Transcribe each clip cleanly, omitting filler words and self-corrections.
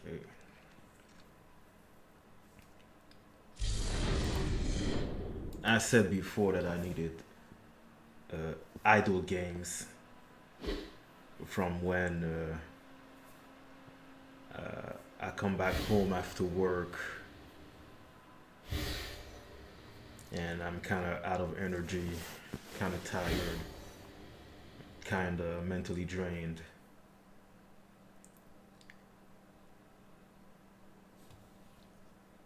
Okay. I said before that I needed idle games from when I come back home after work and I'm kind of out of energy, kind of tired, kind of mentally drained.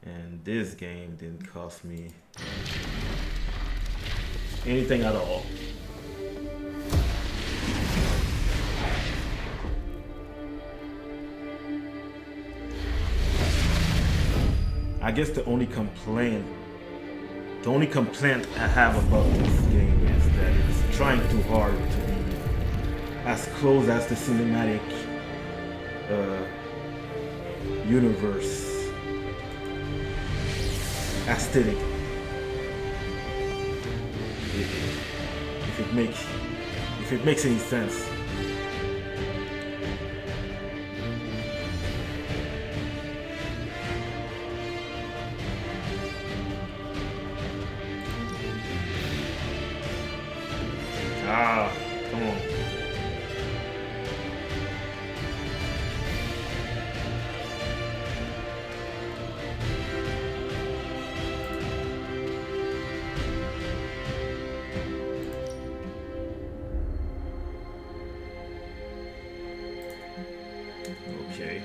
And this game didn't cost me anything at all. I guess the only complaint I have about this game is that it's trying too hard to be as close as the cinematic uh, universe aesthetic. If it makes any sense. Ah, come on. Okay.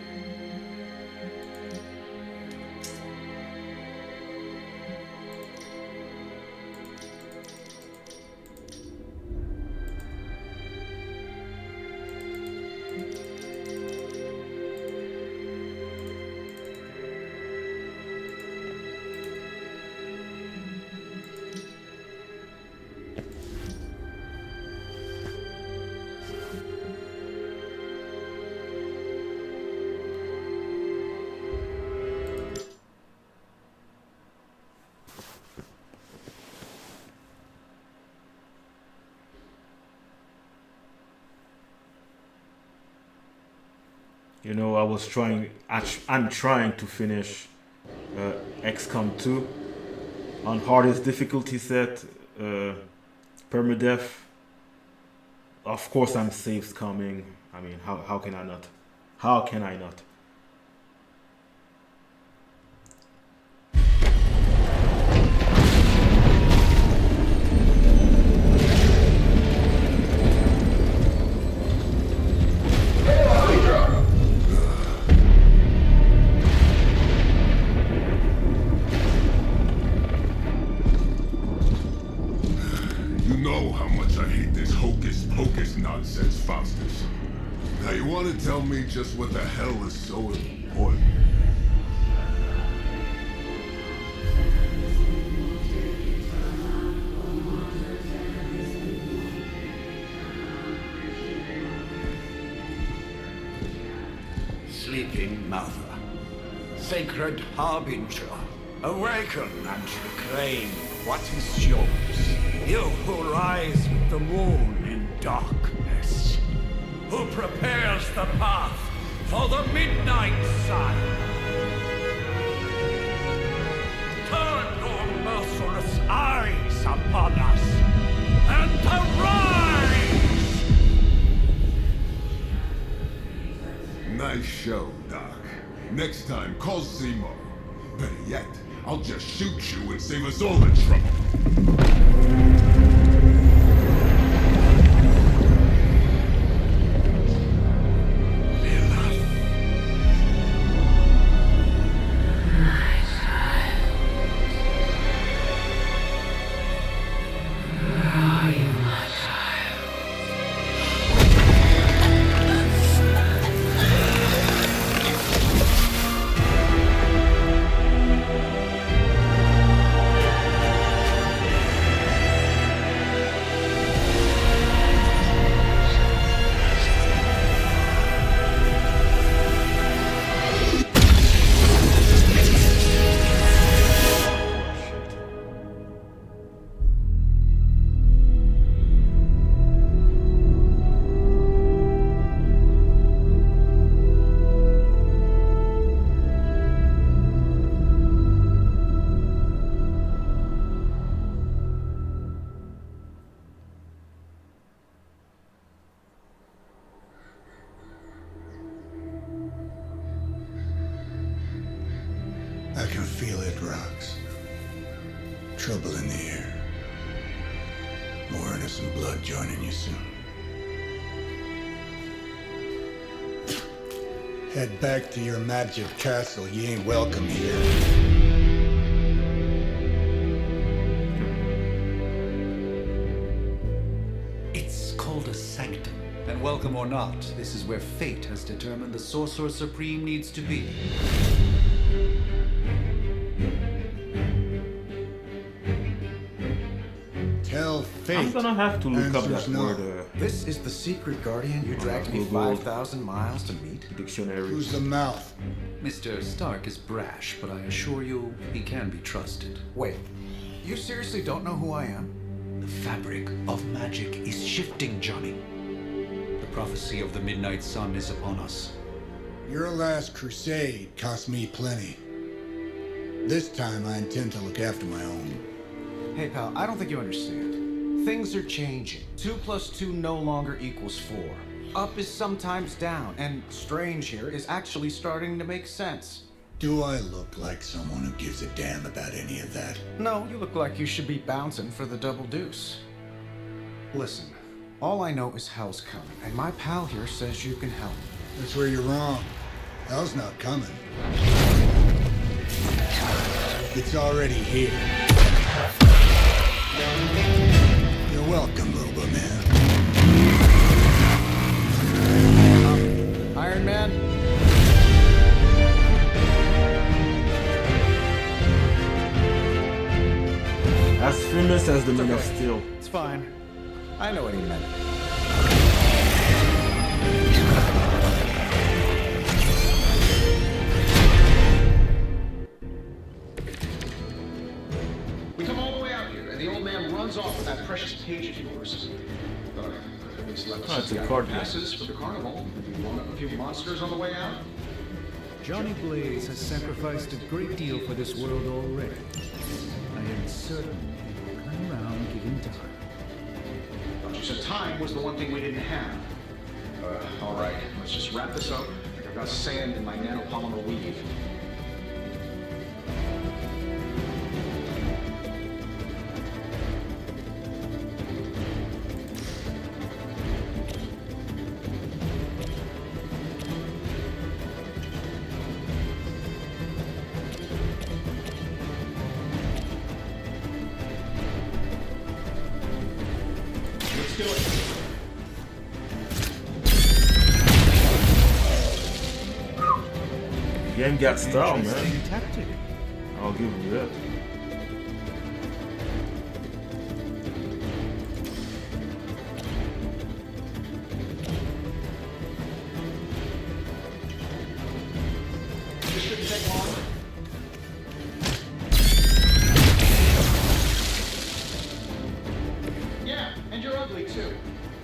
You know, I'm trying to finish XCOM 2 on hardest difficulty set, permadeath. Of course, I'm safe coming. I mean, how can I not? How can I not? You know how much I hate this hocus pocus nonsense, Faustus. Now you want to tell me just what the hell is so important? Sleeping Mother, sacred harbinger, awaken and reclaim what is yours. You who rise with the moon in darkness, who prepares the path for the midnight sun. Turn your merciless eyes upon us and arise! Nice show, Doc. Next time, call Seymour. Better yet, I'll just shoot you and save us all the trouble. I can feel it, Rox. Trouble in the air. More innocent blood joining you soon. Head back to your magic castle. You ain't welcome here. It's called a sanctum. And welcome or not, this is where fate has determined the Sorcerer Supreme needs to be. Tell fate. I'm gonna have to look up answers that no. word This is the secret guardian you dragged me Google. 5,000 miles to meet? dictionary. Who's the mouth? Mr. Stark is brash, but I assure you, he can be trusted. Wait, you seriously don't know who I am? The fabric of magic is shifting, Johnny. The prophecy of the Midnight Sun is upon us. Your last crusade cost me plenty. This time I intend to look after my own. Hey pal, I don't think you understand. Things are changing. 2 + 2 no longer equals 4. Up is sometimes down, and Strange here is actually starting to make sense. Do I look like someone who gives a damn about any of that? No, you look like you should be bouncing for the double deuce. Listen, all I know is hell's coming, and my pal here says you can help. That's where you're wrong. Hell's not coming. It's already here. You're welcome, Roboman. Iron Man? As famous as the Man of Steel. It's fine. I know what he meant. We come all the way out here, and the old man runs off with that precious page of yours. Thought I'd at least let us it's a see card our game. passes for the carnival. Blown up a few monsters on the way out. Johnny Blaze has sacrificed a great deal for this world already. I am certain he will come around given time. Thought you said time was the one thing we didn't have. All right, let's just wrap this up. I think I've got sand in my nanopolymer weave. Let's do it. Game got style, man. Interesting tactic. I'll give him that. This shouldn't take long. Yeah, and you're ugly too.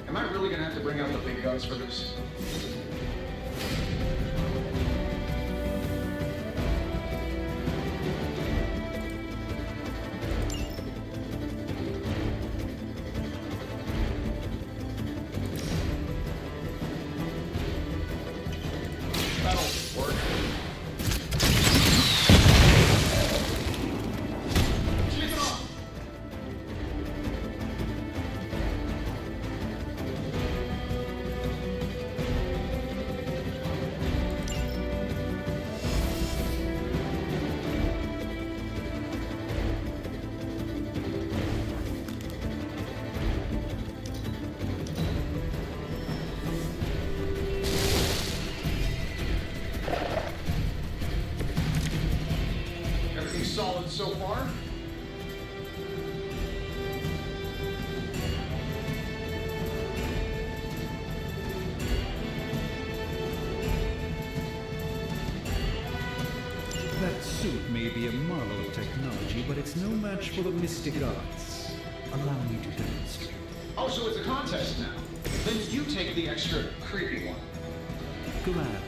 Am I really gonna have to bring out the big guns for this? That'll work. Keep it on. Everything solid so far? That suit may be a marvel of technology, but it's no match for the mystic arts. Allow me to demonstrate. Oh, so it's a contest now. Then you take the extra creepy one. Gladly.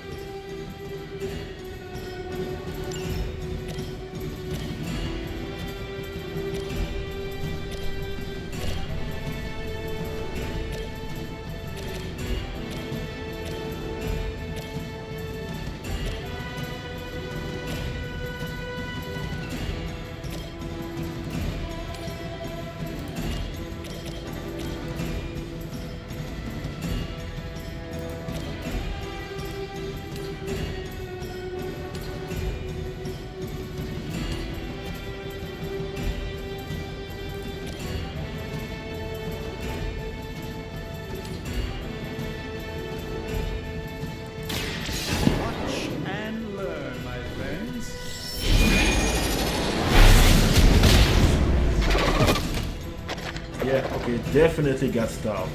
Yeah, okay, definitely got style.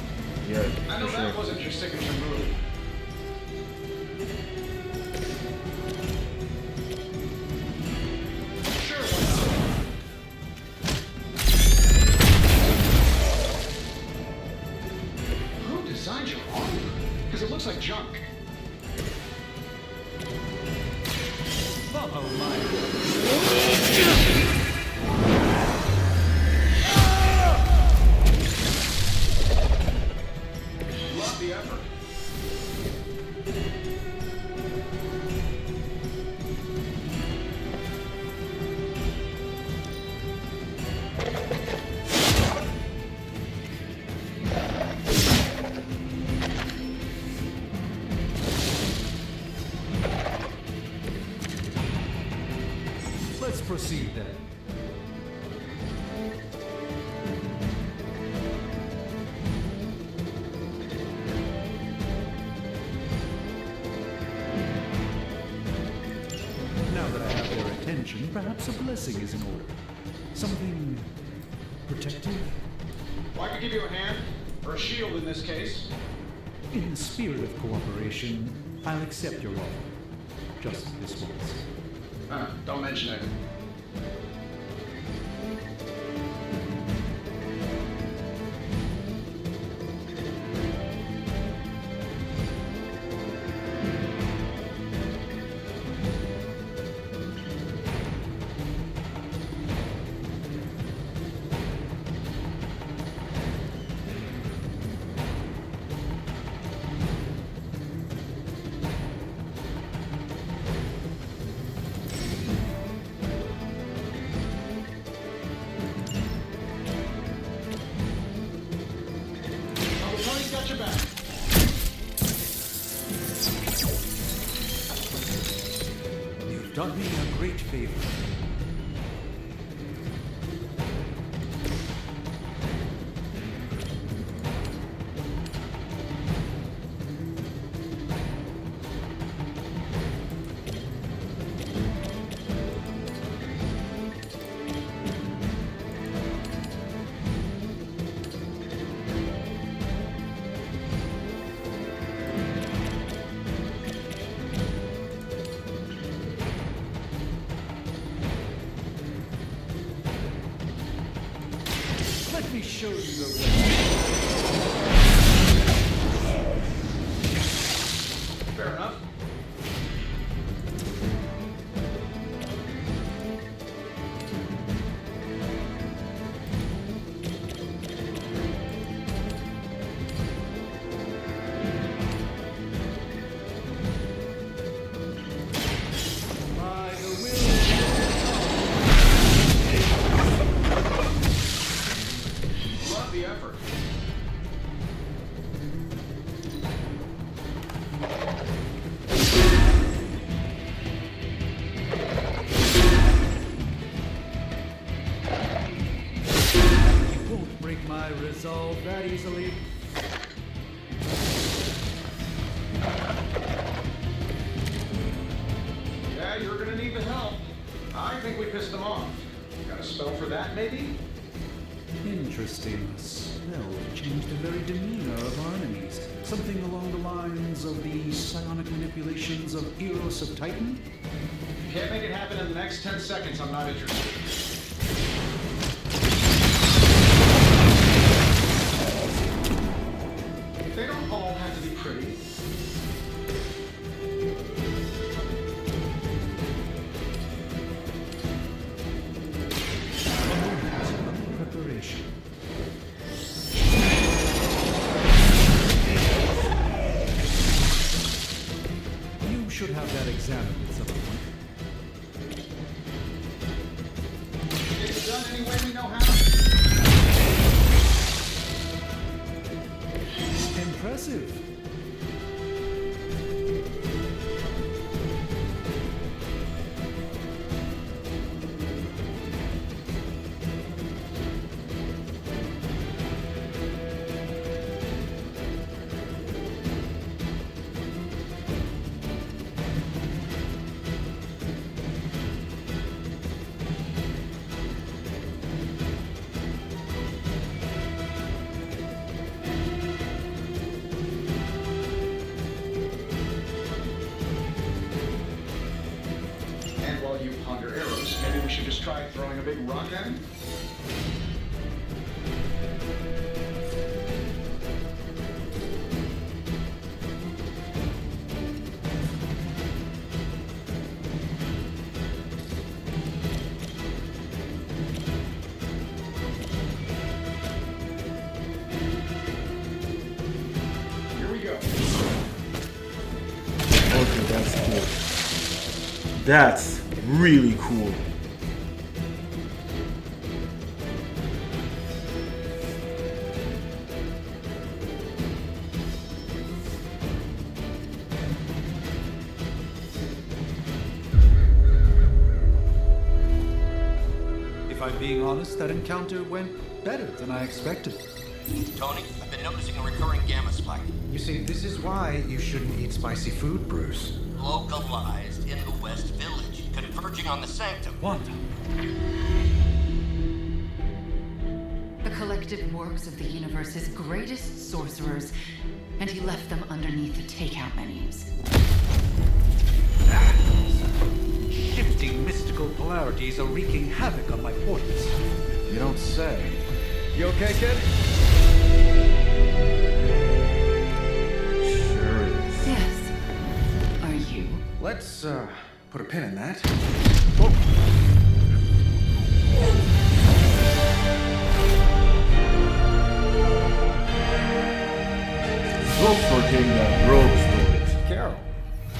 Yeah, I know for that sure. wasn't your signature move. Sure, why not? Who designed your armor? Because it looks like junk. Follow my Love the effort. Let's proceed then. Now that I have their attention, perhaps a blessing is in order. Something protective? Well, I could give you a hand, or a shield in this case. In the spirit of cooperation, I'll accept your offer. Just this once. Don't mention it. Uncle Tony's got your back. You've done me a great favor. Let me show you the way. Fair enough. By the will Love the effort. you won't break my resolve that easily. Yeah, you're gonna need the help. I think we pissed them off. Got a spell for that, maybe? Interesting. A spell to change the very demeanor of our enemies. Something along the lines of the psionic manipulations of Eros of Titan? Can't make it happen in the next 10 seconds, I'm not interested. They don't all have to be pretty. Preparation. You should have that examined at some point. while you ponder arrows, maybe we should just try throwing a big rock at him? Here we go. Okay, that's cool. That's really cool. If I'm being honest, that encounter went better than I expected. Tony, I've been noticing a recurring gamma spike. You see, this is why you shouldn't eat spicy food, Bruce. Localized in the West Village, converging on the Sanctum. Wanda, The collective works of the universe's greatest sorcerers, and he left them underneath the takeout menus. shifting mystical polarities are wreaking havoc on my portals. You don't say. You okay, kid? Sure is. Yes. Are you? Let's, put a pin in that. Look for getting that rogue stories. Carol.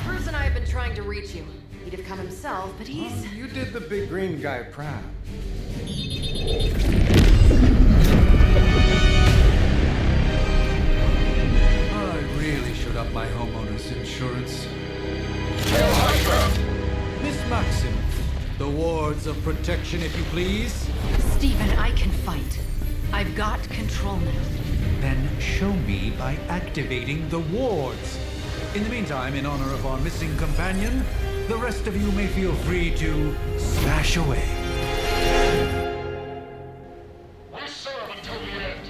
Bruce and I have been trying to reach you. He'd have come himself, but he's... You did the big green guy proud. I really should up my homeowner's insurance. Miss Maxim, the wards of protection, if you please. Stephen, I can fight. I've got control now. Then show me by activating the wards. In the meantime, in honor of our missing companion, the rest of you may feel free to smash away. We serve until the end.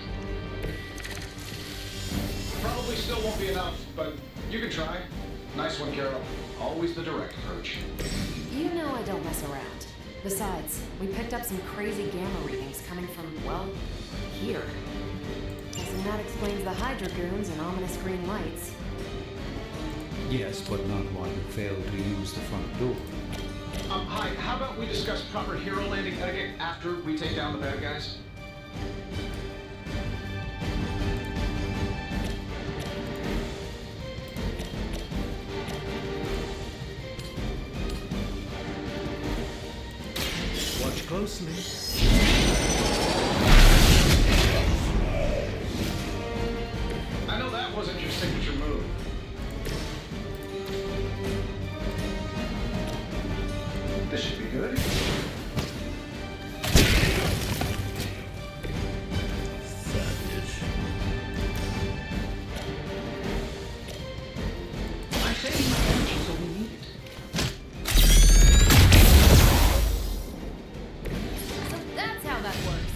Probably still won't be enough, but you can try. Nice one, Carol. Always the direct approach. You know I don't mess around. Besides, we picked up some crazy gamma readings coming from, well, here. Guessing that explains the Hydra goons and ominous green lights. Yes, but not while you failed to use the front door. Hi, how about we discuss proper hero landing etiquette after we take down the bad guys? Watch closely. I know that wasn't your signature move. This should be good. I'm taking my punches, so we need it. So that's how that works.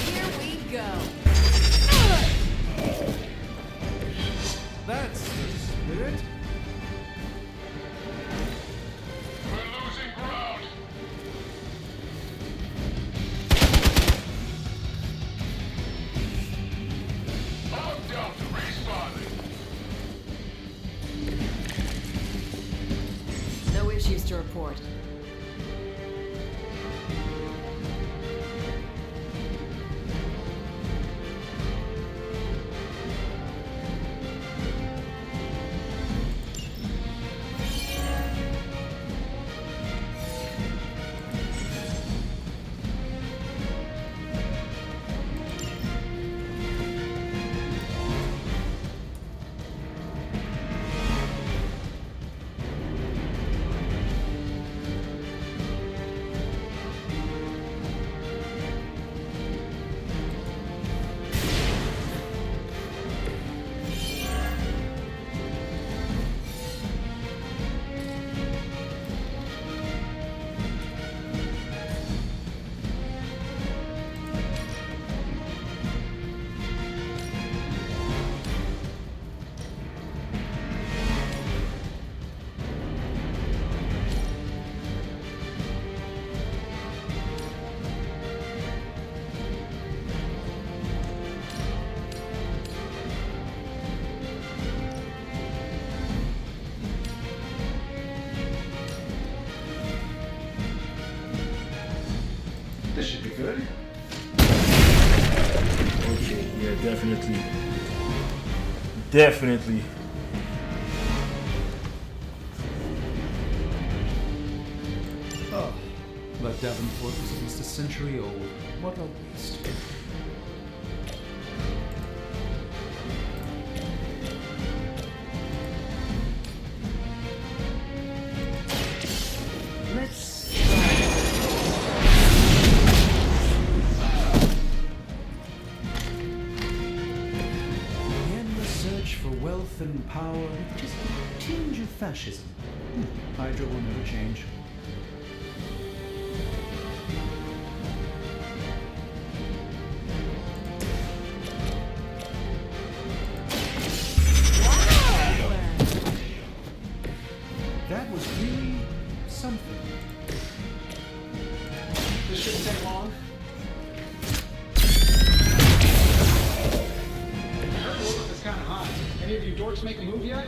Here we go. That's the spirit. We're losing ground. I'm down to respawning. No issues to report. Okay, yeah, definitely. Definitely. Oh, that Davenport was at least a century old. What a waste. Let's end the search for wealth and power with just a tinge of fascism. Hydra will never change. That was really something. This shouldn't take long. Her look is kind of hot. Any of you dorks make a move yet?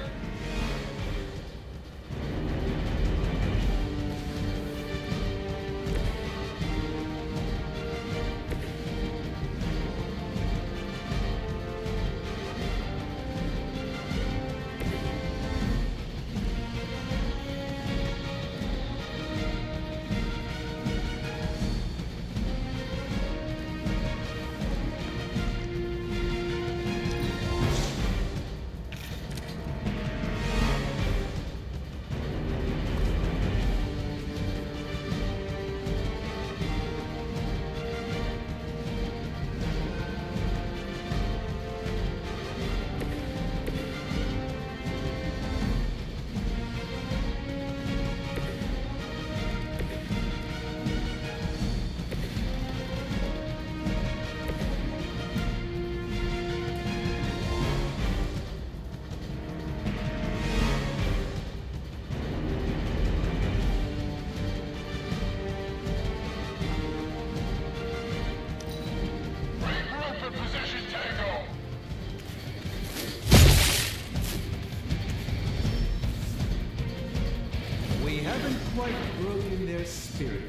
We haven't quite broken their spirit.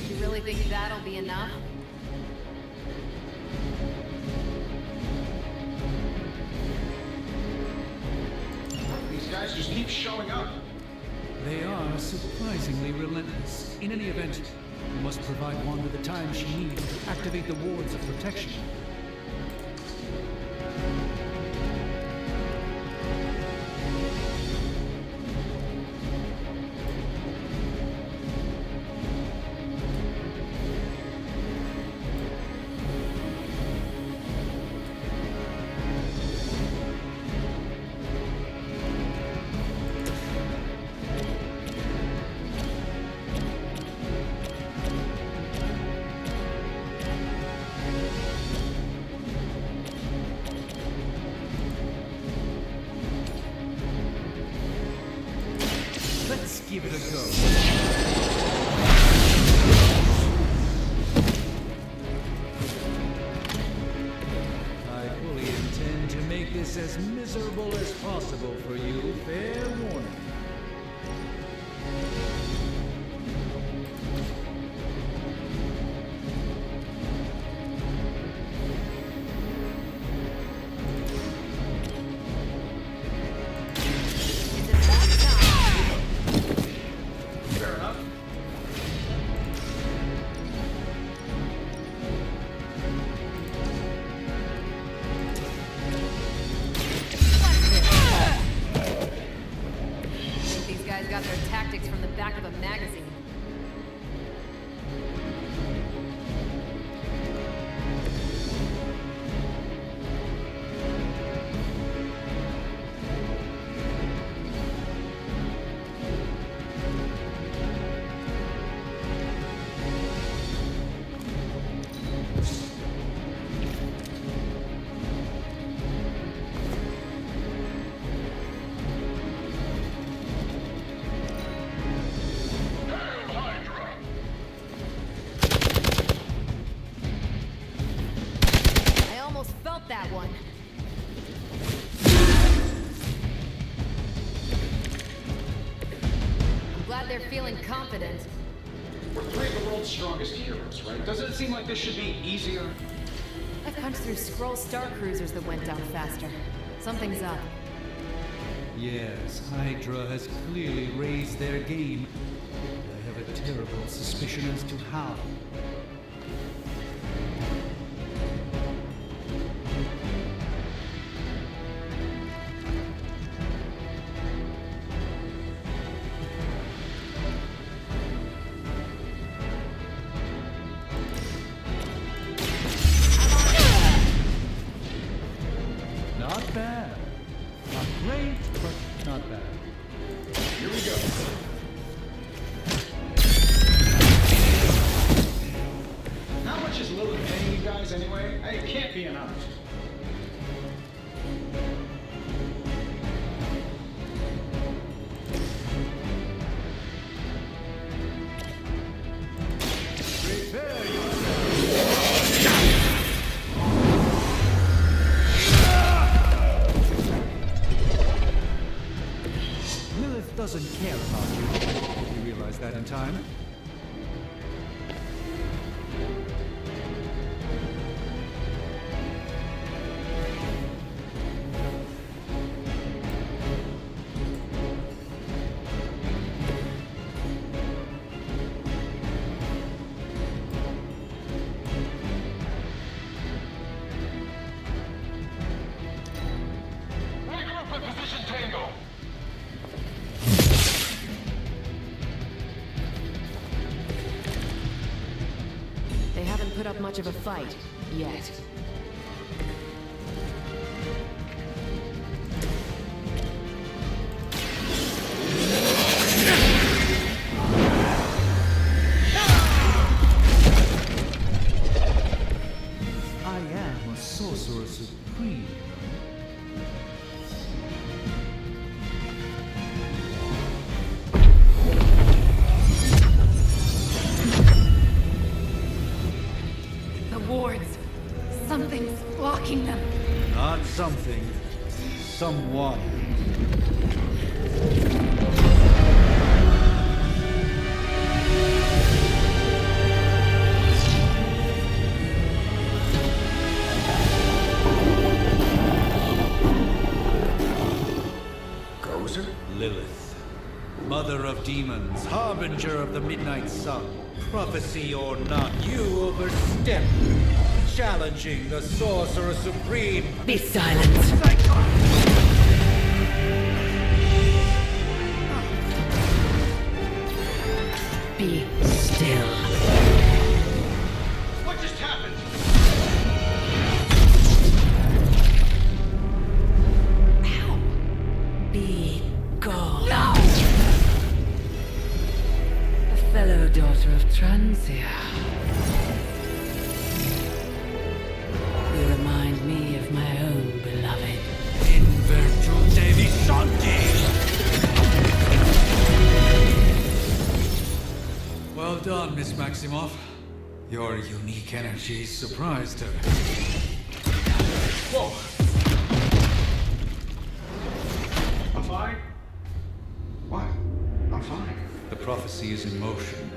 You really think that'll be enough? These guys just keep showing up. They are surprisingly relentless. In any event, we must provide Wanda the time she needs to activate the wards of protection. Let's give it a go. I fully intend to make this as miserable as possible for you. Fair warning. Fair enough. These guys got their tactics from the back of a magazine. I almost felt that one. I'm glad they're feeling confident. We're three of the world's strongest heroes, right? Doesn't it seem like this should be easier? I punched through Skrull star cruisers that went down faster. Something's up. Yes, Hydra has clearly raised their game. I have a terrible suspicion as to how. Not bad. Not great, but not bad. Here we go. How much is Lilith paying you guys anyway? Hey, it can't be enough. Lilith doesn't care about you. You realize that in time. Regroup at position Tango. They haven't put up much of a fight yet. I am a sorcerer supreme. The wards. Something's blocking them. Not something. Someone. Gozer? Lilith. Mother of demons, harbinger of the midnight sun. Prophecy or not, you overstep. Challenging the sorcerer supreme. Be silent. Be still. What just happened? Be gone. No! A fellow daughter of Transia. You remind me of my own beloved. In virtù Devi Sancti! Well done, Miss Maximoff. Your unique energy surprised her. Whoa! I'm fine. What? I'm fine. The prophecy is in motion.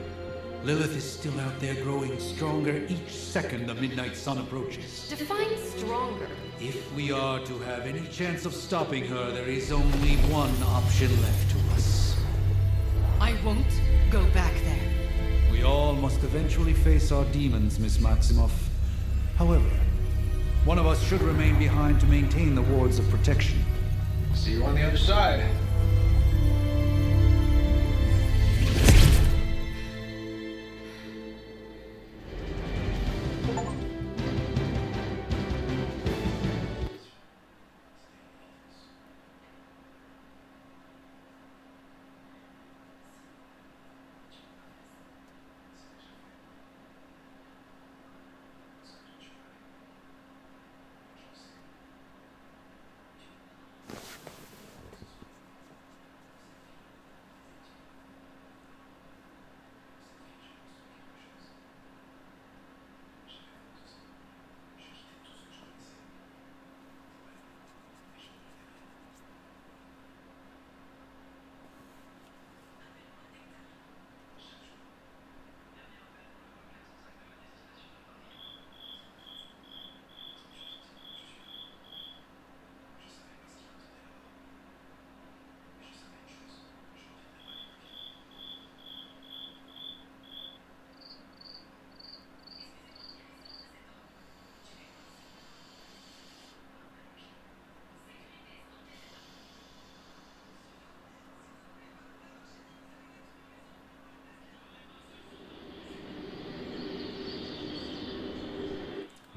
Lilith is still out there growing stronger each second the midnight sun approaches. Define stronger. If we are to have any chance of stopping her, there is only one option left to us. I won't go back there. We all must eventually face our demons, Miss Maximoff. However, one of us should remain behind to maintain the wards of protection. See you on the other side.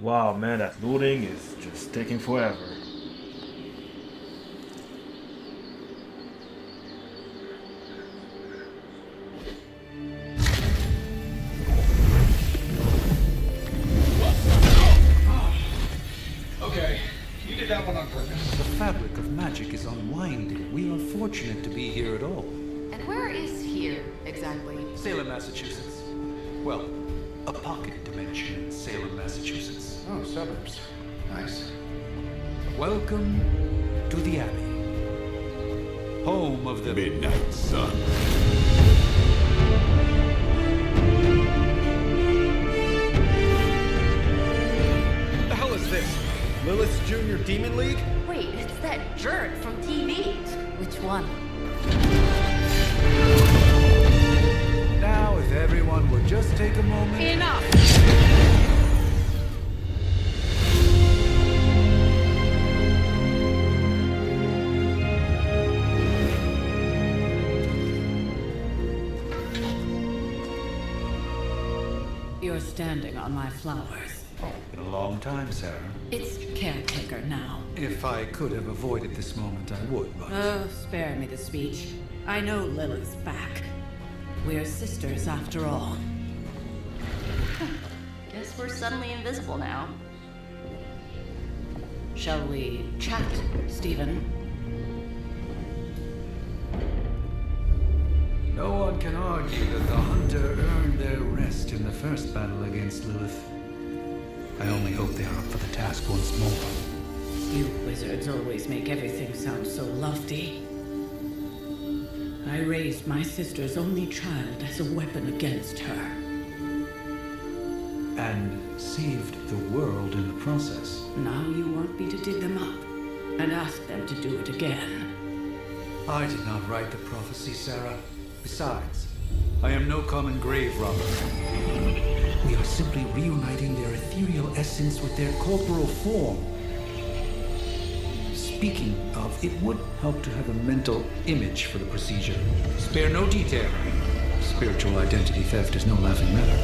Wow, man, that looting is just taking forever. Okay, you did that one on purpose. The fabric of magic is unwinding. We are fortunate to be here at all. And where is here, exactly? Salem, Massachusetts. Well, a pocket dimension in Salem, Massachusetts. Oh, suburbs. Nice. Welcome to the Abbey. Home of the Midnight Sun. What the hell is this? Lilith's Junior Demon League? Wait, it's that jerk from TV. Which one? Now, if everyone would just take a moment. Enough! You're standing on my flowers. Been a long time, Sarah. It's caretaker now. If I could have avoided this moment, I would, but... Oh, spare me the speech. I know Lilith's back. We're sisters after all. Guess we're suddenly invisible now. Shall we chat, Stephen? No one can argue that the Hunter earned their rest in the first battle against Lilith. I only hope they are up for the task once more. You wizards always make everything sound so lofty. I raised my sister's only child as a weapon against her. And saved the world in the process. Now you want me to dig them up and ask them to do it again. I did not write the prophecy, Sarah. Besides, I am no common grave robber. We are simply reuniting their ethereal essence with their corporal form. Speaking of, it would help to have a mental image for the procedure. Spare no detail. Spiritual identity theft is no laughing matter.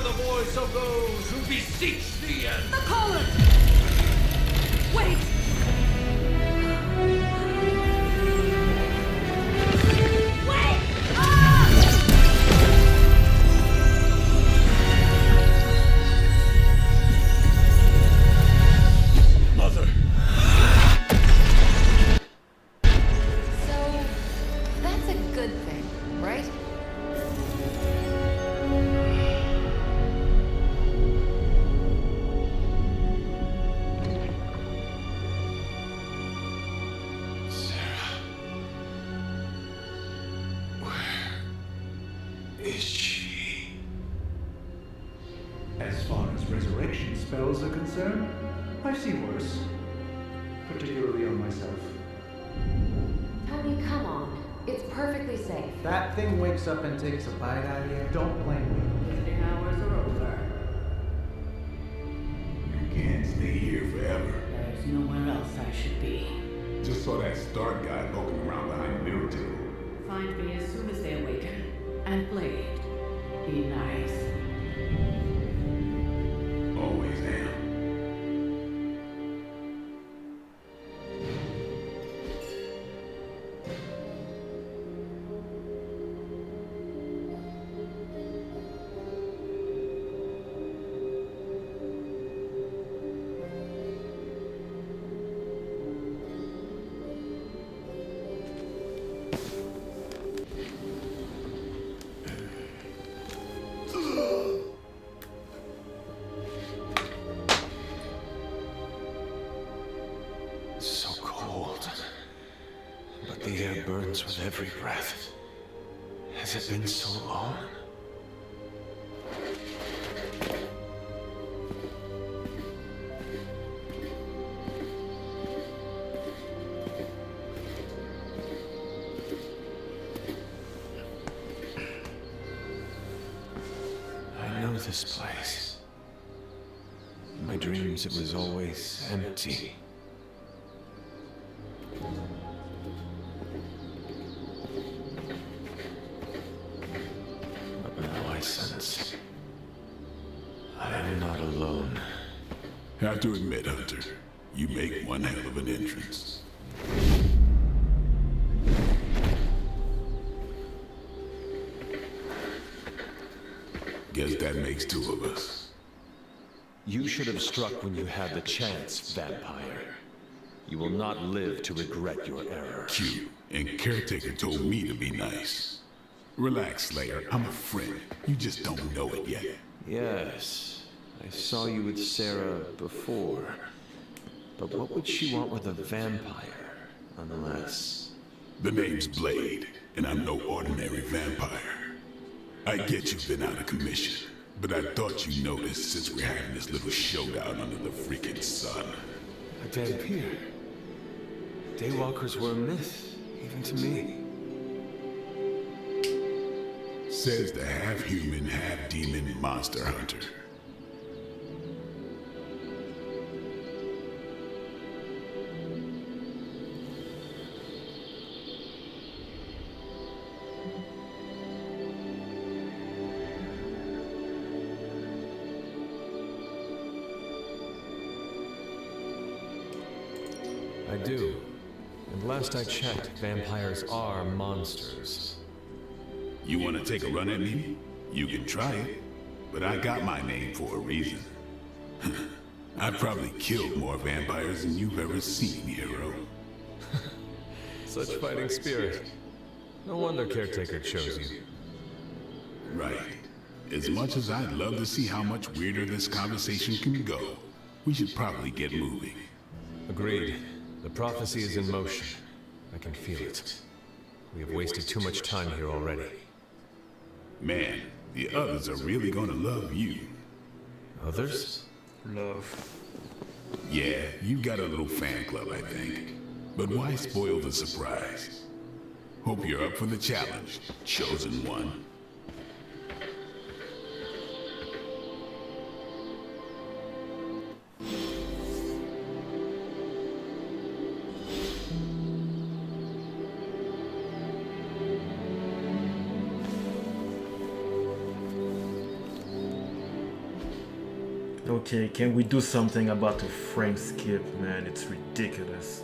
the voice of those who beseech the end. The collar! Wait! Wait! Mother! So, that's a good thing, right? Is she? As far as resurrection spells are concerned, I've seen worse. Particularly on myself. Tony, come on. It's perfectly safe. That thing wakes up and takes a bite out of you. Don't blame me. Visiting hours are over. You can't stay here forever. There's nowhere else I should be. Just saw that Stark guy poking around behind the mirror table. Find me as soon as they awaken. And Blade, be nice. Always am. So cold. But the air burns with every breath. Has it been so long? I know this place. In my dreams, it was always empty. But now I sense I am not alone. Have to admit, Hunter, you make one hell of an entrance. Guess that makes two of us. You should have struck when you had the chance, vampire. You will not live to regret your error. Q, and Caretaker told me to be nice. Relax, Slayer. I'm a friend. You just don't know it yet. Yes, I saw you with Sarah before. But what would she want with a vampire, unless... The name's Blade, and I'm no ordinary vampire. I get you've been out of commission, but I thought you noticed since we're having this little showdown under the freaking sun. A vampire? Daywalkers were a myth, even to me. Says the half-human, half-demon monster hunter. I do. And last I checked, vampires are monsters. You want to take a run at me? You can try it, but I got my name for a reason. I've probably killed more vampires than you've ever seen, hero. Such fighting spirit. No wonder Caretaker chose you. Right. As much as I'd love to see how much weirder this conversation can go, we should probably get moving. Agreed. The prophecy is in motion. I can feel it. We have wasted too much time here already. Man, the others are really gonna love you. Others? Love. Yeah, you got a little fan club, I think. But why spoil the surprise? Hope you're up for the challenge, chosen one. Okay, can we do something about the frame skip, man? It's ridiculous.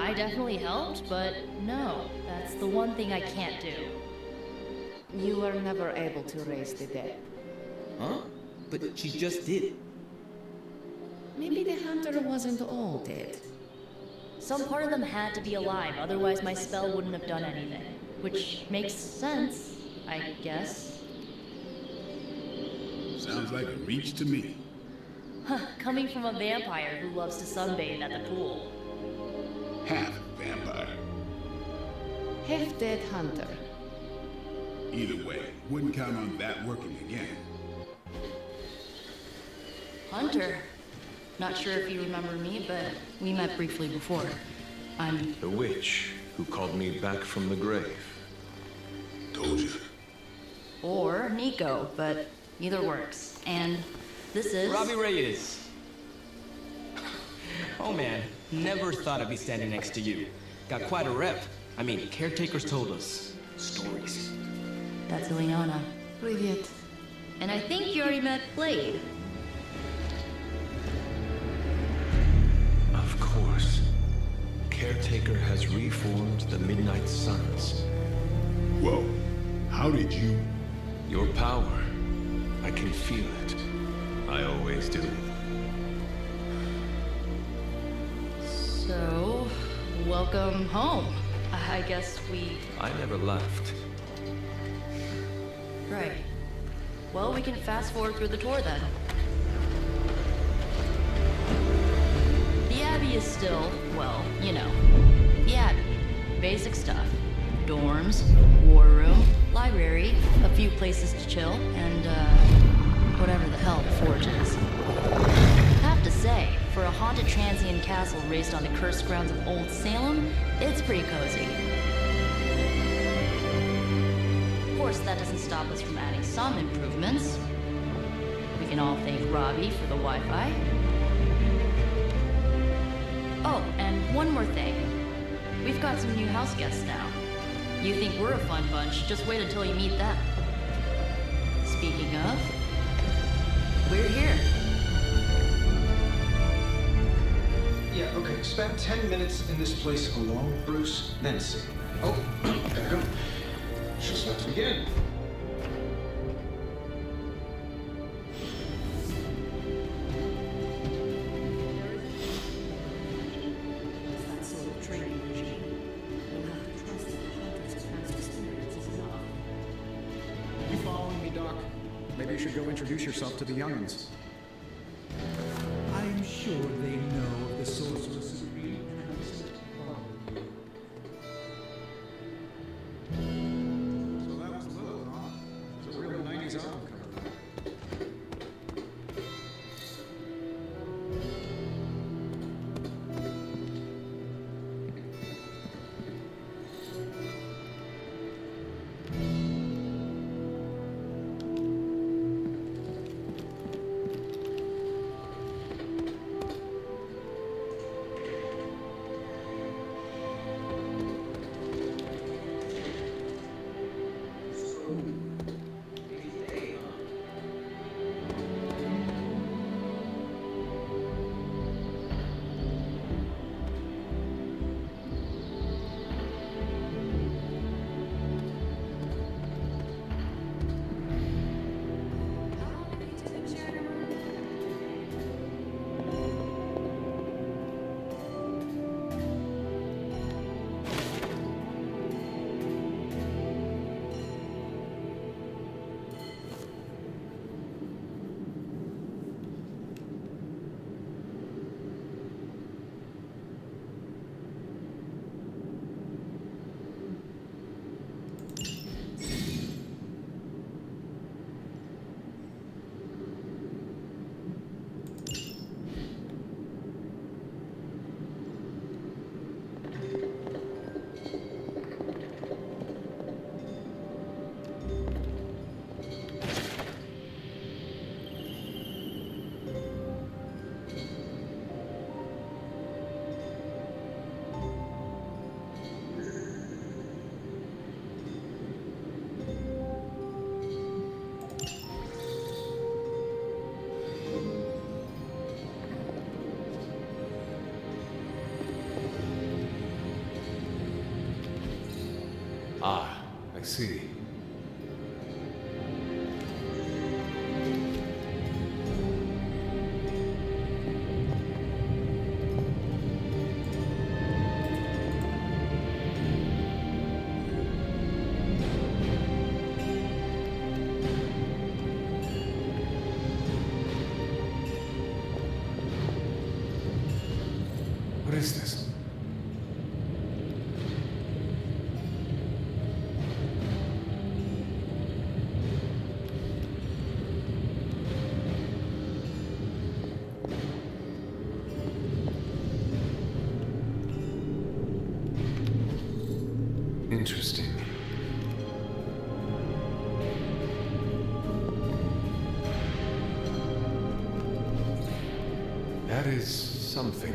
I definitely helped, but no, that's the one thing I can't do. You were never able to raise the dead. Huh? But she just did. Maybe the hunter wasn't all dead. Some part of them had to be alive, otherwise my spell wouldn't have done anything. Which makes sense, I guess. Sounds like a reach to me. Huh, coming from a vampire who loves to sunbathe at the pool. Half vampire. Half dead hunter. Either way, wouldn't count on that working again. Hunter? Not sure if you remember me, but we met briefly before. I'm... The witch who called me back from the grave. Told you. Or Nico, but either works. And this is... Robbie Reyes. Oh man, never thought I'd be standing next to you. Got quite a rep. I mean, caretakers told us stories. That's Ileana. Привет. And I think you already met Blade. Of course. Caretaker has reformed the Midnight Suns. Whoa. How did you? Your power. I can feel it. I always do. So, welcome home. I guess we... I never left. Right. Well, we can fast forward through the tour then. The Abbey is still, well, you know, the Abbey. Basic stuff. Dorms, war room, library, a few places to chill, and, whatever the hell the Forge is. Have to say, for a haunted transient castle raised on the cursed grounds of Old Salem, it's pretty cozy. Of course, that doesn't stop us from adding some improvements. We can all thank Robbie for the Wi-Fi. Oh, and one more thing. We've got some new house guests now. You think we're a fun bunch, just wait until you meet them. Speaking of, we're here. Yeah, okay. Spend 10 minutes in this place alone, Bruce, then see. Oh, gotta go. Just let's begin. That sort of training regime. We'll have to trust that the hunter's past experience is enough. You following me, Doc? Maybe you should go introduce yourself to the young'uns. I'm sure they know of the Sorcerer Supreme. So that was Lilith, huh? It's a real 90s album cover. Ah, I see. What is this? Interesting. That is something.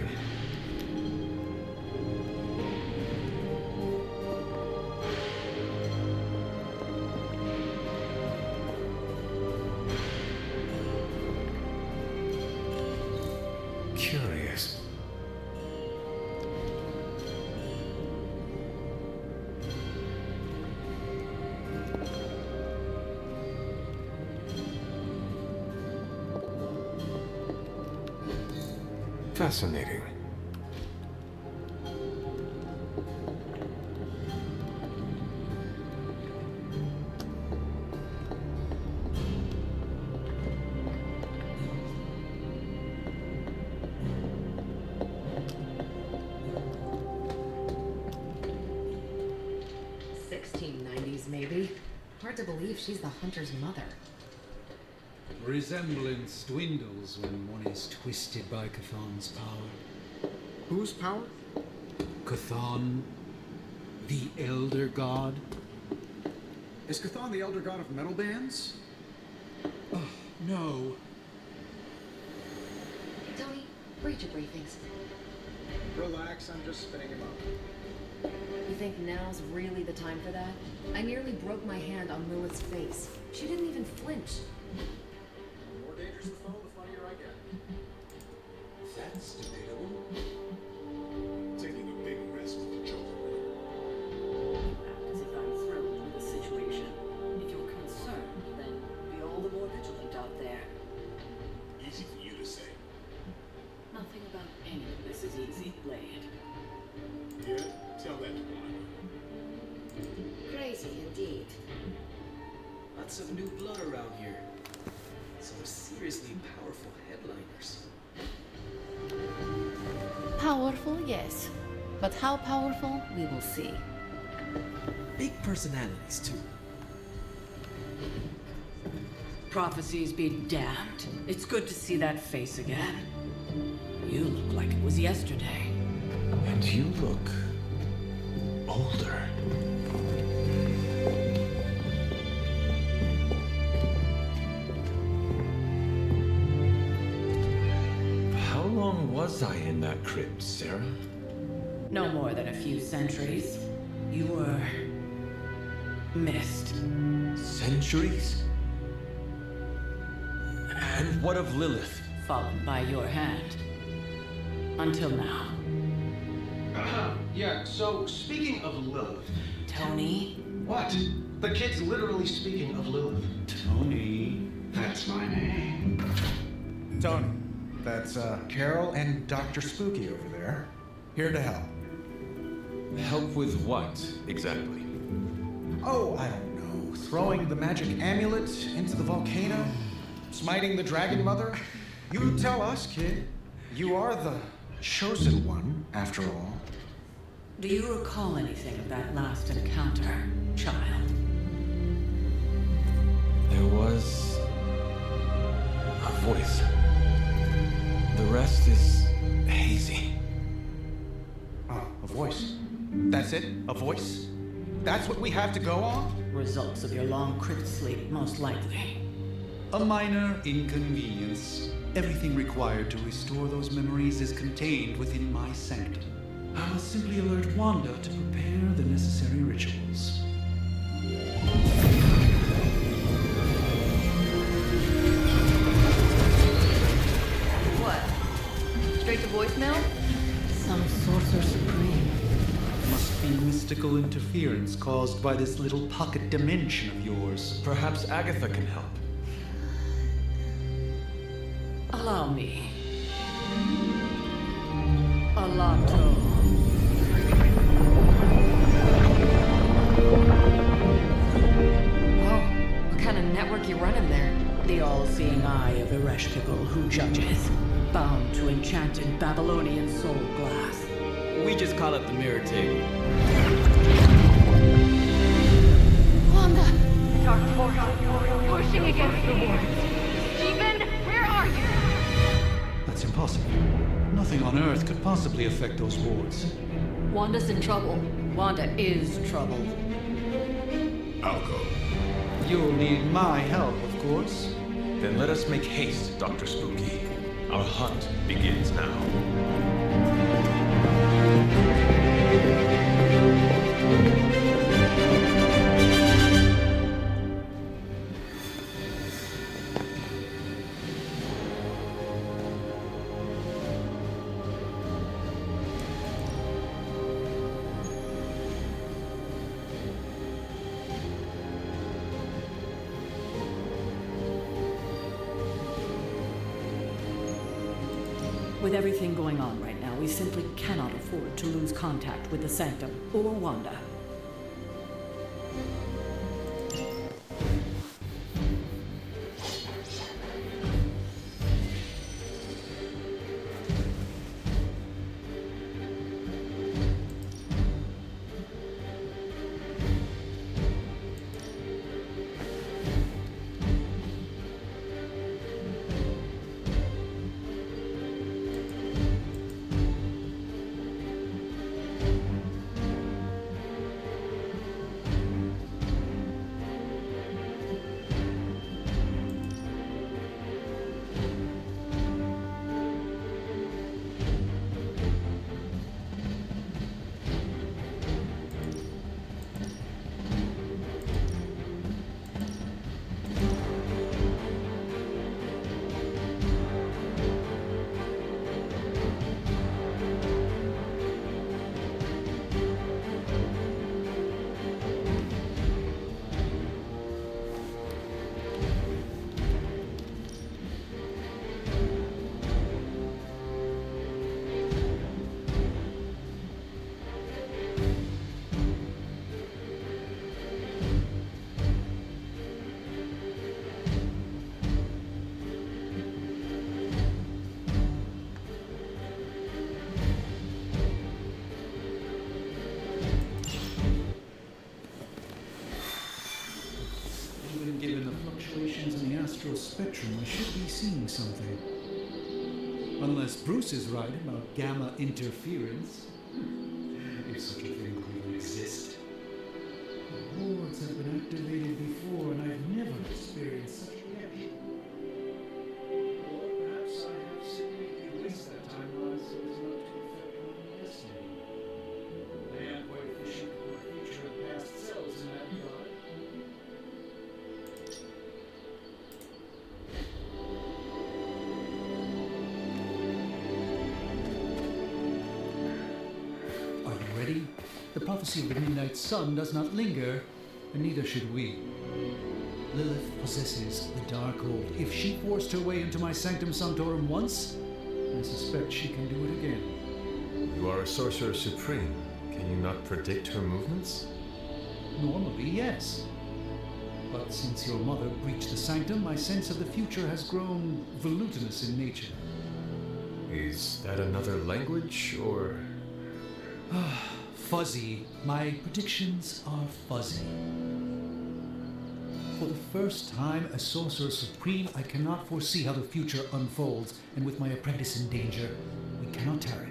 Curious. Fascinating. Maybe. Hard to believe she's the hunter's mother. Resemblance dwindles when one is twisted by Chthon's power. Whose power? Chthon, the Elder God. Is Chthon the Elder God of metal bands? Oh, no. Tony, read your briefings. Relax, I'm just spinning him up. You think now's really the time for that? I nearly broke my hand on Lilith's face. She didn't even flinch. The more dangerous the foe, the funnier I get. That's debatable. Taking a big risk with the children. As if I'm thrilled with the situation. If you're concerned, then be all the more vigilant out there. Easy for you to say. Nothing about any of this is easy, Blade. Yeah? Tell that to Monica. Crazy indeed. Lots of new blood around here. Some seriously powerful headliners. Powerful, yes. But how powerful, we will see. Big personalities, too. Prophecies be damned. It's good to see that face again. You look like it was yesterday. And you look older. How long was I in that crypt, Sarah? No more than a few centuries. You were missed. Centuries? And what of Lilith? Fallen by your hand. Until now. Yeah, so speaking of Lilith. Tony? What? The kid's literally speaking of Lilith. Tony. That's my name. Tony. That's Carol and Dr. Spooky over there. Here to help. Help with what, exactly? Oh, I don't know. Throwing the magic amulet into the volcano? Smiting the Dragon Mother? You tell us, kid. You are the chosen one, after all. Do you recall anything of that last encounter, child? There was a voice. The rest is hazy. Oh, a voice. That's it? A voice? That's what we have to go on? Results of your long crypt sleep, most likely. A minor inconvenience. Everything required to restore those memories is contained within my sanctum. I will simply alert Wanda to prepare the necessary rituals. What? Straight to voicemail? Some sorcerer supreme. Must be mystical interference caused by this little pocket dimension of yours. Perhaps Agatha can help. Allow me. Alato. Whoa, what kind of network you running there? The all-seeing eye of Ereshkigal who judges, bound to enchanted Babylonian soul glass. We just call it the mirror table. Wanda! Dark force, pushing against the wards. Stephen, where are you? That's impossible. Nothing on Earth could possibly affect those wards. Wanda's in trouble. Wanda is trouble. I'll go. You'll need my help, of course. Then let us make haste, Dr. Spooky. Our hunt begins now. With everything going on right now, we simply cannot afford to lose contact with the Sanctum or Wanda. Astral spectrum, I should be seeing something. Unless Bruce is right about gamma interference. If such a thing could even exist. The wards have been activated before, and I've never experienced such a reaction. Or perhaps I have simply erased that timeline so as not to affect my destiny. I am quite efficient with my future and past selves in that regard. The prophecy of the Midnight Sun does not linger, and neither should we. Lilith possesses the Darkhold. If she forced her way into my Sanctum Sanctorum once, I suspect she can do it again. You are a Sorcerer Supreme. Can you not predict her movements? Normally, yes. But since your mother breached the Sanctum, my sense of the future has grown volutinous in nature. Is that another language, or...? Fuzzy. My predictions are fuzzy. For the first time as Sorcerer Supreme, I cannot foresee how the future unfolds, and with my apprentice in danger, we cannot tarry.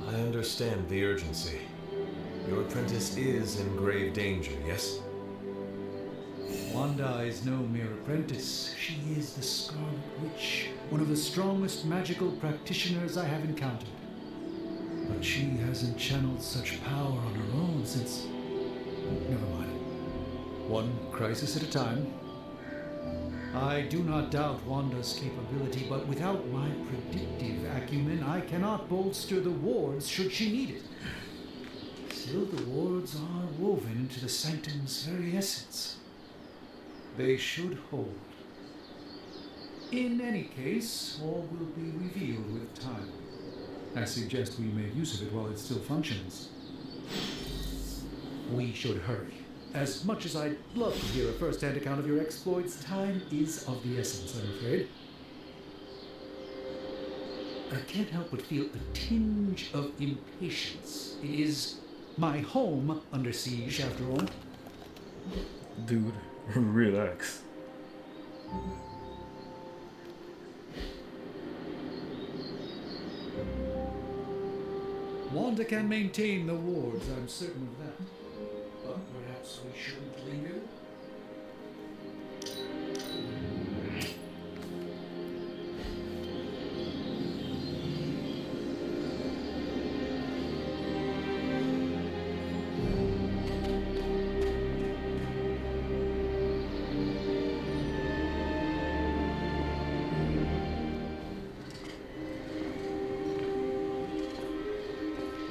Understand the urgency. Your apprentice is in grave danger, yes? Wanda is no mere apprentice. She is the Scarlet Witch, one of the strongest magical practitioners I have encountered. But she hasn't channeled such power on her own since... Never mind. One crisis at a time. I do not doubt Wanda's capability, but without my predictive acumen, I cannot bolster the wards should she need it. Still, the wards are woven into the Sanctum's very essence. They should hold. In any case, all will be revealed with time. I suggest we make use of it while it still functions. We should hurry. As much as I'd love to hear a first-hand account of your exploits, time is of the essence, I'm afraid. I can't help but feel a tinge of impatience. It is my home under siege, after all. Dude, relax. Wanda can maintain the wards, I'm certain of that. But perhaps we shouldn't linger?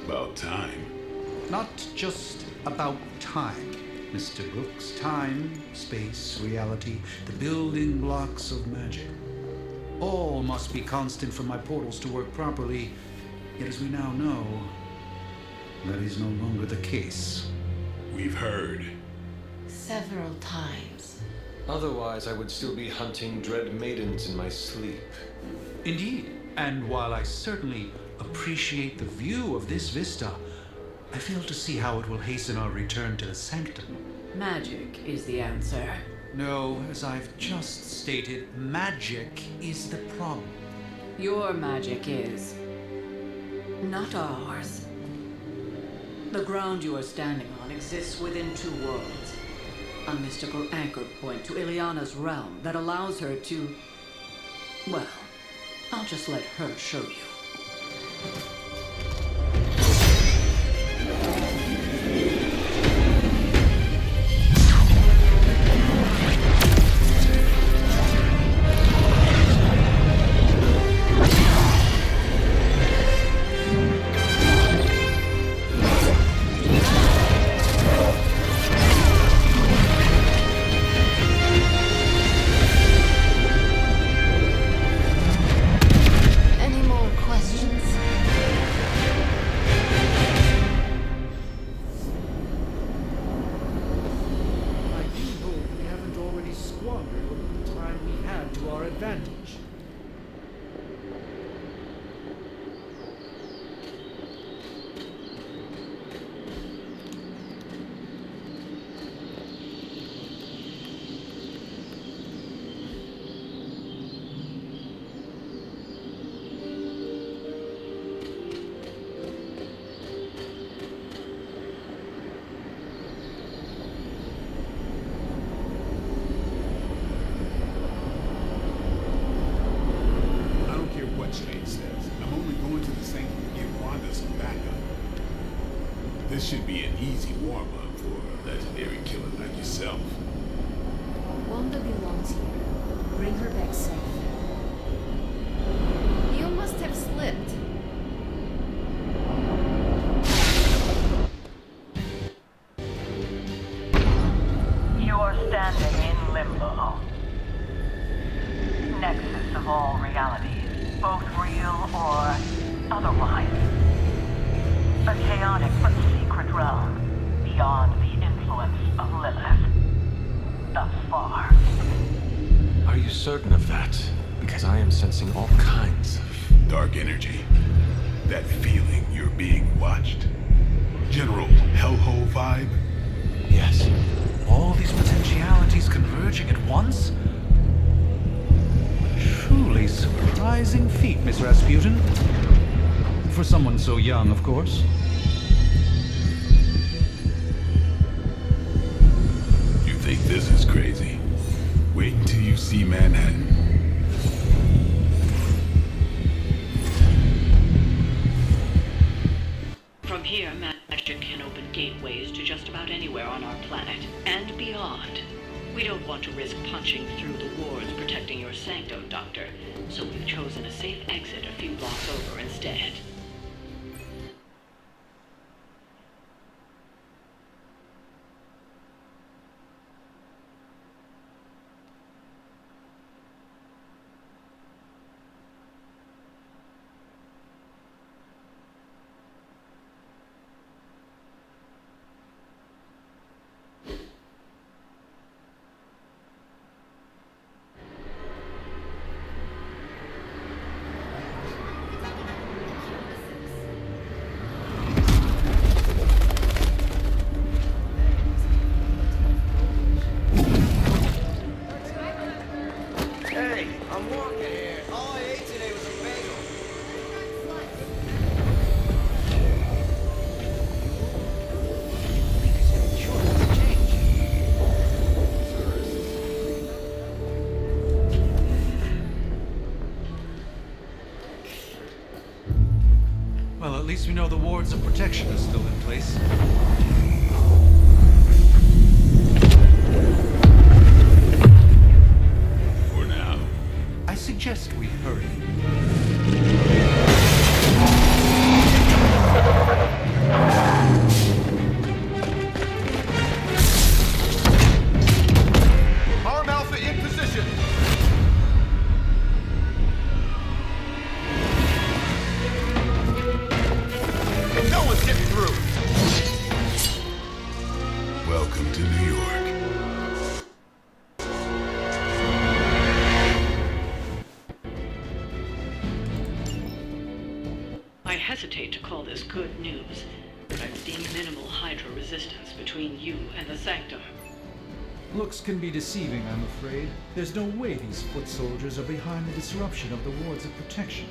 About time. Not just about time, Mr. Brooks. Time, space, reality, the building blocks of magic. All must be constant for my portals to work properly. Yet as we now know, that is no longer the case. We've heard. Several times. Otherwise, I would still be hunting dread maidens in my sleep. Indeed. And while I certainly appreciate the view of this vista, I fail to see how it will hasten our return to the sanctum. Magic is the answer. No, as I've just stated, magic is the problem. Your magic is. Not ours. The ground you are standing on exists within two worlds. A mystical anchor point to Ileana's realm that allows her to... Well, I'll just let her show you. This should be an easy warm-up for a legendary killer like yourself. Wanda belongs here. Bring her back safe. You must have slipped. You're standing in limbo. Nexus of all realities, both real or otherwise. A chaotic but secret realm, beyond the influence of Lilith. Thus far. Are you certain of that? Because I am sensing all kinds of... dark energy. That feeling you're being watched. General hellhole vibe? Yes. All these potentialities converging at once? Truly surprising feat, Miss Rasputin. For someone so young, of course. You think this is crazy? Wait until you see Manhattan. From here, magic can open gateways to just about anywhere on our planet, and beyond. We don't want to risk punching through the wards protecting your sanctum, Doctor, so we've chosen a safe exit a few blocks over instead. least we know the wards of protection are still in place. For now. I suggest we hurry. Arm Alpha in position. No one's getting through. Welcome to New York. I hesitate to call this good news, but I've seen minimal Hydra resistance between you and the Sanctum. Looks can be deceiving, I'm afraid. There's no way these foot soldiers are behind the disruption of the wards of protection.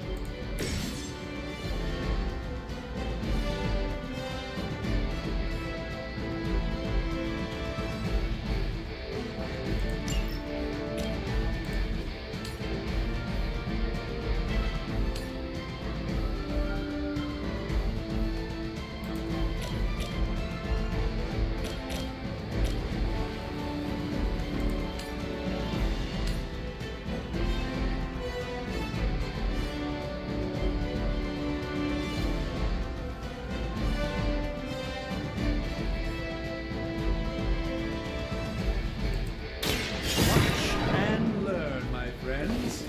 And learn, my friends.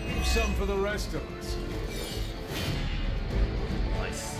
Leave some for the rest of us. Nice.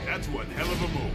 That's one hell of a move.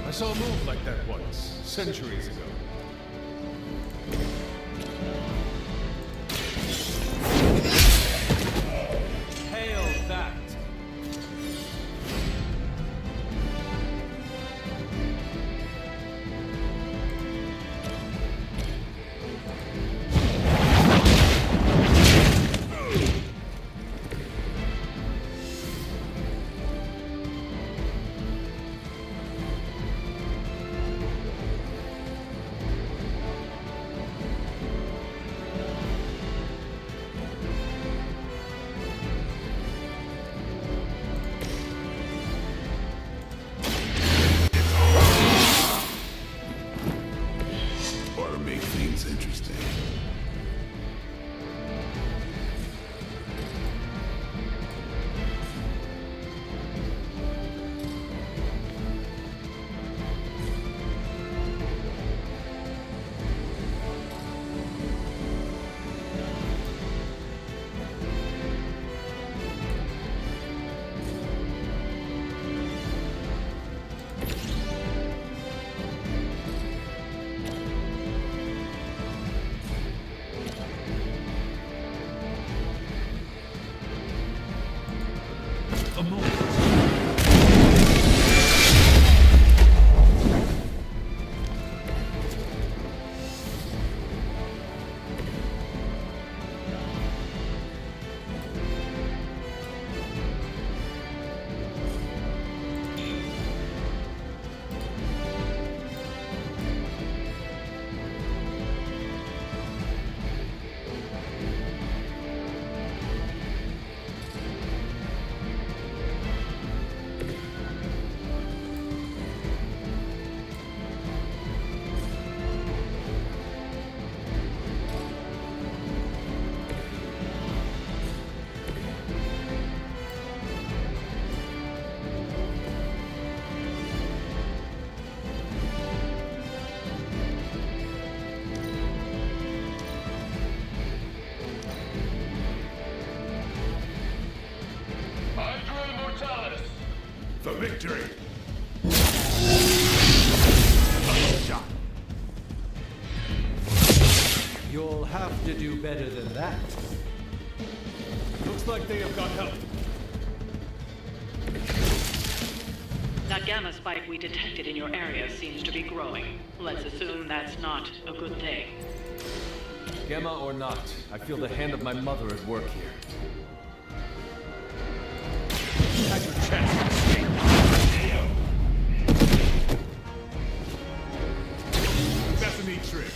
I saw a move like that once, centuries ago. Hail that! better than that. Looks like they have got help. That gamma spike we detected in your area seems to be growing. Let's assume that's not a good thing. Gamma or not, I feel the hand of my mother at work here. Had your chance to escape. That's a neat trick.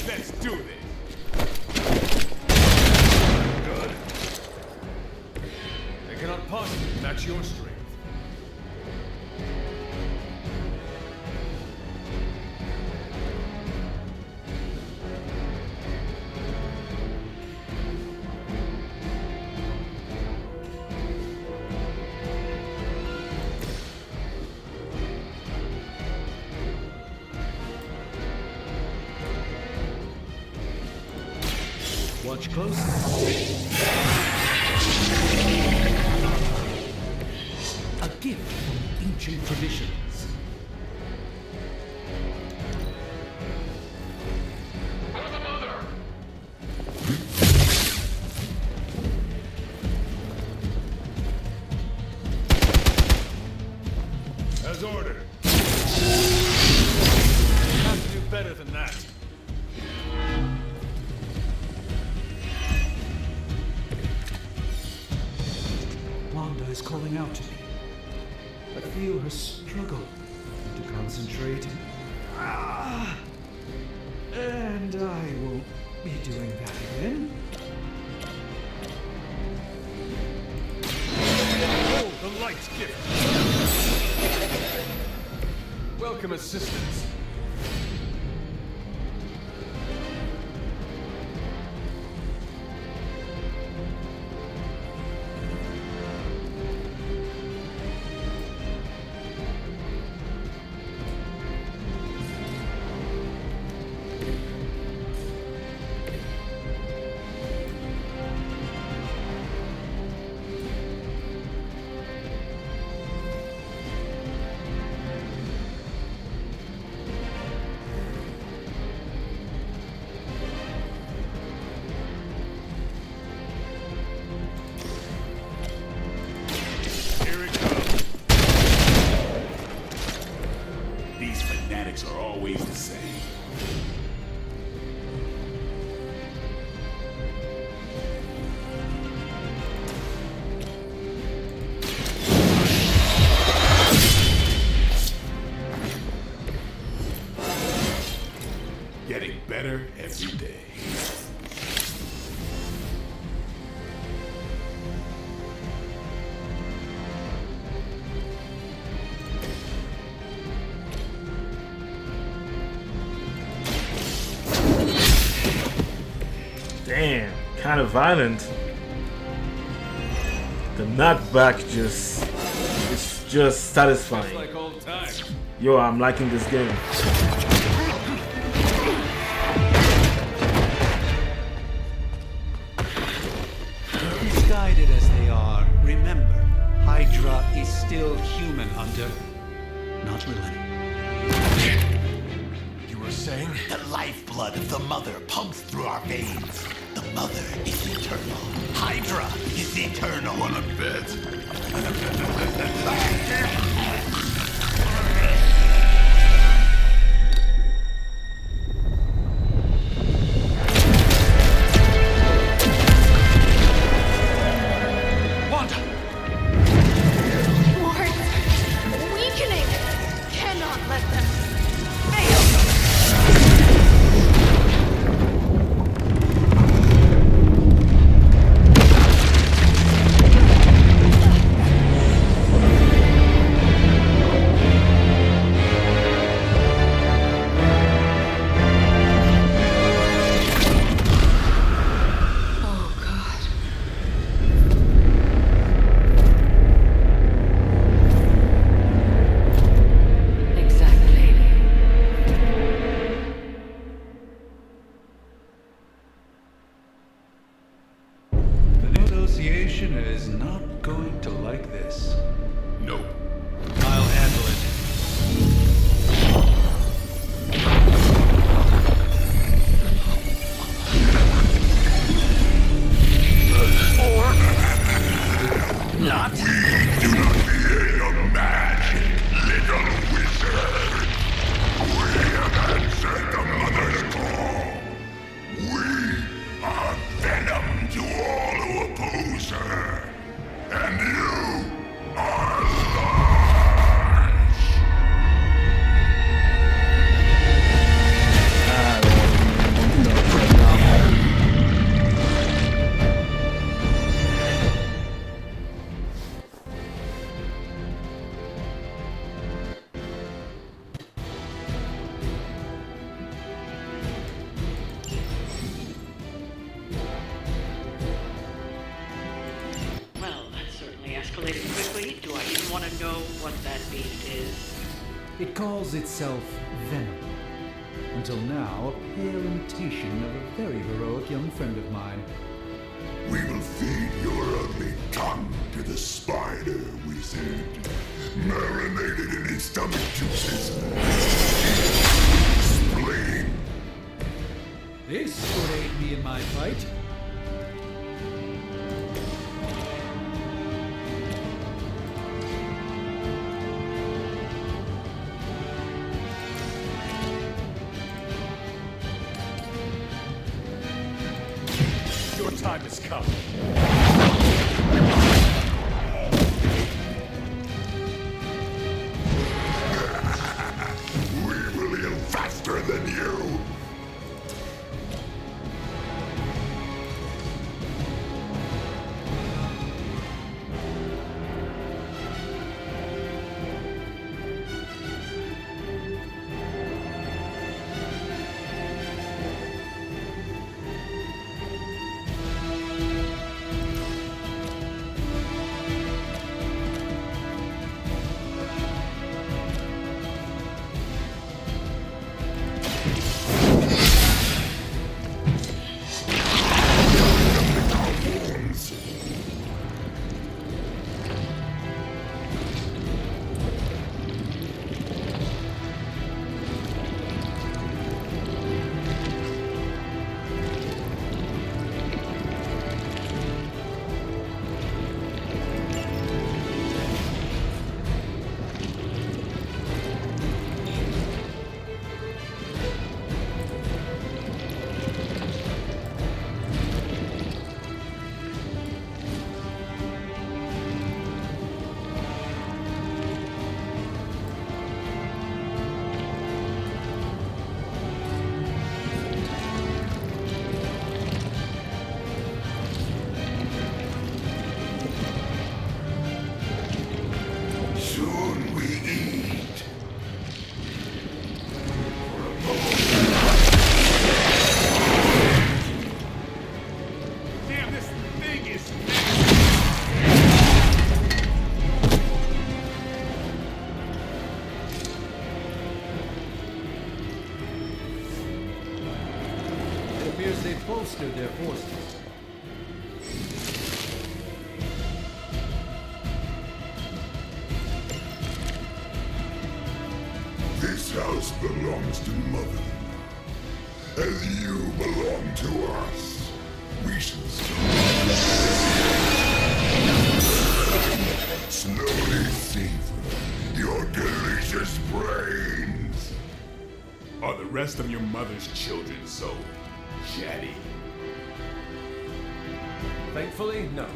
Let's do this. Good. They cannot possibly match your strength. Watch closely. A gift from ancient traditions. As ordered. Have to do better than that. Wanda is calling out to me. I feel her struggle to concentrate. And I won't be doing that again. Oh, the light gift. Welcome assistance. These fanatics are always the same. Getting better every day. Damn, kind of violent. The knockback it's just satisfying. Like old times. Yo, I'm liking this game. Misguided as they are, remember, Hydra is still human, Hunter. Not Millennium. You were saying? The lifeblood of the Mother pumps through our veins. The Mother is eternal. Hydra is eternal. Wanna bet? is not going to like this. Nope. I'll handle it. Not. We do not fear your magic, little wizard. We have answered the mother's call. We are venom to all who oppose her. And you are large. Well, that certainly escalated quickly. Do I even want to know what that beast is? It calls itself Venom. Until now, a pale imitation of a very heroic young friend of mine. We will feed your ugly tongue to the spider wizard, marinated in its stomach juices. Spleen. This would aid me in my fight. Your time has come. We will heal faster than you. Soon we eat. Damn, this thing is. It appears they've bolstered their forces. This house belongs to Mother, as you belong to us. We shall slowly savor your delicious brains. Are the rest of your mother's children so chatty? Thankfully, no.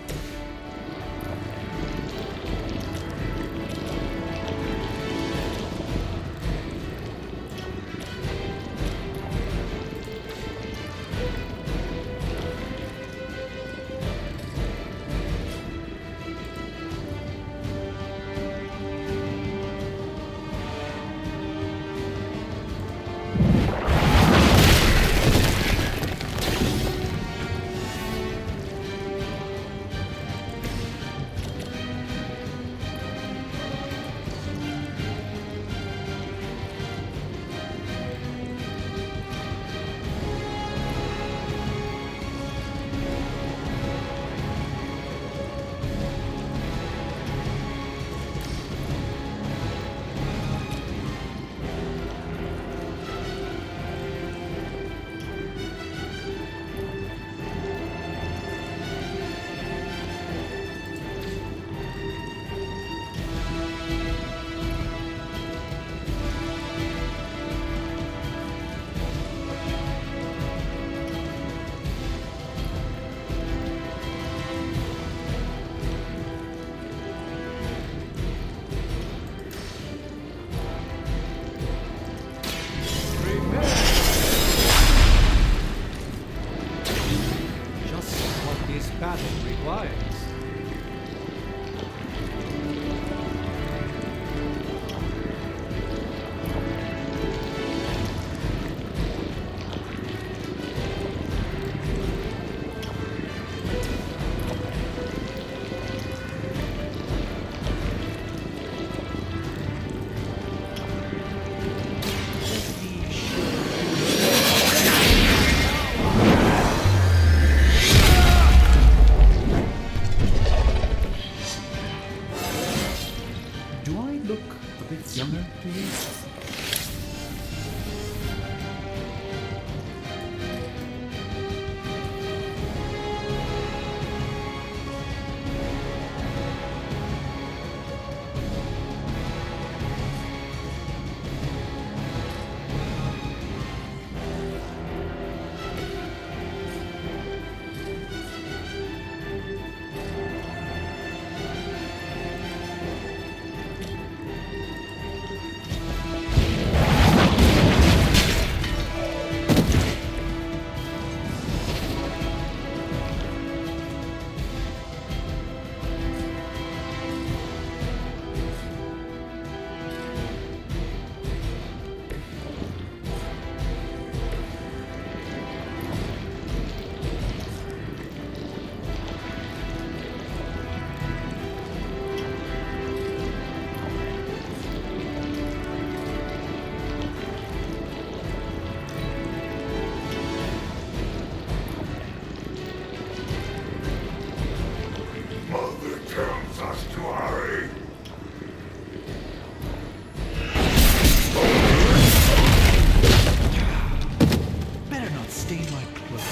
stain my clothes.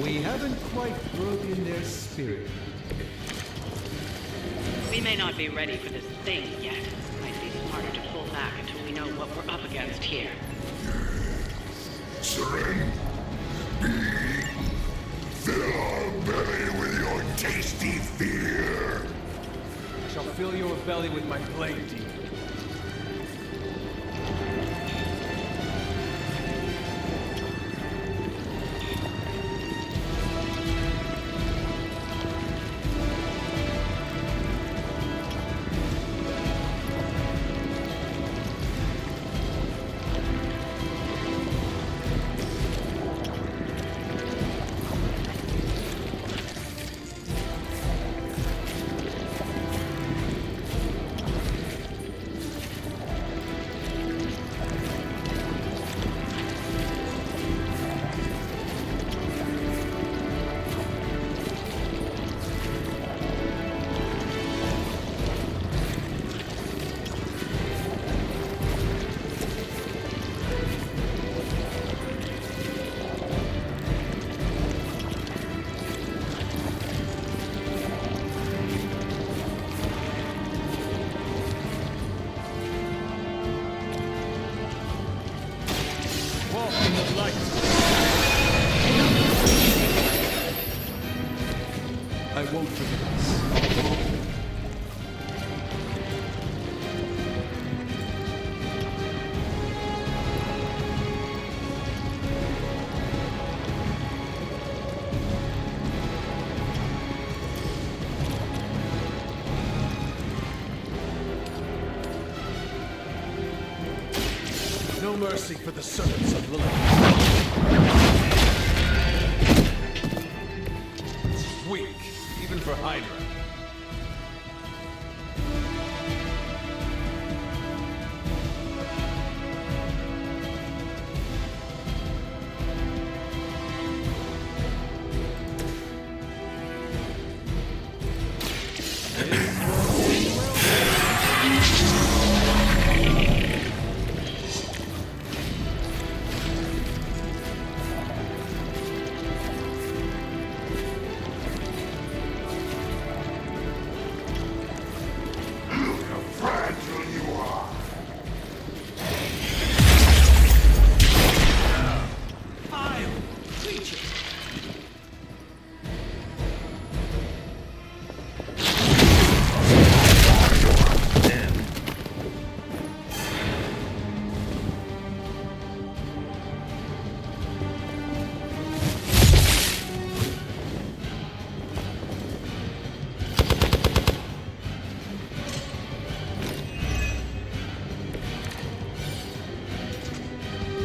We haven't quite broken their spirit. We may not be ready for this thing yet. Might be smarter to pull back until we know what we're up against here. Seren, fill our belly with your tasty fear. I shall fill your belly with my blade, demon. I won't forget this. No mercy for the servants of Lilith. It's weak, even for Hydra.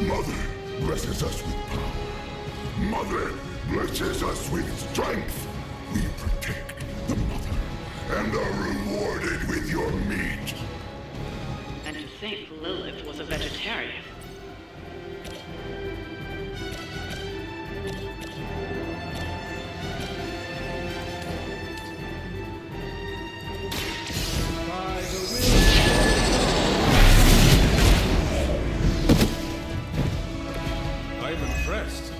Mother blesses us with power. Mother blesses us with strength. We protect the mother and are rewarded with your meat. And to think Lilith was a vegetarian. I am impressed.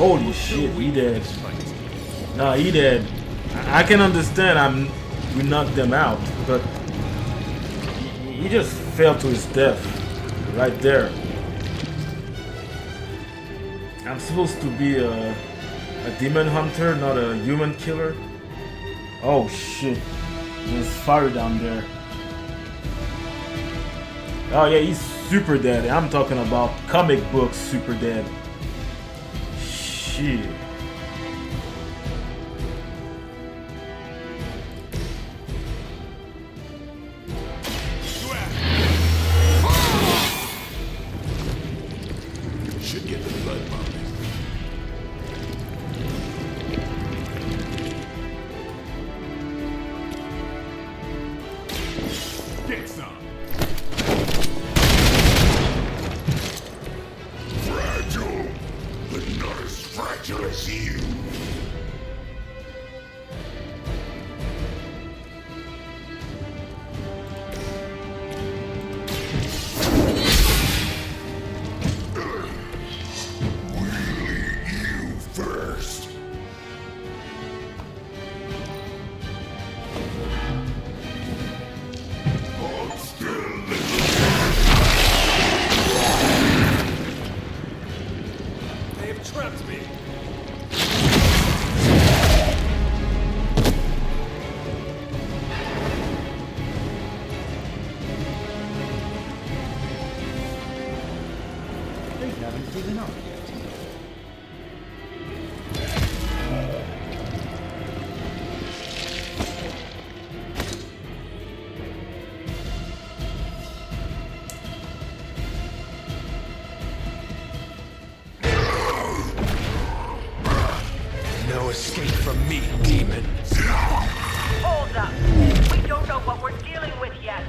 Holy shit, he dead. Nah, he dead. I can understand we knocked them out, but he just fell to his death right there. I'm supposed to be a demon hunter, not a human killer. Oh shit, there's fire down there. Oh yeah, he's super dead. I'm talking about comic books super dead. Shit. Should get the blood pumping. Get some. Fragile, but not as fragile as you. First. Hold still. They've trapped me. They haven't given up yet. No escape from me, demon. Hold up. We don't know what we're dealing with yet.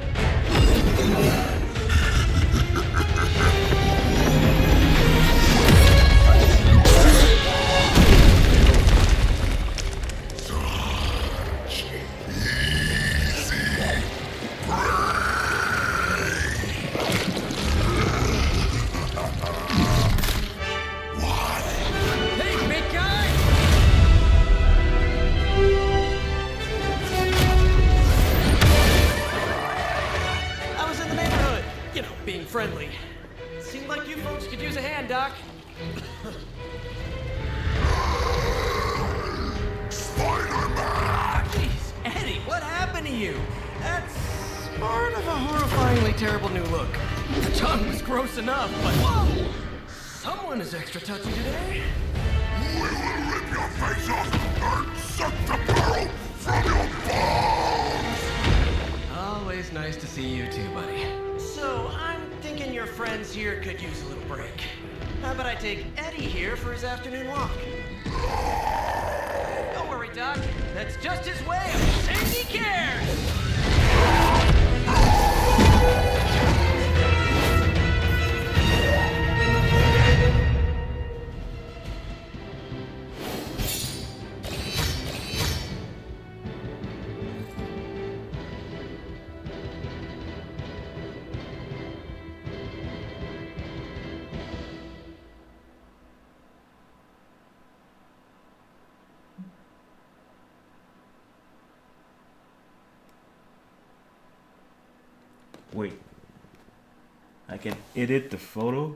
Hey, big guy! I was in the neighborhood, you know, being friendly. Seemed like you folks could use a hand, Doc. Spider-Man! Jeez, Eddie, what happened to you? That's part of a horrifyingly terrible new look. The tongue was gross enough, but whoa! Someone is extra touchy today. We will rip your face off and suck the marrow from your bones! Always nice to see you too, buddy. So, I'm thinking your friends here could use a little break. How about I take Eddie here for his afternoon walk? Don't worry, Doc. That's just his way of saying he cares! Wait. I can edit the photo?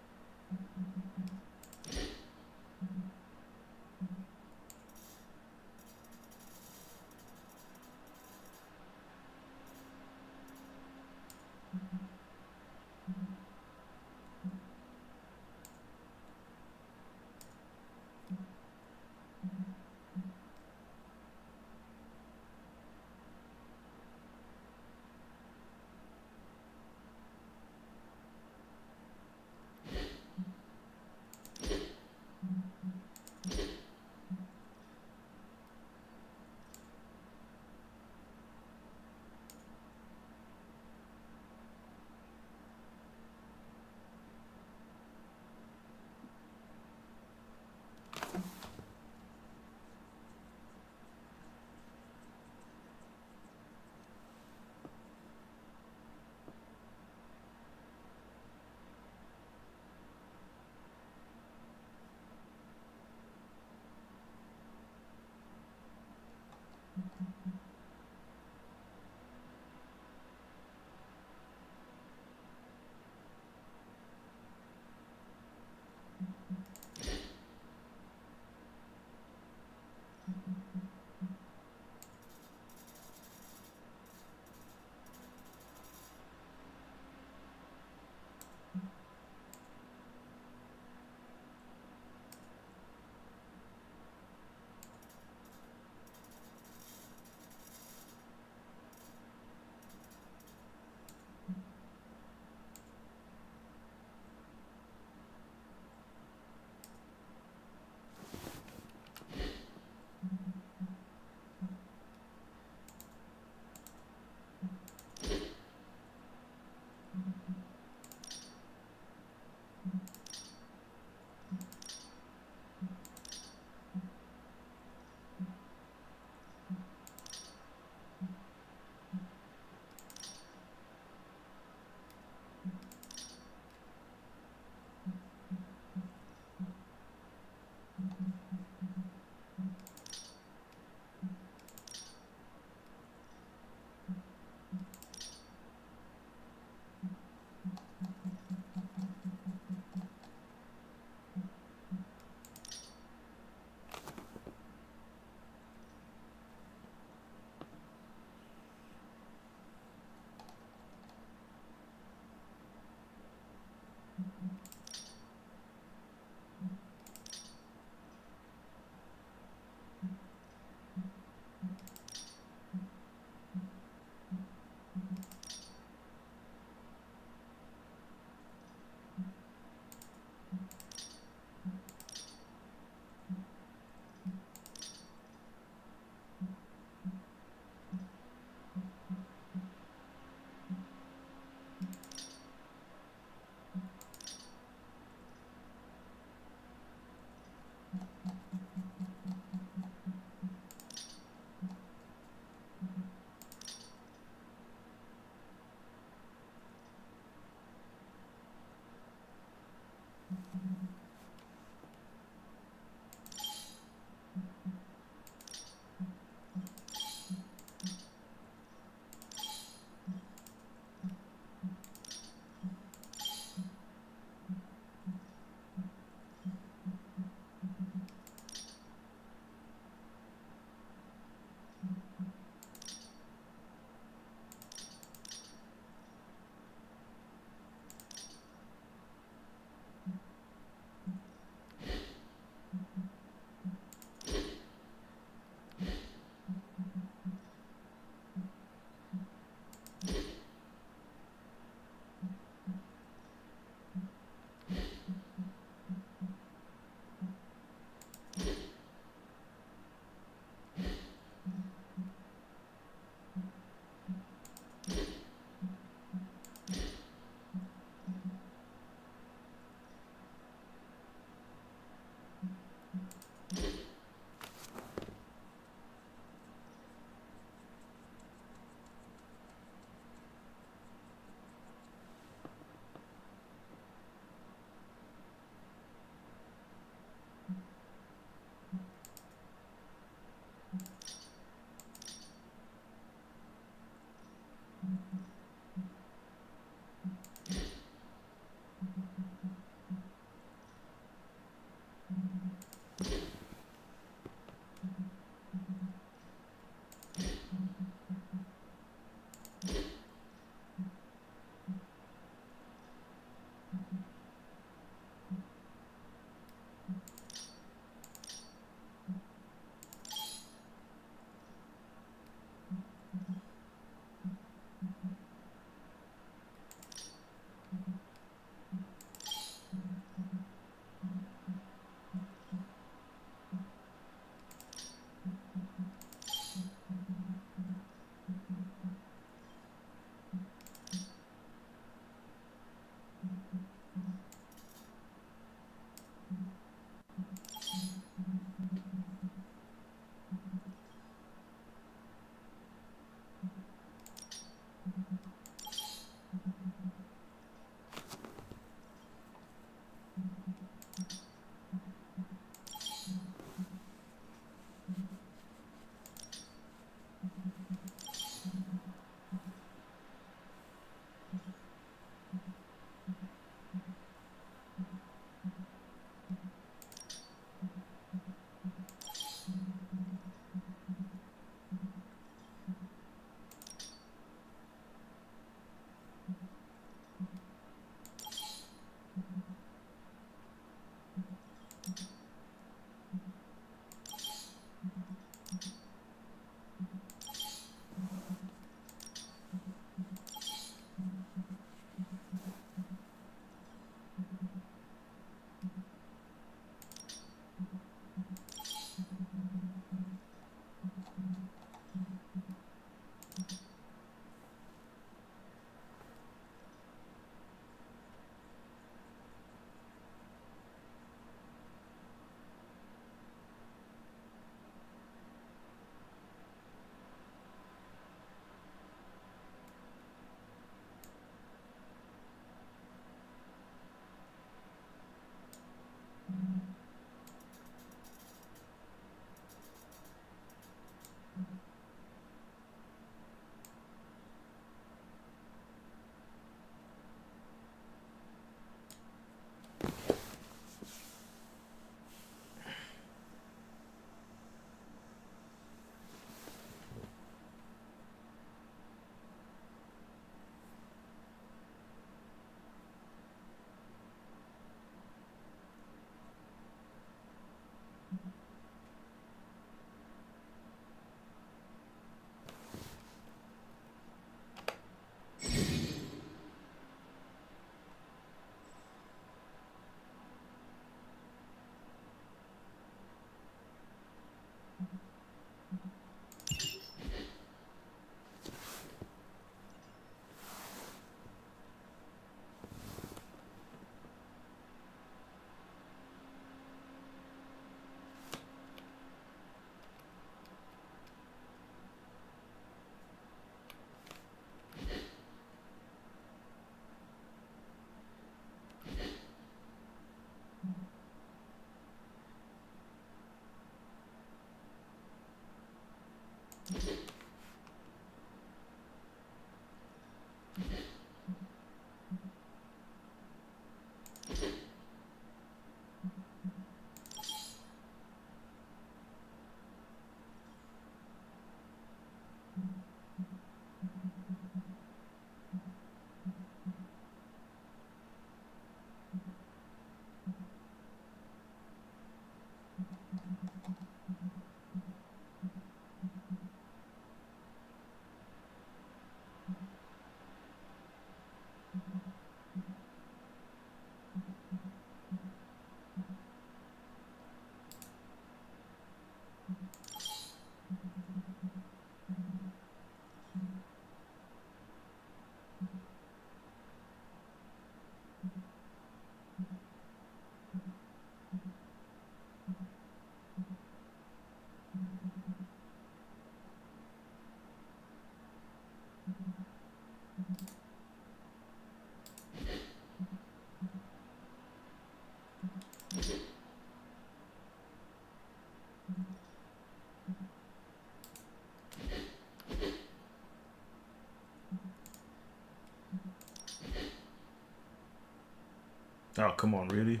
Oh, come on, really?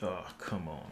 Oh, come on.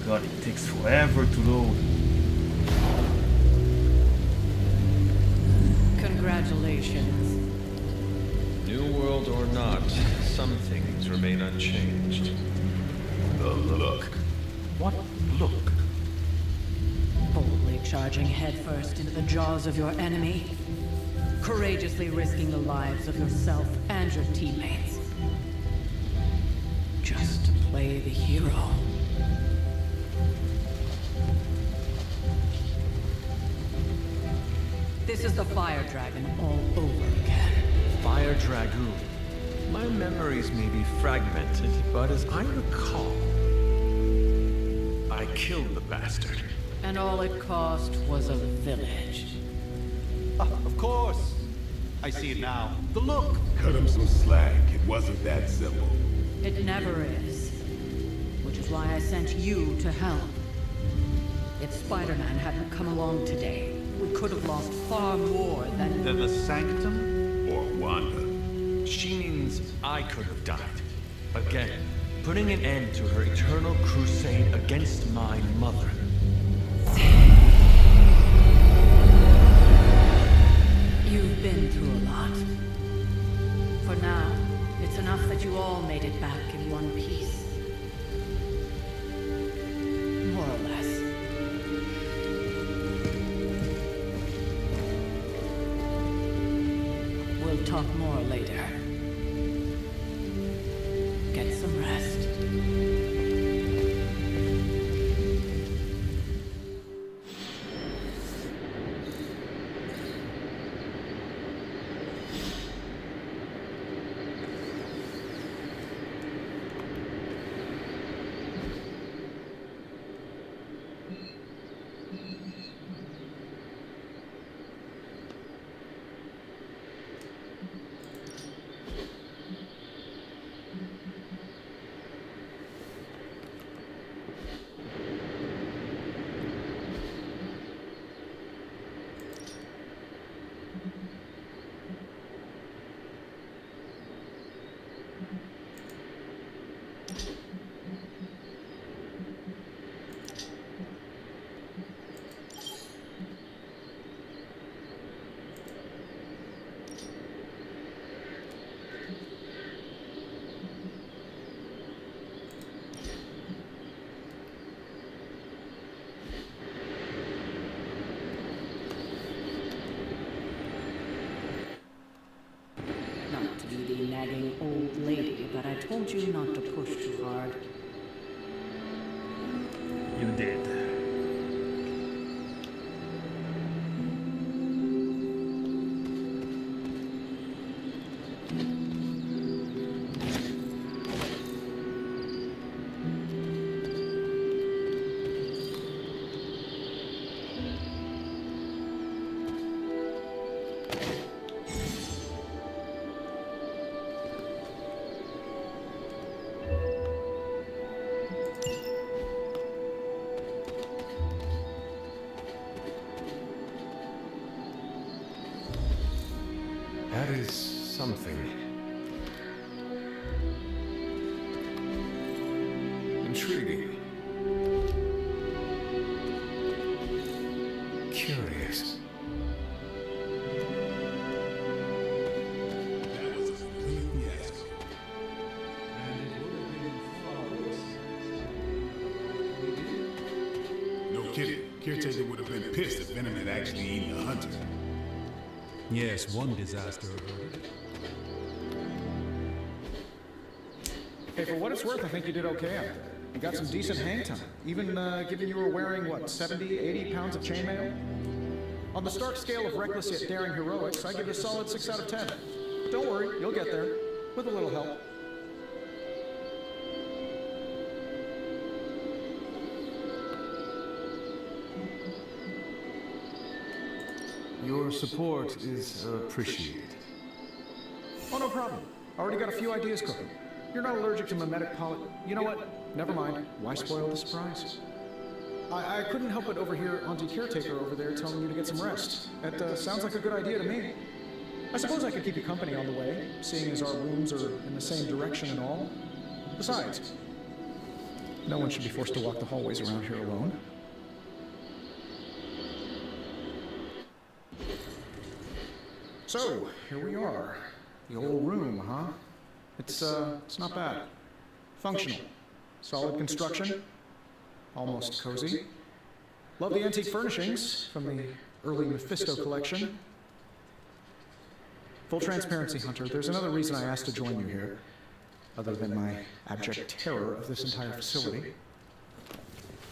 God, it takes forever to load. Congratulations. New world or not, some things remain unchanged. The look. What look? Boldly charging headfirst into the jaws of your enemy. Courageously risking the lives of yourself and your teammates. Just to play the hero. This is the Fire Dragon all over again. Fire Dragoon. My memories may be fragmented, but as I recall, I killed the bastard. And all it cost was a village. Of course. I see it now. The look. Cut him some slack. It wasn't that simple. It never is. Which is why I sent you to help. If Spider-Man hadn't come along today, we could have lost far more than the Sanctum? Or Wanda. She means I could have died. Again, putting an end to her eternal crusade against my mother. You've been through a lot. For now, it's enough that you all made it back in one piece. More or less. We'll talk more later. Get some rest. Nagging old lady, but I told you not to push too hard. You did. That is something. Intriguing. Curious. That was a complete fiasco. No kidding. Caretaker would have been pissed if Venom had actually eaten a hunter. Yes, one disaster averted. Hey, for what it's worth, I think you did okay out there. You got some decent hang time. Even given you were wearing, what, 70, 80 pounds of chainmail? On the Stark scale of reckless yet daring heroics, I give it a solid 6 out of 10. Don't worry, you'll get there. With a little help. Your support is appreciated. Oh, no problem. Already got a few ideas cooking. You're not allergic to mimetic pollen. You know what? Never mind. Why spoil the surprise? I couldn't help but overhear Auntie Caretaker over there telling you to get some rest. That sounds like a good idea to me. I suppose I could keep you company on the way, seeing as our rooms are in the same direction and all. Besides, no one should be forced to walk the hallways around here alone. So, here we are. The old room, huh? It's not bad. Functional. Solid construction. Almost cozy. Love the antique furnishings from the early Mephisto collection. Full transparency, Hunter, there's another reason I asked to join you here, other than my abject terror of this entire facility.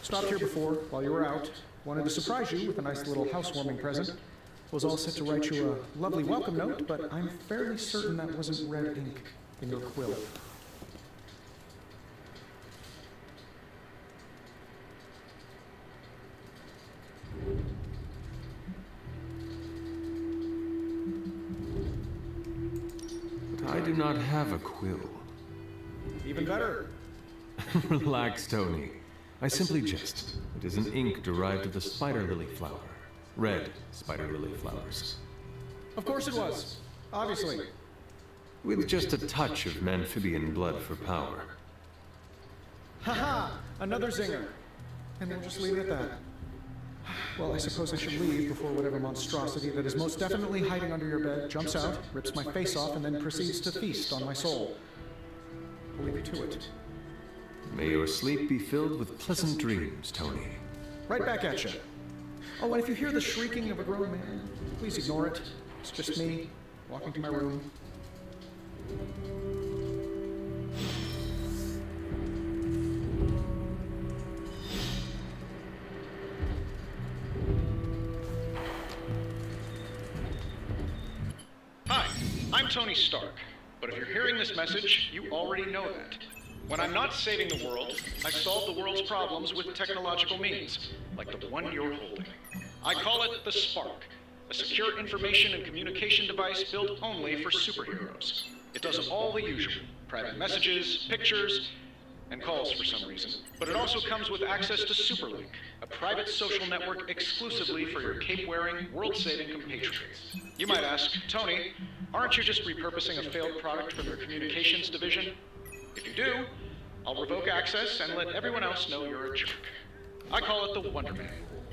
Stopped here before, while you were out. Wanted to surprise you with a nice little housewarming present. Was all set to write you a lovely welcome note, but I'm fairly certain that wasn't red ink in your quill. But I do not have a quill. Even better. Relax, Tony. I simply jest. It is an ink derived of the spider lily flower. Red spider lily flowers. Of course it was. Obviously. With just a touch of amphibian blood for power. Haha! Another zinger. And we'll just leave it at that. Well, I suppose I should leave before whatever monstrosity that is most definitely hiding under your bed jumps out, rips my face off, and then proceeds to feast on my soul. I'll leave you to it. May your sleep be filled with pleasant dreams, Tony. Right back at you. Oh, and if you hear the shrieking of a grown man, please ignore it. It's just me, walking to my room. Hi, I'm Tony Stark, but if you're hearing this message, you already know that. When I'm not saving the world, I solve the world's problems with technological means, like the one you're holding. I call it the Spark, a secure information and communication device built only for superheroes. It does all the usual, private messages, pictures, and calls for some reason. But it also comes with access to Superlink, a private social network exclusively for your cape-wearing, world-saving compatriots. You might ask, Tony, aren't you just repurposing a failed product from your communications division? If you do, I'll revoke access and let everyone else know you're a jerk. I call it the Wonder Man rule.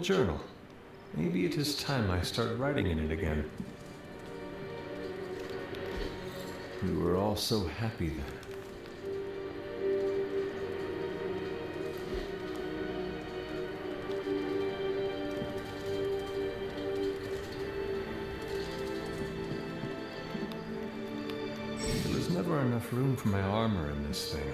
journal. Maybe it is time I start writing in it again. We were all so happy then. There was never enough room for my armor in this thing.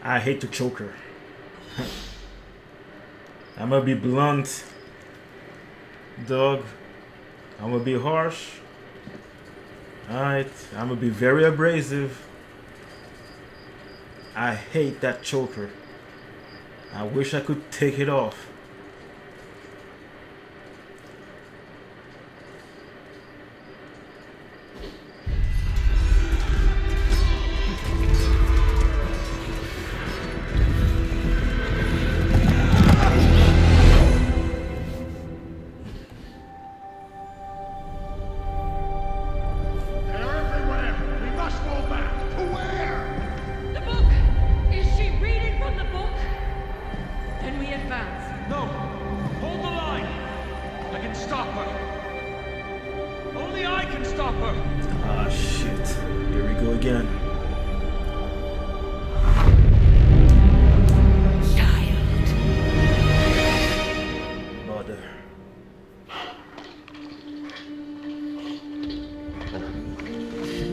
I hate to choke her. I'm gonna be blunt, dog. I'm gonna be harsh. Alright, I'm gonna be very abrasive. I hate that choker. I wish I could take it off.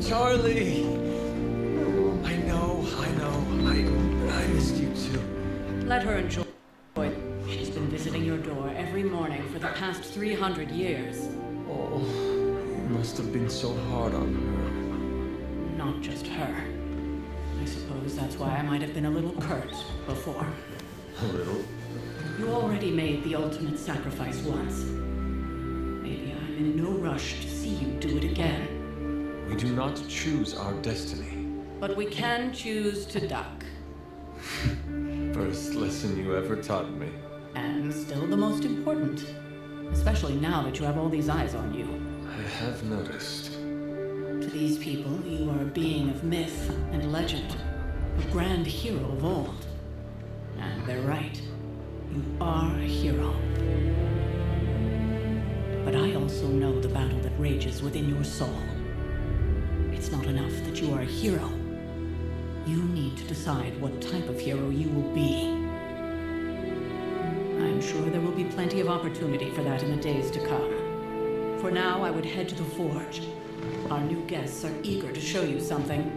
Charlie! I know. I missed you too. Let her enjoy. She's been visiting your door every morning for the past 300 years. Oh, you must have been so hard on her. Not just her. I suppose that's why I might have been a little curt before. A little? You already made the ultimate sacrifice once. Maybe I'm in no rush to see you do it again. We do not choose our destiny. But we can choose to duck. First lesson you ever taught me. And still the most important. Especially now that you have all these eyes on you. I have noticed. To these people, you are a being of myth and legend. A grand hero of old. And they're right. You are a hero. But I also know the battle that rages within your soul. It's not enough that you are a hero. You need to decide what type of hero you will be. I'm sure there will be plenty of opportunity for that in the days to come. For now, I would head to the forge. Our new guests are eager to show you something.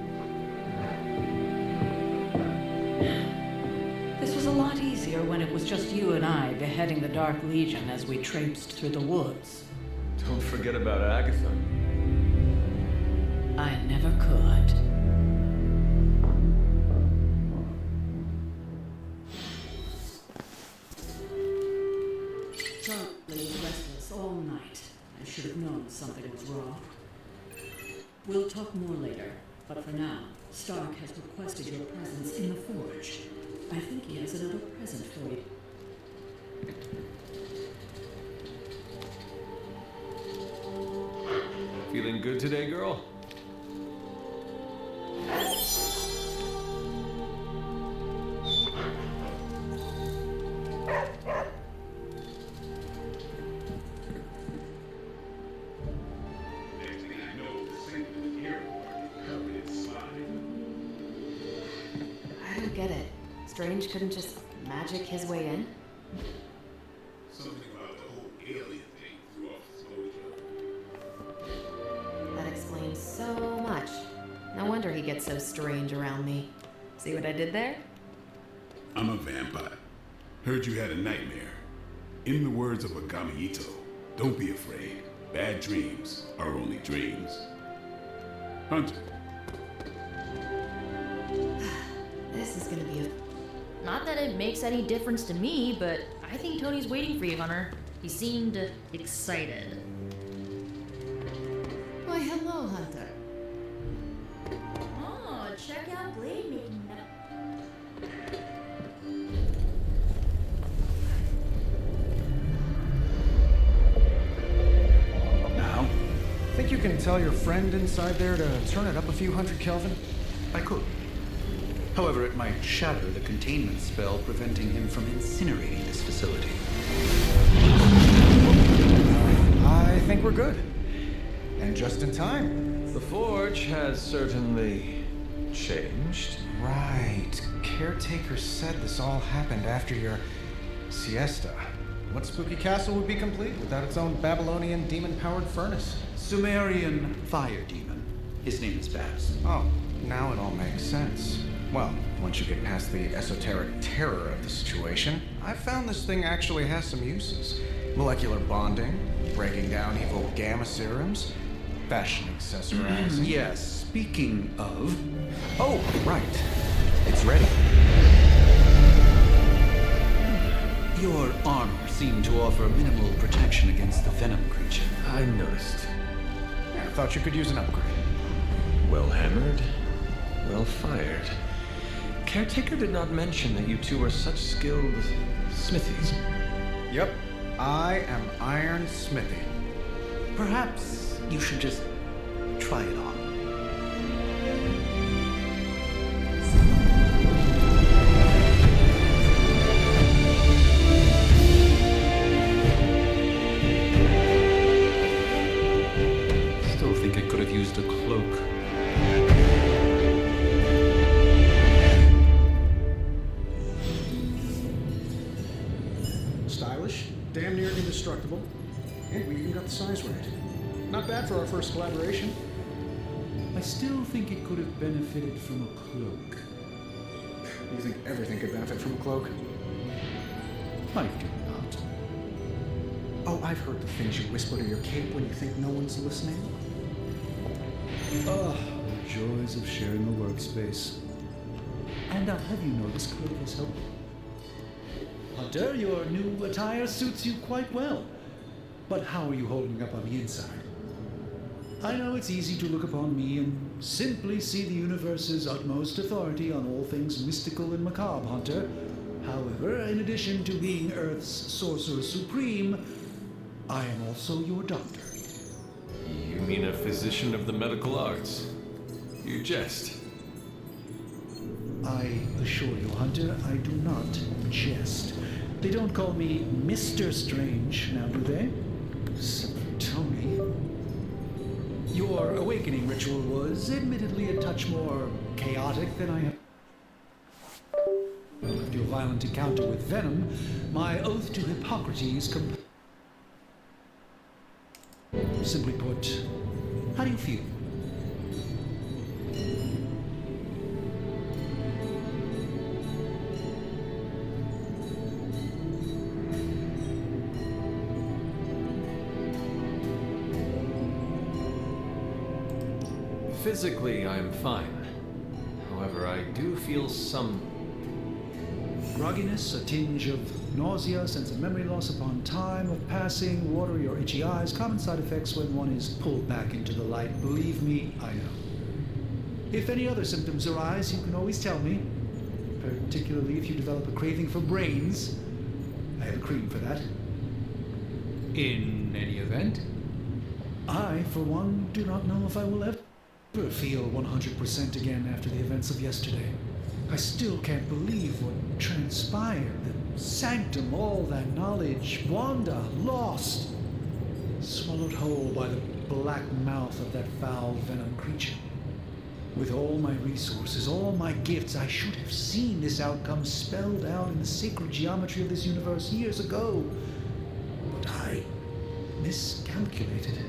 This was a lot easier when it was just you and I beheading the Dark Legion as we traipsed through the woods. Don't forget about Agatha. I never could. Charlie was restless all night. I should have known something was wrong. We'll talk more later, but for now, Stark has requested your presence in the forge. I think he has another present for you. Feeling good today, girl? I don't get it. Strange couldn't just magic his way in? Something about the whole alien thing threw off his mojo. That explains so much. No wonder he gets so strange around me. See what I did there? I'm a vampire. Heard you had a nightmare. In the words of Agami Ito, don't be afraid. Bad dreams are only dreams. Hunter. This is gonna be a... Not that it makes any difference to me, but I think Tony's waiting for you, Hunter. He seemed excited. Why, hello, Hunter. tell your friend inside there to turn it up a few hundred Kelvin? I could. However, it might shatter the containment spell preventing him from incinerating this facility. I think we're good. And just in time. The Forge has certainly changed. Right. Caretaker said this all happened after your siesta. What spooky castle would be complete without its own Babylonian demon-powered furnace? Sumerian fire demon. His name is Baz. Oh, now it all makes sense. Well, once you get past the esoteric terror of the situation, I've found this thing actually has some uses. Molecular bonding, breaking down evil gamma serums, fashion accessorizing. Yes, speaking of... Oh, right. It's ready. Your armor seemed to offer minimal protection against the venom creature. I noticed. I thought you could use an upgrade. Well hammered, well fired. Caretaker did not mention that you two are such skilled smithies. Yep, I am Iron Smithy. Perhaps you should just try it on. Still think it could have used a cloak. Stylish, damn near indestructible, and we even got the size right. Not bad for our first collaboration. I still think it could have benefited from a cloak. You think everything could benefit from a cloak? I do not. Oh, I've heard the things you whisper to your cape when you think no one's listening. Ah, the joys of sharing a workspace. And I'll have you know this cloak has helped. Hunter, your new attire suits you quite well. But how are you holding up on the inside? I know it's easy to look upon me and simply see the universe's utmost authority on all things mystical and macabre, Hunter. However, in addition to being Earth's Sorcerer Supreme, I am also your doctor. You mean a physician of the medical arts? You jest. I assure you, Hunter, I do not jest. They don't call me Mr. Strange, now do they? Except for Tony. Your awakening ritual was admittedly a touch more chaotic than I have. After your violent encounter with Venom, my oath to Hippocrates Simply put, how do you feel? Physically, I am fine. However, I do feel some grogginess, a tinge of nausea, sense of memory loss upon time of passing, watery or itchy eyes, common side effects when one is pulled back into the light. Believe me, I know. If any other symptoms arise, you can always tell me, particularly if you develop a craving for brains. I have a cream for that. In any event, I, for one, do not know if I will ever feel 100% again after the events of yesterday. I still can't believe what transpired. The sanctum, all that knowledge, Wanda, lost. Swallowed whole by the black mouth of that foul venom creature. With all my resources, all my gifts, I should have seen this outcome spelled out in the sacred geometry of this universe years ago. But I miscalculated.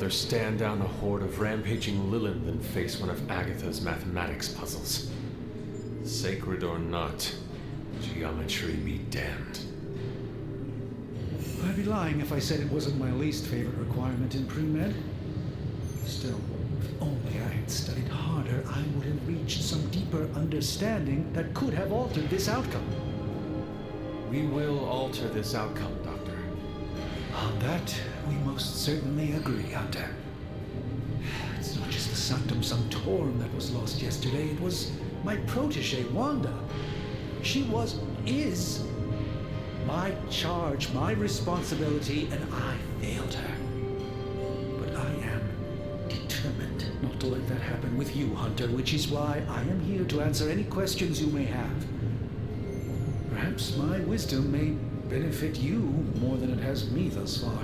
rather stand down a horde of rampaging Lilin than face one of Agatha's mathematics puzzles. Sacred or not, geometry be damned. I'd be lying if I said it wasn't my least favorite requirement in pre-med. Still, if only I had studied harder, I would have reached some deeper understanding that could have altered this outcome. We will alter this outcome, Doctor. On that, we most certainly agree, Hunter. It's not just the Sanctum Sanctorum that was lost yesterday, it was my protege, Wanda. She is my charge, my responsibility, and I failed her. But I am determined not to let that happen with you, Hunter, which is why I am here to answer any questions you may have. Perhaps my wisdom may benefit you more than it has me thus far.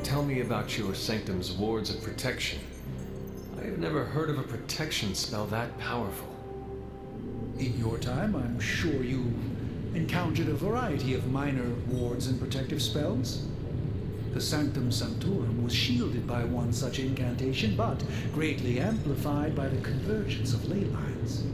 Tell me about your Sanctum's wards of protection. I have never heard of a protection spell that powerful. In your time, I'm sure you encountered a variety of minor wards and protective spells. The Sanctum Sanctorum was shielded by one such incantation, but greatly amplified by the convergence of ley lines.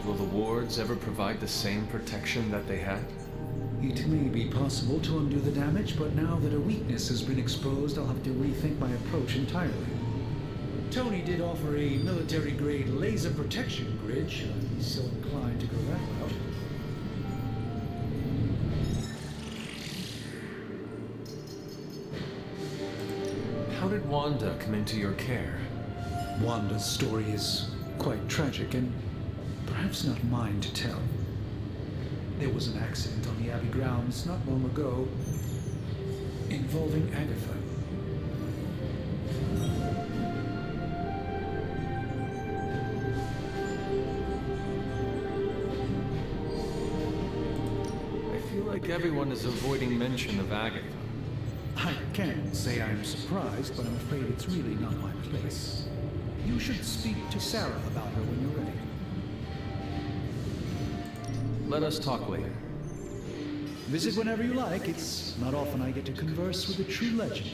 Will the wards ever provide the same protection that they had? It may be possible to undo the damage, but now that a weakness has been exposed, I'll have to rethink my approach entirely. Tony did offer a military-grade laser protection grid, should I be so inclined to go that route. How did Wanda come into your care? Wanda's story is quite tragic and perhaps not mine to tell. There was an accident on the Abbey grounds not long ago involving Agatha. I feel like everyone is avoiding mention of Agatha. I can't say I'm surprised, but I'm afraid it's really not my place. You should speak to Sarah about her when you're ready. Let us talk later. Visit whenever you like. It's not often I get to converse with a true legend.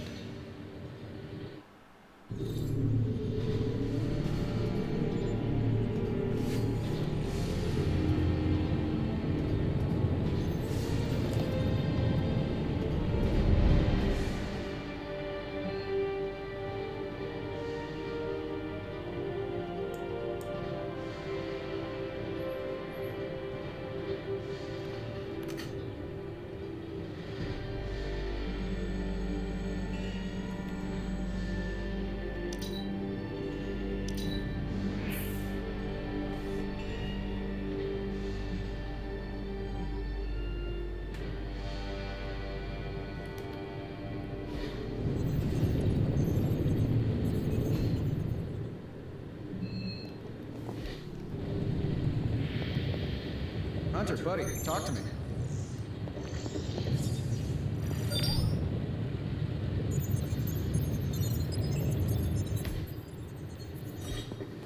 Hunter, buddy, talk to me.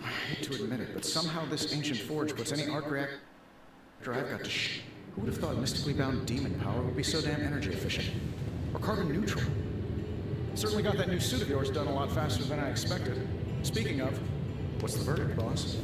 I hate to admit it, but somehow this ancient forge puts any arc reactor I've got to Who would have thought mystically bound demon power would be so damn energy efficient? Or carbon neutral? Certainly got that new suit of yours done a lot faster than I expected. Speaking of, what's the verdict, boss?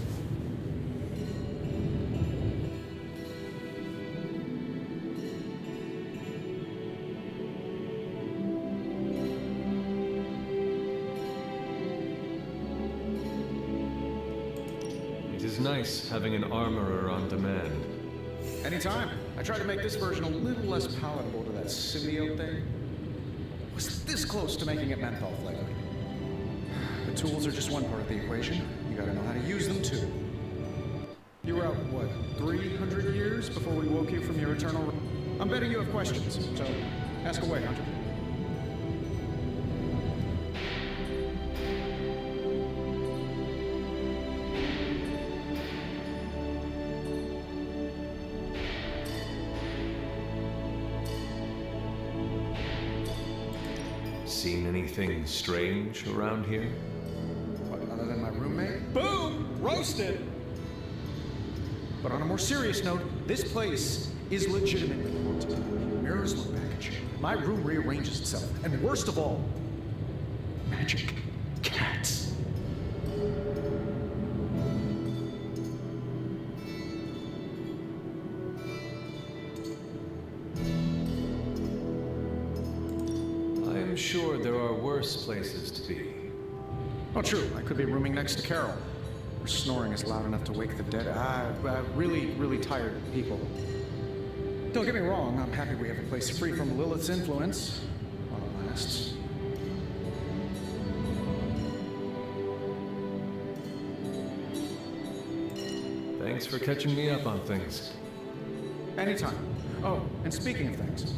It is nice having an armorer on demand. Anytime. I tried to make this version a little less palatable to that symbiote thing. Was this close to making it menthol flavored. The tools are just one part of the equation. You gotta know how to use them too. You were out, what, 300 years before we woke you from your eternal... I'm betting you have questions, so ask away, Hunter. Seen anything strange around here? What, other than my roommate? Boom! Roasted! But on a more serious note, this place is legitimately haunted. Mirrors look back at you. My room rearranges itself. And worst of all, magic cats. I'm sure there are worse places to be. Oh, true. I could be rooming next to Carol. Her snoring is loud enough to wake the dead. Really, really tired people. Don't get me wrong, I'm happy we have a place free from Lilith's influence. While it lasts. Thanks for catching me up on things. Anytime. Oh, and speaking of things,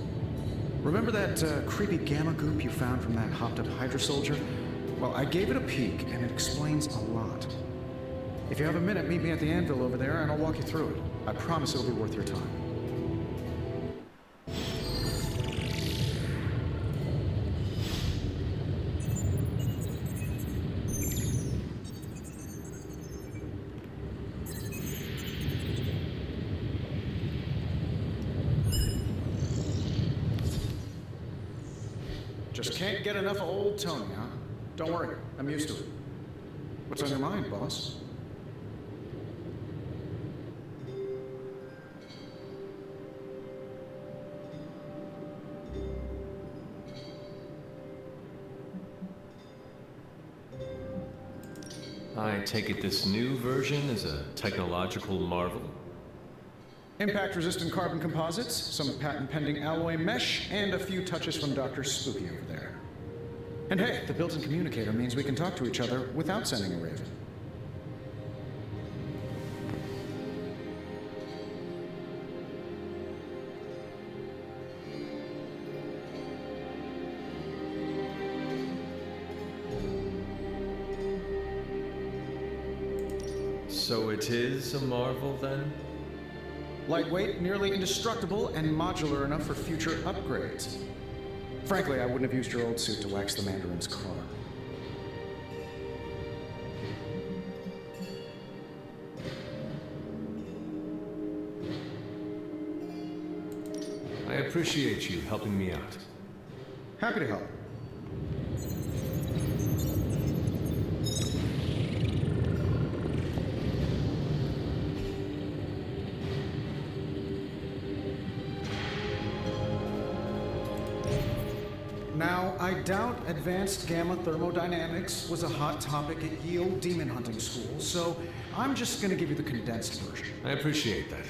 remember that creepy gamma goop you found from that hopped-up Hydra soldier? Well, I gave it a peek, and it explains a lot. If you have a minute, meet me at the anvil over there, and I'll walk you through it. I promise it'll be worth your time. Just can't get enough of old Tony, huh? Don't worry, I'm used to it. What's on your mind, boss? I take it this new version is a technological marvel? Impact-resistant carbon composites, some patent-pending alloy mesh, and a few touches from Dr. Spooky over there. And hey, the built-in communicator means we can talk to each other without sending a raven. So it is a marvel, then? Lightweight, nearly indestructible, and modular enough for future upgrades. Frankly, I wouldn't have used your old suit to wax the Mandarin's car. I appreciate you helping me out. Happy to help. Now, I doubt advanced gamma thermodynamics was a hot topic at Yield Demon Hunting School, so I'm just gonna give you the condensed version. I appreciate that.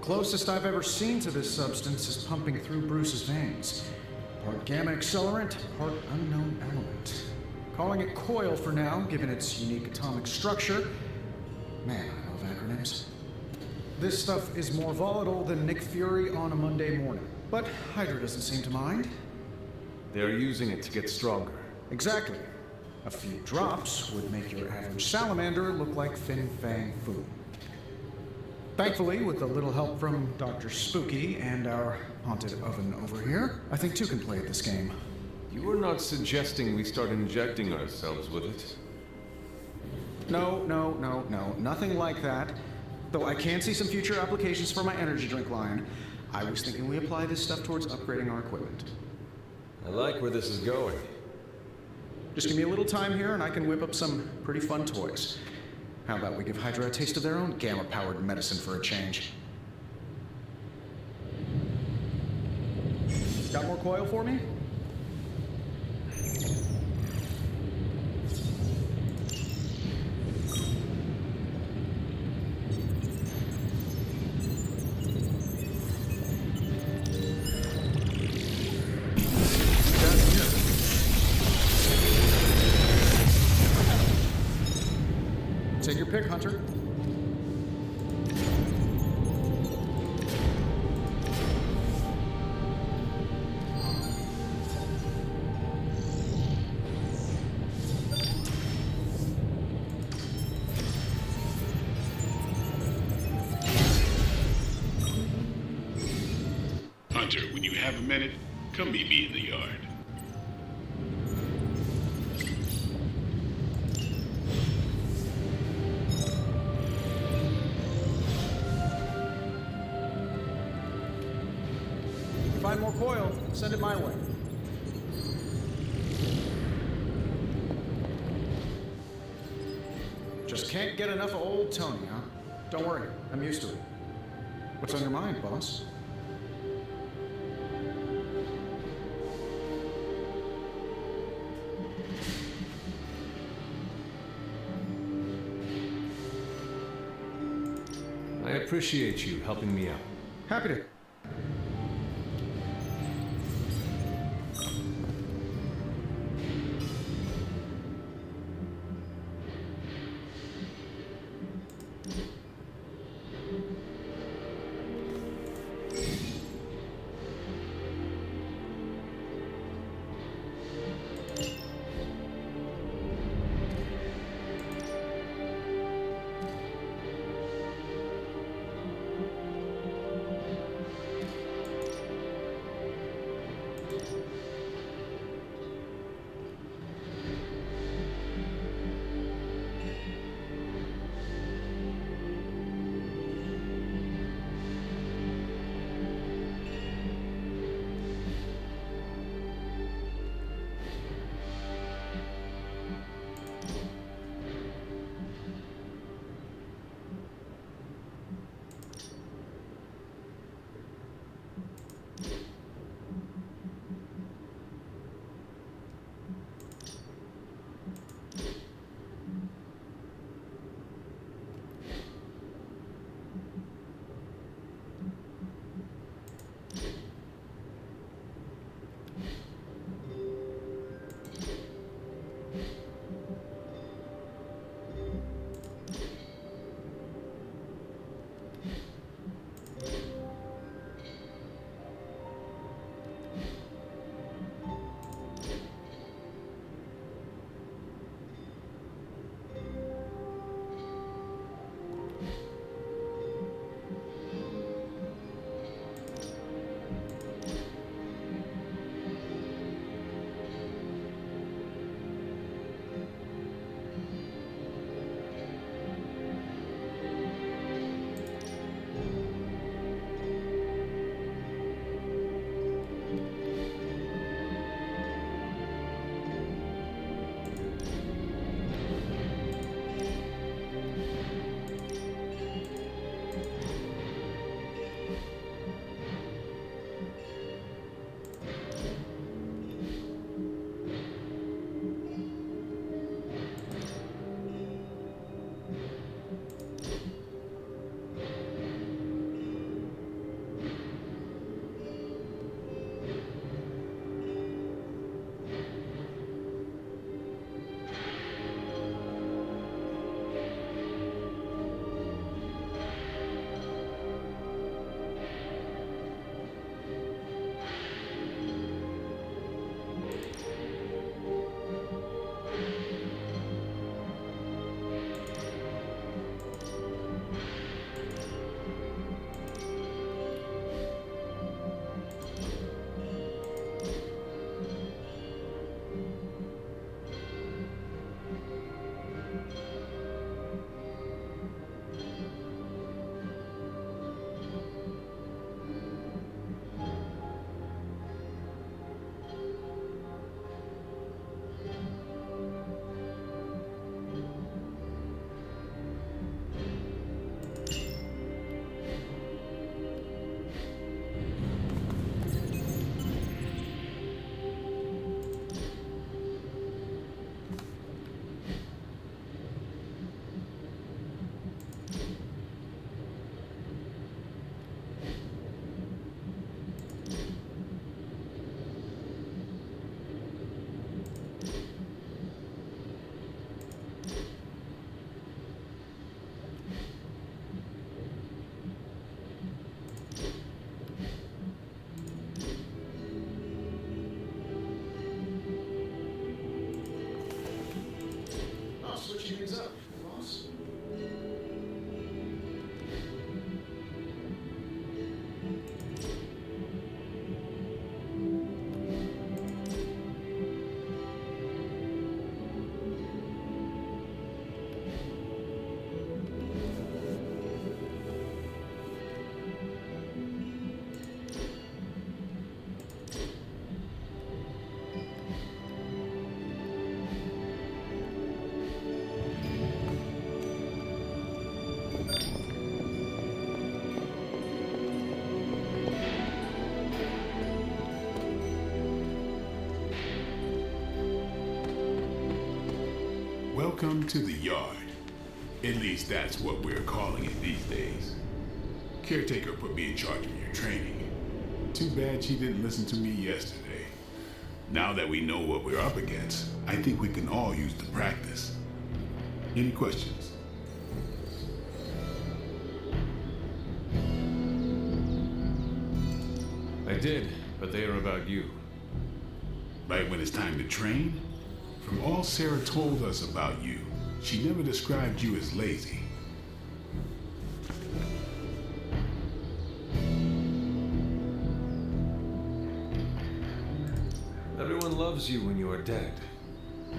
Closest I've ever seen to this substance is pumping through Bruce's veins. Part gamma accelerant, part unknown element. Calling it coil for now, given its unique atomic structure. Man, I love acronyms. This stuff is more volatile than Nick Fury on a Monday morning. But Hydra doesn't seem to mind. They're using it to get stronger. Exactly. A few drops would make your average salamander look like Fin Fang Foom. Thankfully, with a little help from Dr. Spooky and our haunted oven over here, I think two can play at this game. You are not suggesting we start injecting ourselves with it? No, nothing like that. Though I can see some future applications for my energy drink line. I was thinking we apply this stuff towards upgrading our equipment. I like where this is going. Just give me a little time here and I can whip up some pretty fun toys. How about we give Hydra a taste of their own gamma-powered medicine for a change? Got more coil for me? Take your pick, Hunter. Hunter, when you have a minute, come meet me in the yard. Find more coil. Send it my way. Just can't get enough of old Tony, huh? Don't worry, I'm used to it. What's on your mind, boss? I appreciate you helping me out. Happy to. Switching things up, boss. Welcome to the yard. At least that's what we're calling it these days. Caretaker put me in charge of your training. Too bad she didn't listen to me yesterday. Now that we know what we're up against, I think we can all use the practice. Any questions? I did, but they are about you. Right when it's time to train? From all Sarah told us about you, she never described you as lazy. Everyone loves you when you are dead.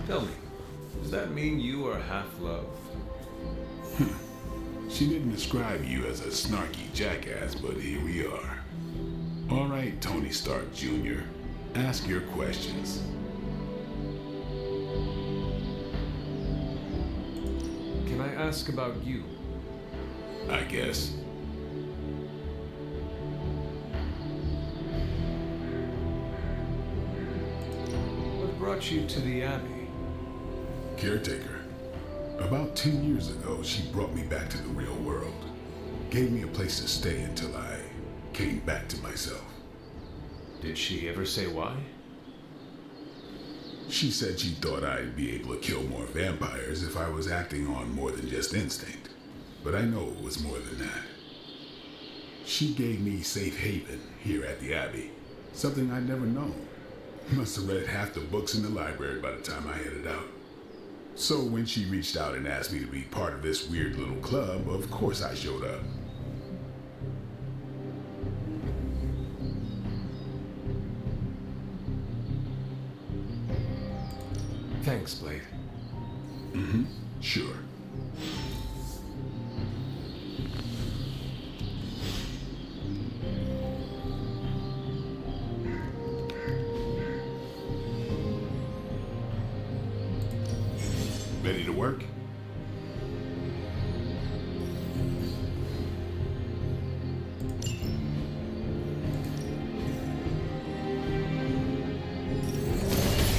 Tell me, does that mean you are half-love? She didn't describe you as a snarky jackass, but here we are. All right, Tony Stark Jr., ask your questions. Can I ask about you? I guess. What brought you to the Abbey? Caretaker. About 2 years ago, she brought me back to the real world. Gave me a place to stay until I came back to myself. Did she ever say why? She said she thought I'd be able to kill more vampires if I was acting on more than just instinct. But I know it was more than that. She gave me safe haven here at the Abbey. Something I'd never known. Must have read half the books in the library by the time I headed out. So when she reached out and asked me to be part of this weird little club, of course I showed up. Thanks, Blade. Mm-hmm. Sure. Ready to work?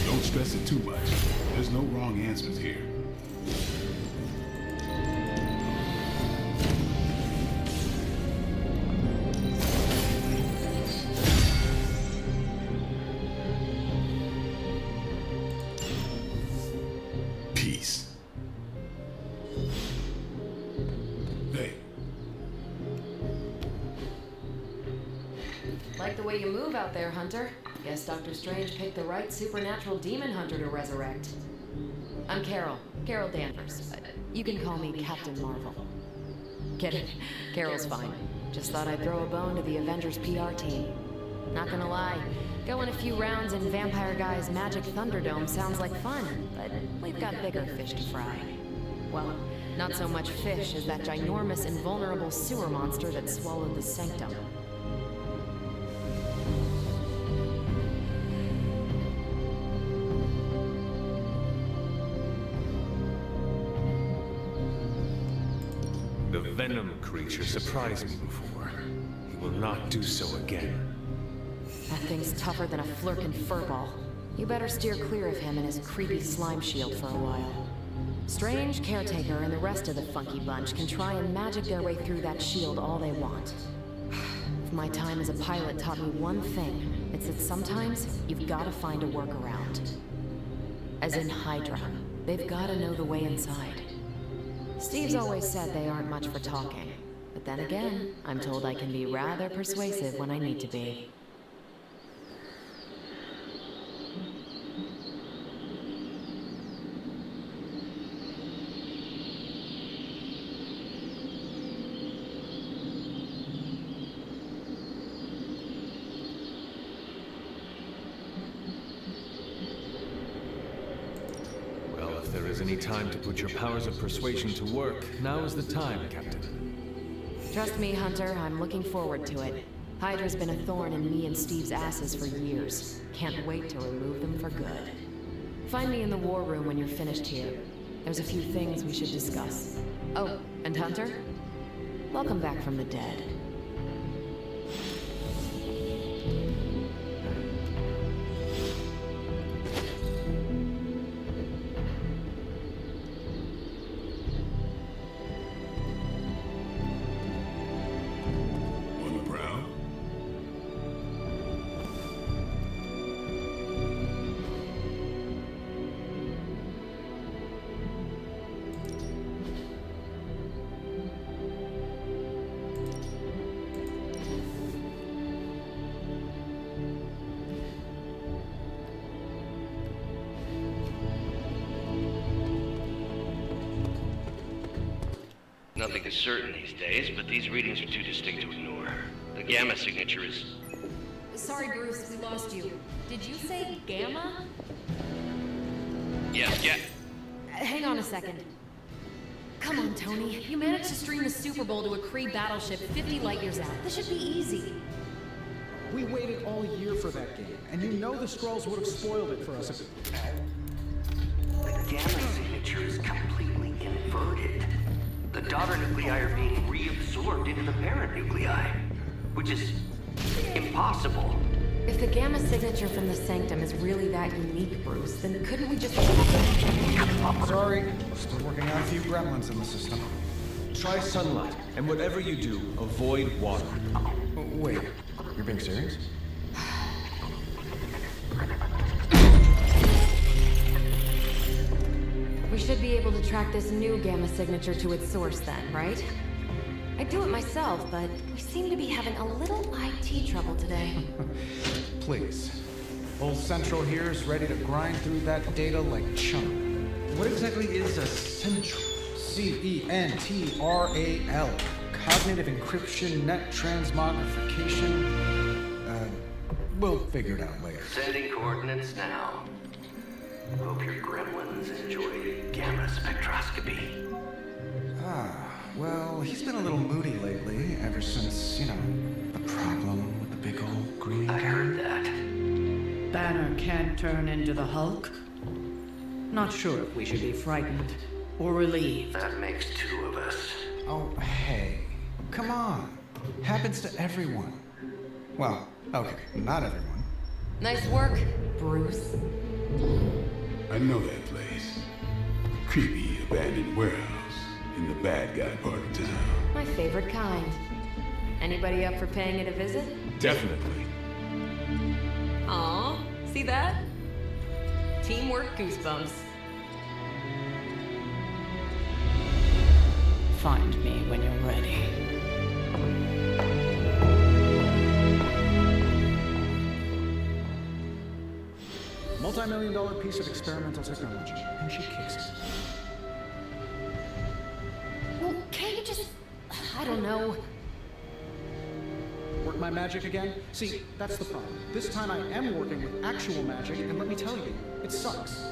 Don't stress it too much. There's no wrong answers here. Peace. Hey. Like the way you move out there, Hunter. Guess Dr. Strange picked the right supernatural demon hunter to resurrect. I'm Carol Danvers. You can call me Captain Marvel. Get it? Carol's fine. Just thought I'd throw a bone to the Avengers PR team. Not gonna lie, going a few rounds in Vampire Guy's Magic Thunderdome sounds like fun, but we've got bigger fish to fry. Well, not so much fish as that ginormous invulnerable sewer monster that swallowed the Sanctum. The Venom creature surprised me before. He will not do so again. That thing's tougher than a Flurkin furball. You better steer clear of him and his creepy slime shield for a while. Strange, Caretaker, and the rest of the funky bunch can try and magic their way through that shield all they want. If my time as a pilot taught me one thing, it's that sometimes you've gotta find a workaround. As in Hydra. They've gotta know the way inside. Steve's always said they aren't much for talking. But then again, I'm told I can be rather persuasive when I need to be. If there is any time to put your powers of persuasion to work, now is the time, Captain. Trust me, Hunter, I'm looking forward to it. Hydra's been a thorn in me and Steve's asses for years. Can't wait to remove them for good. Find me in the war room when you're finished here. There's a few things we should discuss. Oh, and Hunter? Welcome back from the dead. Nothing is certain these days, but these readings are too distinct to ignore. The gamma signature is... Sorry, Bruce, we lost you. Did you say Gamma? Yes, yeah. Hang on a second. Come on, Tony. You managed to stream the Super Bowl to a Kree battleship 50 light years out. This should be easy. We waited all year for that game, and you know the Skrulls would have spoiled it for us if... The gamma signature is completely inverted. The daughter nuclei are being reabsorbed into the parent nuclei, which is impossible. If the Gamma signature from the Sanctum is really that unique, Bruce, then couldn't we just... Sorry, still working out a few gremlins in the system. Try sunlight, and whatever you do, avoid water. Wait, you're being serious? We should be able to track this new Gamma signature to its source then, right? I'd do it myself, but we seem to be having a little IT trouble today. Please. Old Central here is ready to grind through that data like chunk. What exactly is a Central? CENTRAL. Cognitive encryption, net transmogrification. We'll figure it out later. Sending coordinates now. Hope your gremlins enjoy gamma spectroscopy. Well, he's been a little moody lately, ever since, the problem with the big old green guy. I heard that. Banner can't turn into the Hulk? Not sure if we should be frightened or relieved. That makes two of us. Oh, hey. Come on. Happens to everyone. Well, okay, not everyone. Nice work, Bruce. I know that place. Creepy abandoned warehouse in the bad guy part of town. My favorite kind. Anybody up for paying it a visit? Definitely. Aw, see that? Teamwork goosebumps. Find me when you're ready. Multi-million-dollar piece of experimental technology, and she kicks it. Well, can't you just... I don't know... Work my magic again? See, that's the problem. This time I am working with actual magic, and let me tell you, it sucks.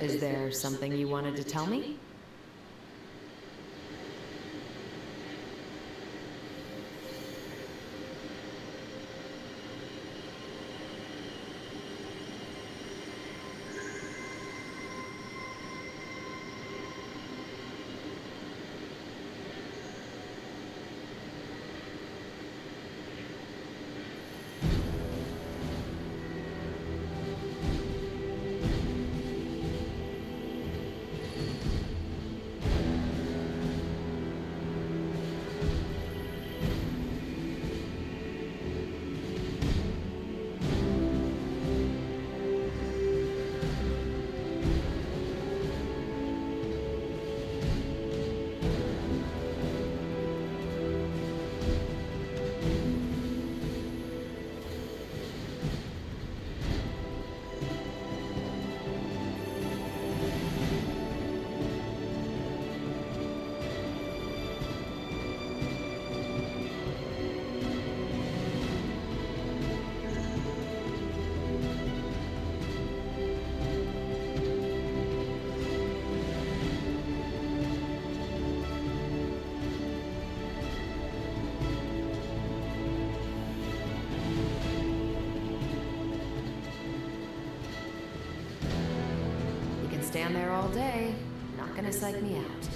Is there something you wanted to tell me? stand there all day. Not gonna psych me out.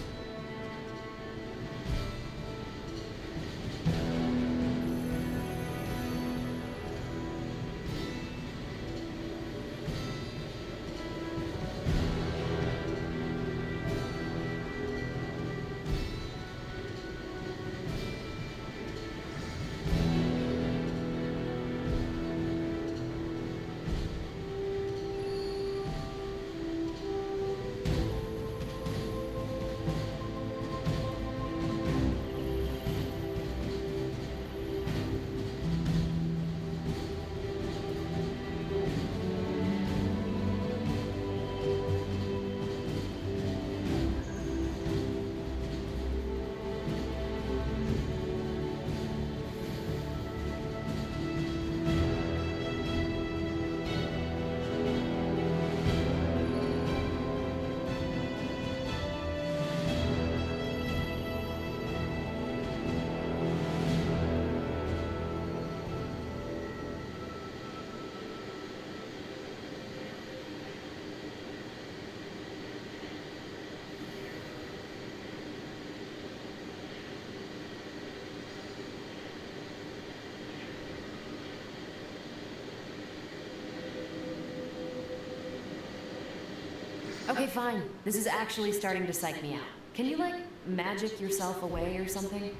Okay, fine. This is actually starting to psych me out. Can you, like, magic yourself away or something?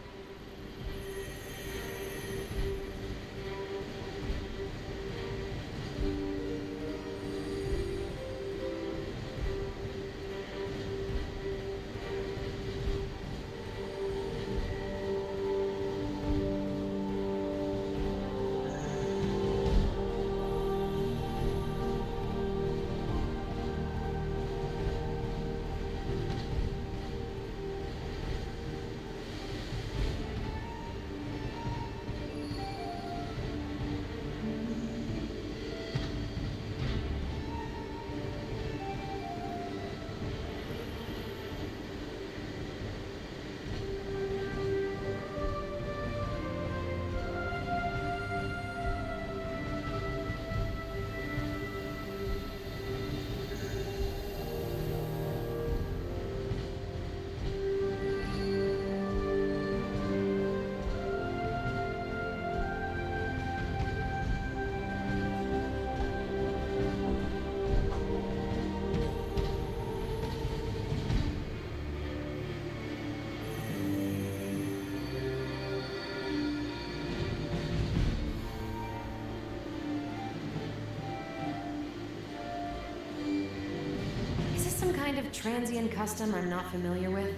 Kind of transient custom I'm not familiar with?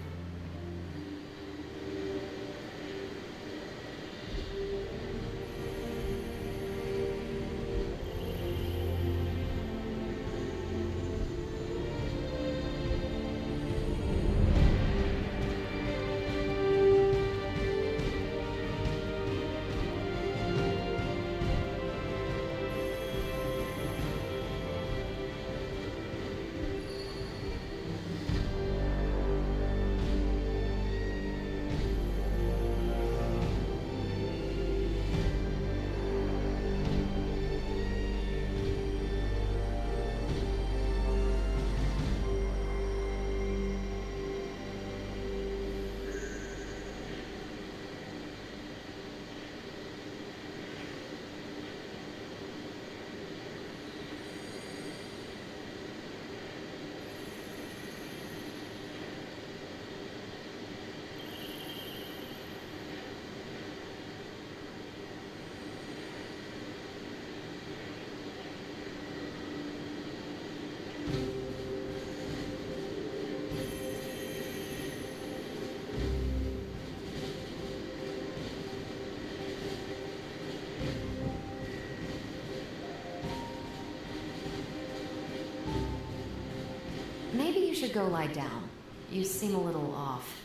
Maybe you should go lie down. You seem a little off.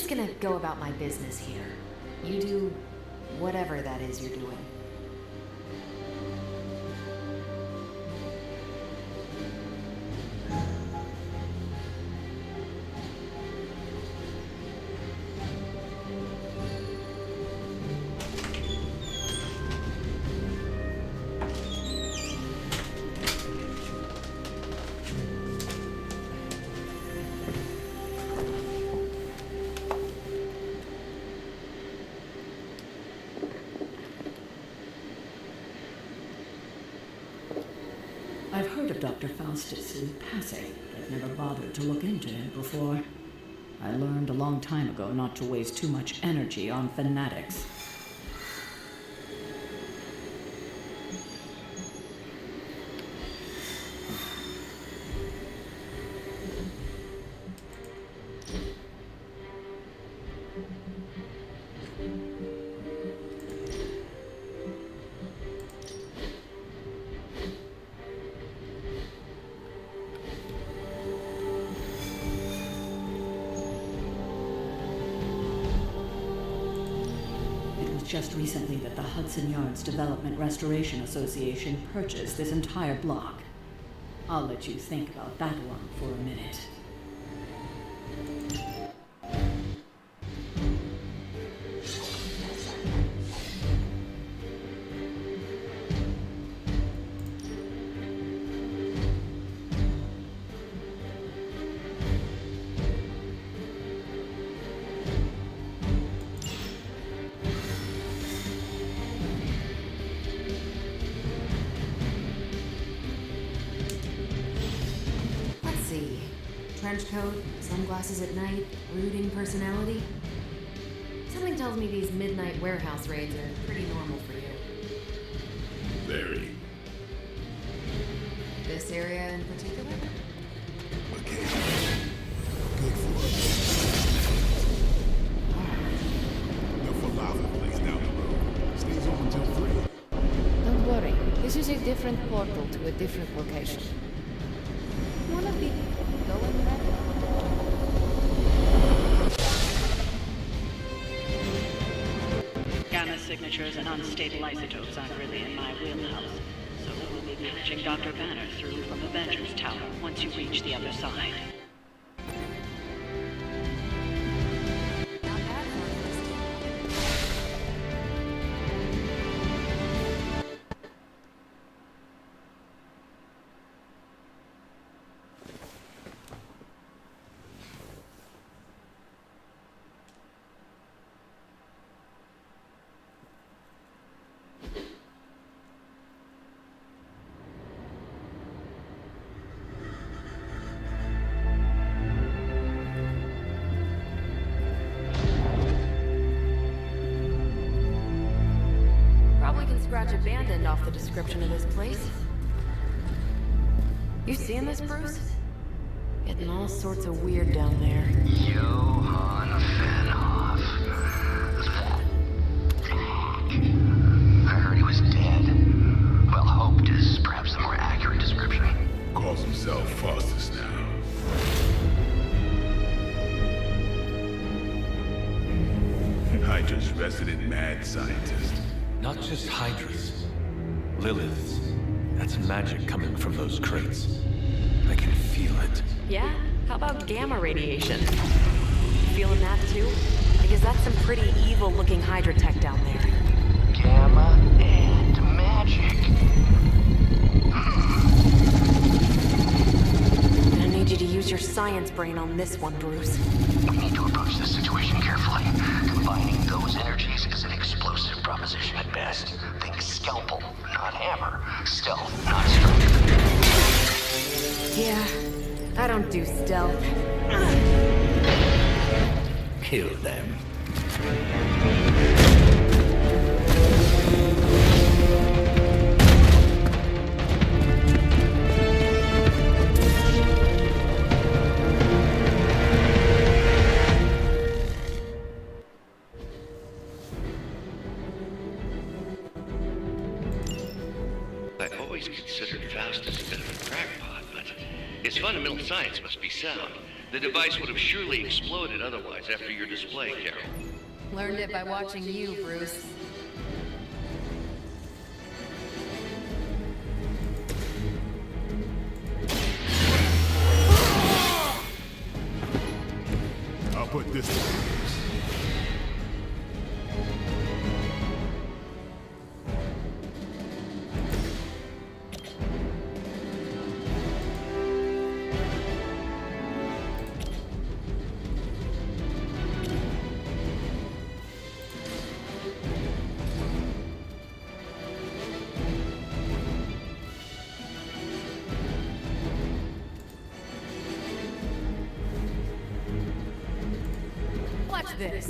just gonna go about my business here. You do whatever that is you're doing. I've heard of Dr. Faustus in passing, but I've never bothered to look into him before. I learned a long time ago not to waste too much energy on fanatics. Just recently that the Hudson Yards Development Restoration Association purchased this entire block. I'll let you think about that one for a minute. Trench coat, sunglasses at night, brooding personality. Something tells me these midnight warehouse raids are pretty normal for you. Very. This area in particular? Occasionally. Good for us. The falafel place down the road stays open till 3. Don't worry. This is a different portal to a different location. Wanna be going back? Gamma signatures and unstable isotopes aren't really in my wheelhouse, so we'll be patching Dr. Banner through from Avengers Tower once you reach the other side. Scratch abandoned off the description of this place. You seeing this, Bruce? Getting all sorts of weird down there. Johann Fenhoff. That tank. I heard he was dead. Well, hoped is perhaps the more accurate description. Calls himself Faustus now. Hydra's resident mad scientist. Not just Hydras. Liliths. That's magic coming from those crates. I can feel it. Yeah? How about gamma radiation? Feeling that too? Because that's some pretty evil-looking Hydra tech down there. Gamma and magic. I need you to use your science brain on this one, Bruce. We need to approach this situation carefully. Combining those energies is an explosive proposition at best. Think scalpel, not hammer. Stealth, not strength. Yeah, I don't do stealth. Kill them. I always considered Faustus a bit of a crackpot, but his fundamental science must be sound. The device would have surely exploded otherwise after your display, Carol. Learned it by watching you, Bruce. I'll put this to use. Watch this.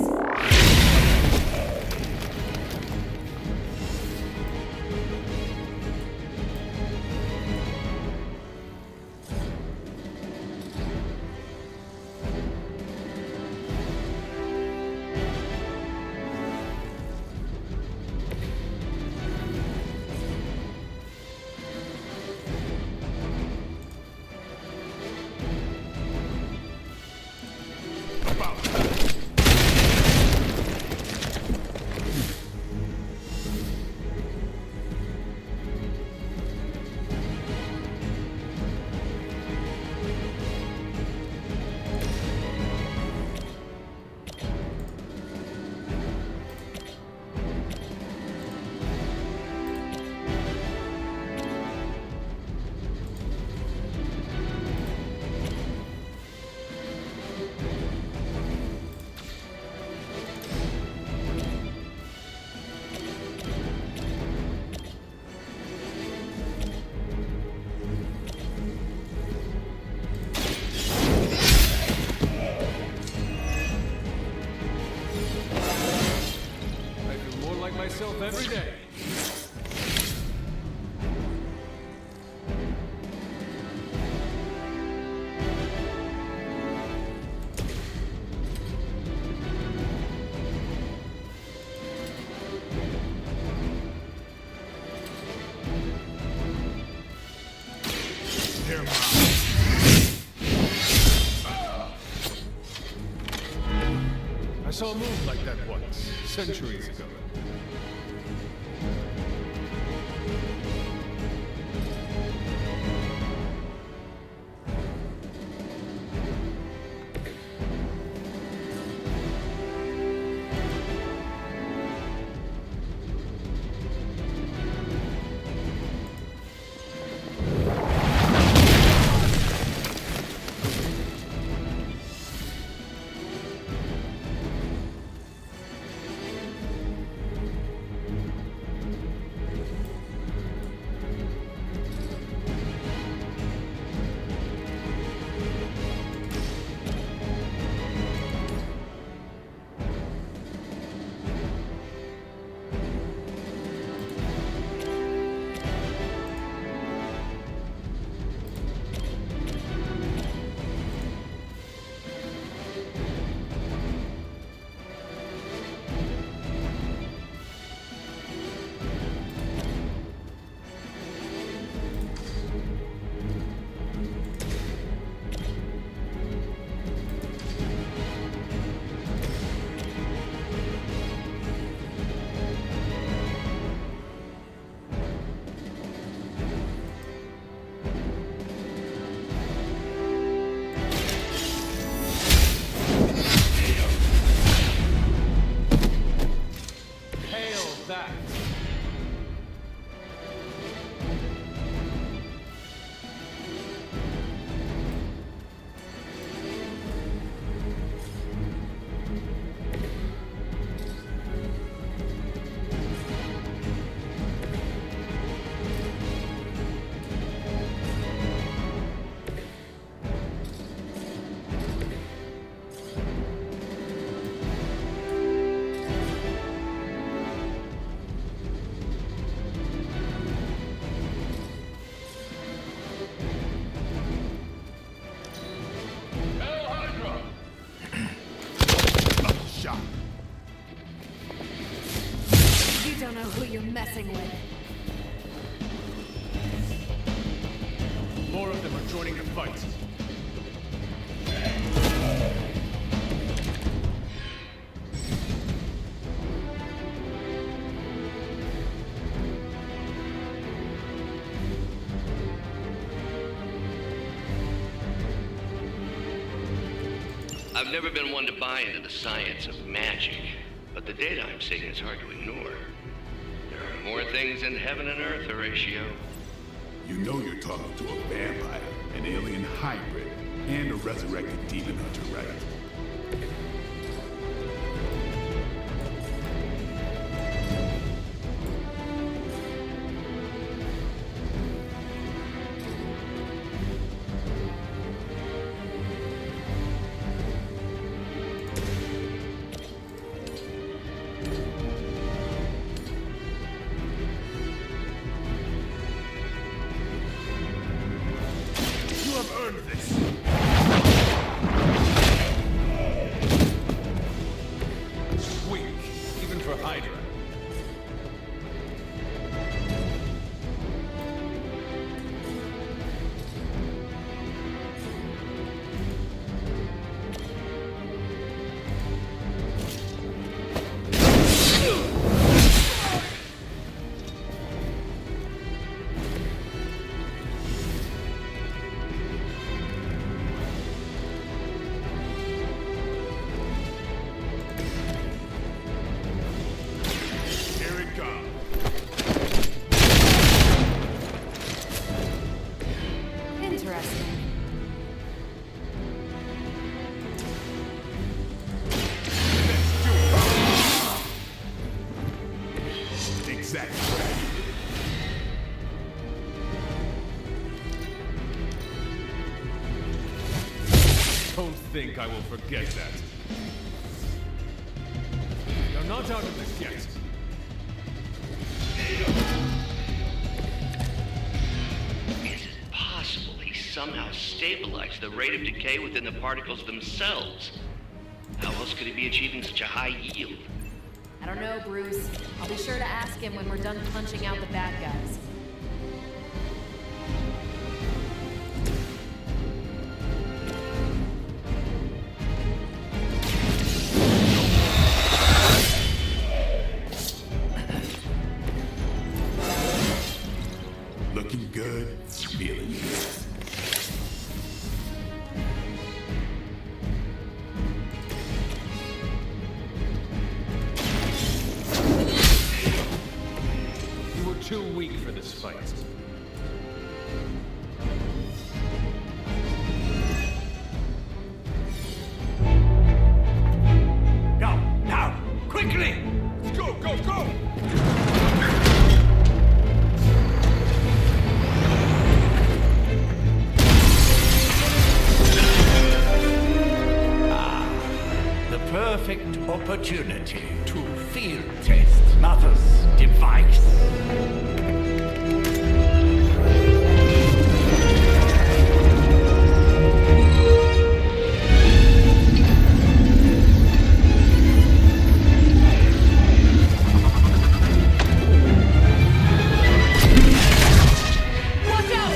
Myself every day. Here, I saw a move like that once, centuries ago. don't know who you're messing with. More of them are joining the fight. I've never been one to buy into the science of magic, but the data I'm seeing is hard to ignore. There are more things in heaven and earth, Horatio. You know you're talking to a vampire, an alien hybrid, and a resurrected demon hunter, right? Don't think I will forget that. You're not out of this yet. Is it possible he somehow stabilized the rate of decay within the particles themselves? How else could he be achieving such a high yield? I don't know, Bruce. I'll be sure to ask him when we're done punching out the bad guys. Looking good, feeling good. You were too weak for this fight. Now! Quickly! Let's go, go, go! The perfect opportunity to field test Mother's device. Watch out!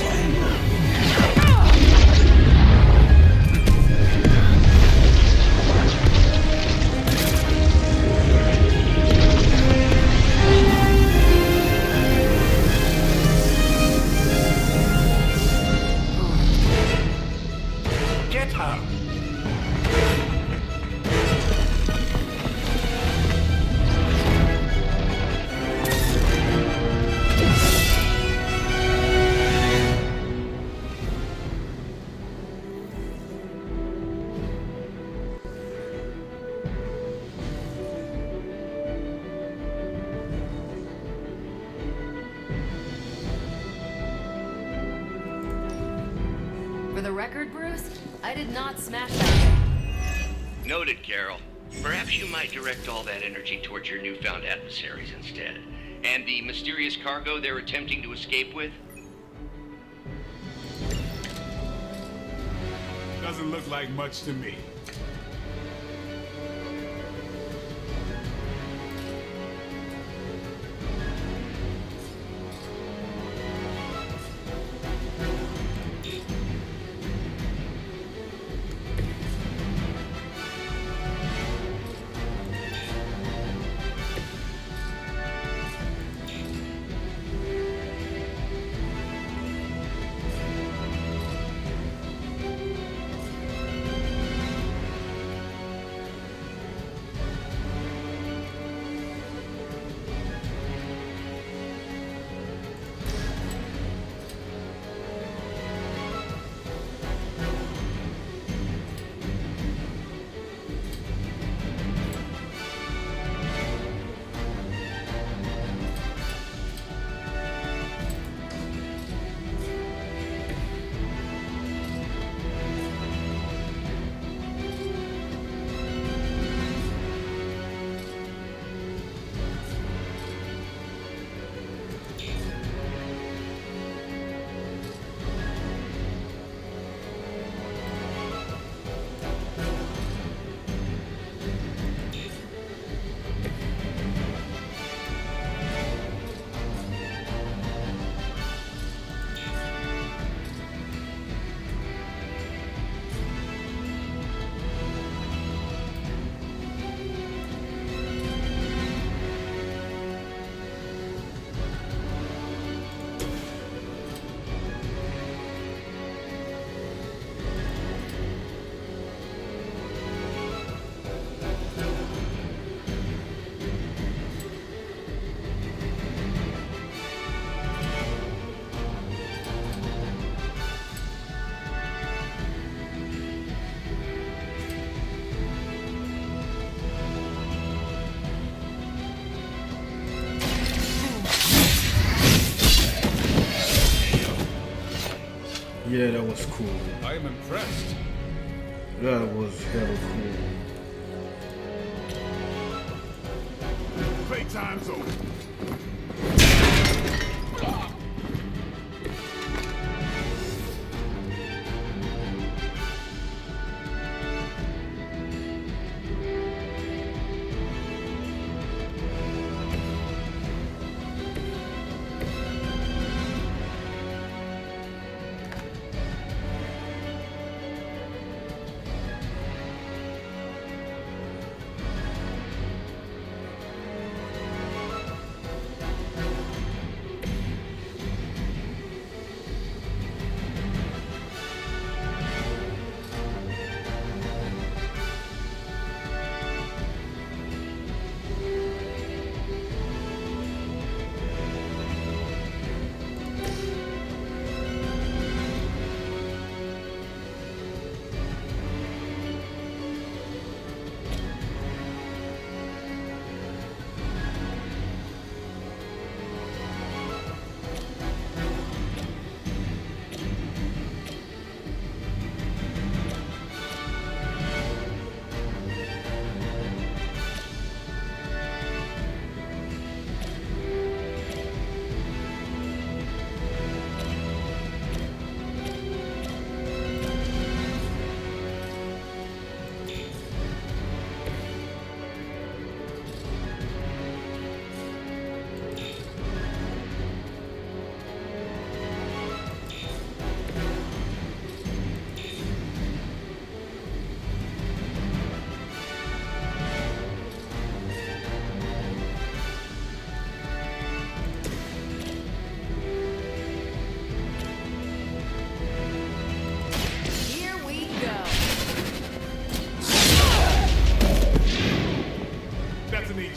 Get her! For the record, Bruce, I did not smash that. Noted, Carol. Perhaps you might direct all that energy towards your newfound adversaries instead. And the mysterious cargo they're attempting to escape with? Doesn't look like much to me. Yeah, that was cool. I am impressed. That was hella cool. Playtime's over.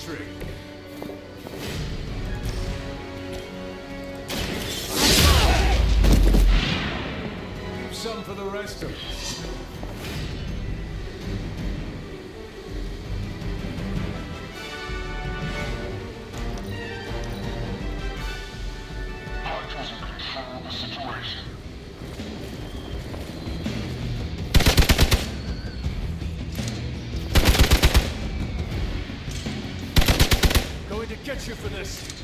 trick. Leave some for the rest of us. Hydra's in control of the situation. Going to get you for this.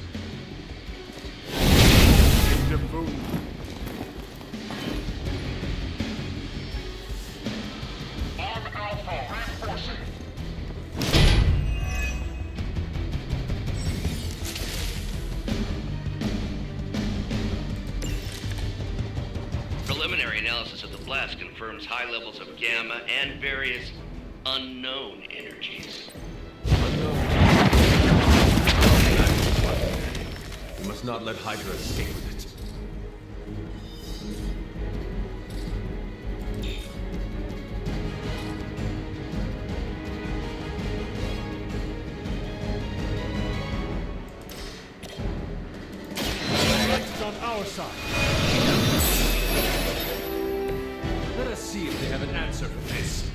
Get the boom. On Alpha, reinforcing. Preliminary analysis of the blast confirms high levels of gamma and various unknown energies. We must not let Hydra escape with it. Light's on our side. Let us see if they have an answer for this.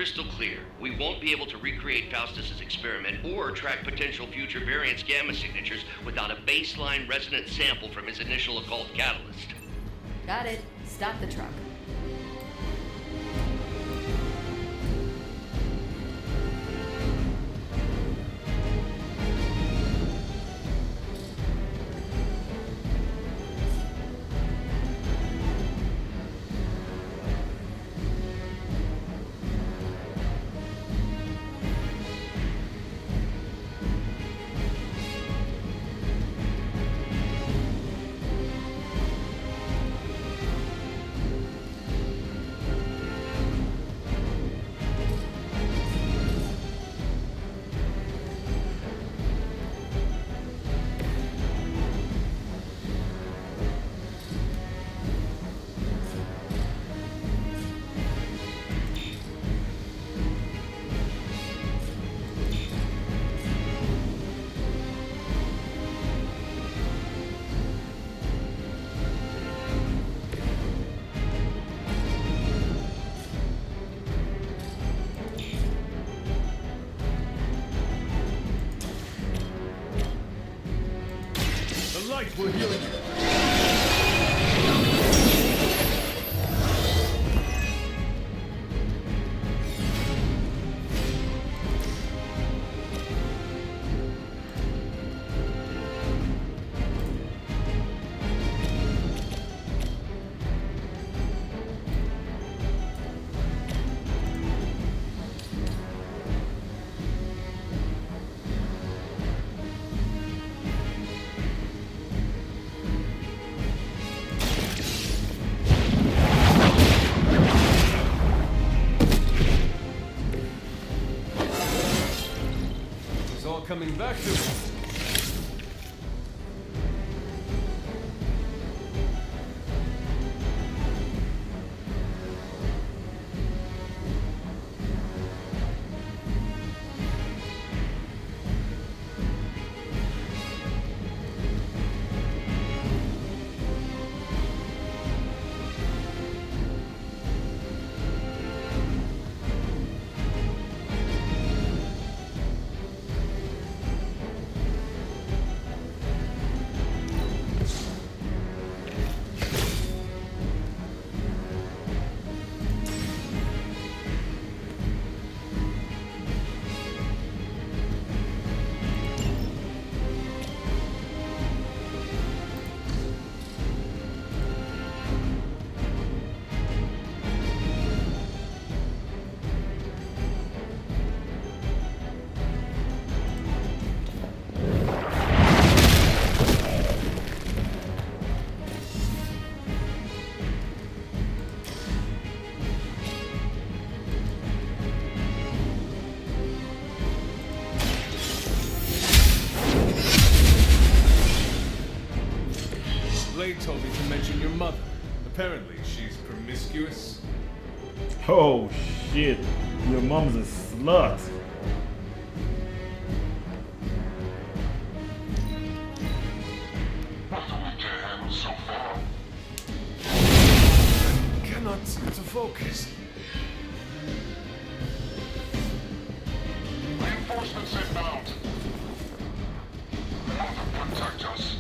crystal clear. We won't be able to recreate Faustus's experiment or track potential future variants' gamma signatures without a baseline resonance sample from his initial occult catalyst. Got it. Stop the truck. We're healing you. Coming back to me. Blade told me to mention your mother. Apparently, she's promiscuous. Oh shit, your mom's a slut. What do we can handle so far? I cannot seem to focus. Reinforcements inbound. Mother, protect us.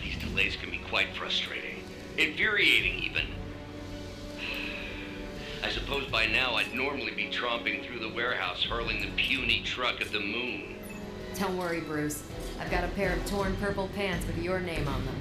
These delays can be quite frustrating. Infuriating, even. I suppose by now I'd normally be tromping through the warehouse, hurling the puny truck at the moon. Don't worry, Bruce. I've got a pair of torn purple pants with your name on them.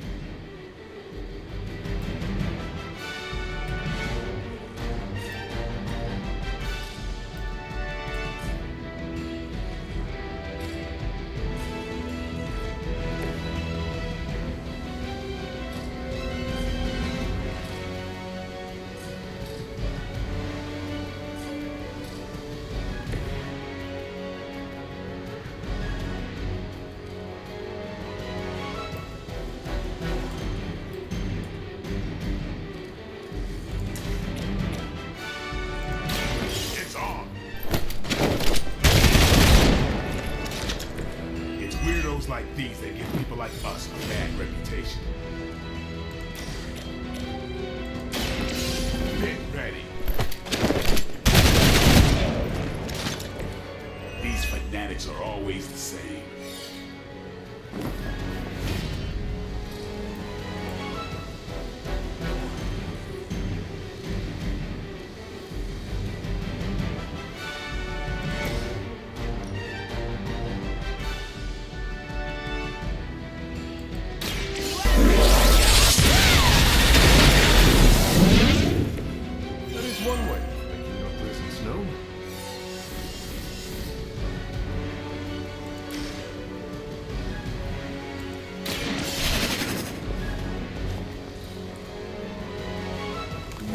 Like these that give people like us a bad reputation.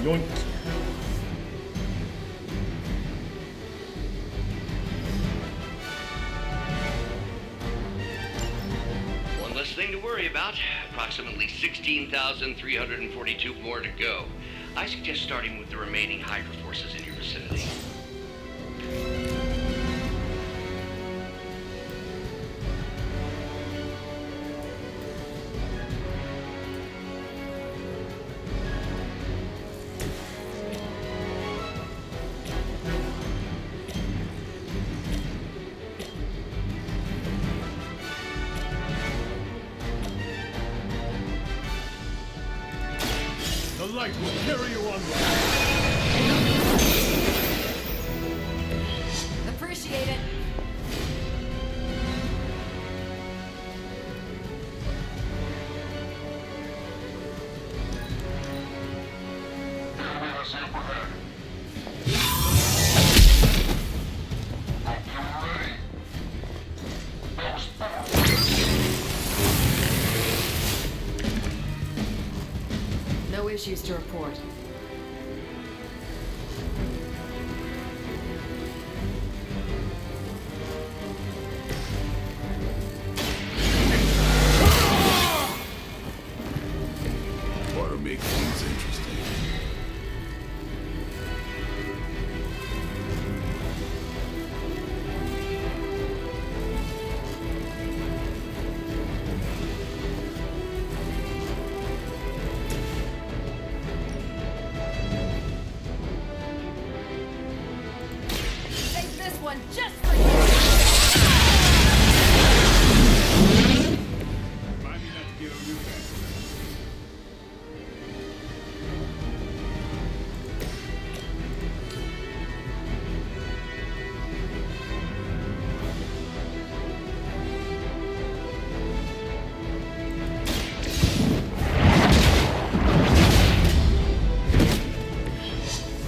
Yoink. One less thing to worry about. Approximately 16,342 more to go. I suggest starting with the remaining Hydra forces in your vicinity. The light will carry you onward. Appreciate it. No issues to report. Water makes things interesting. Save this one just for you! Remind me not to get a new back.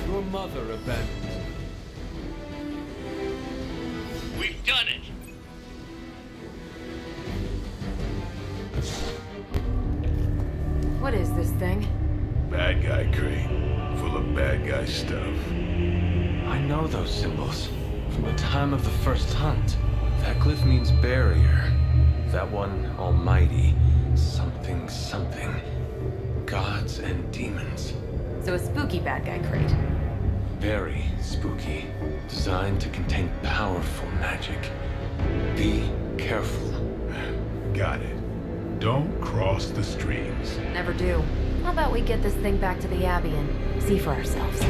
Your mother abandoned. We've done it! What is this thing? Bad guy crate. Full of bad guy stuff. I know those symbols from the time of the first hunt. That glyph means barrier. That one, almighty. Something, something. Gods and demons. So a spooky bad guy crate. Very spooky. Designed to contain powerful magic. Be careful. Got it. Don't cross the streams. Never do. How about we get this thing back to the Abbey and see for ourselves?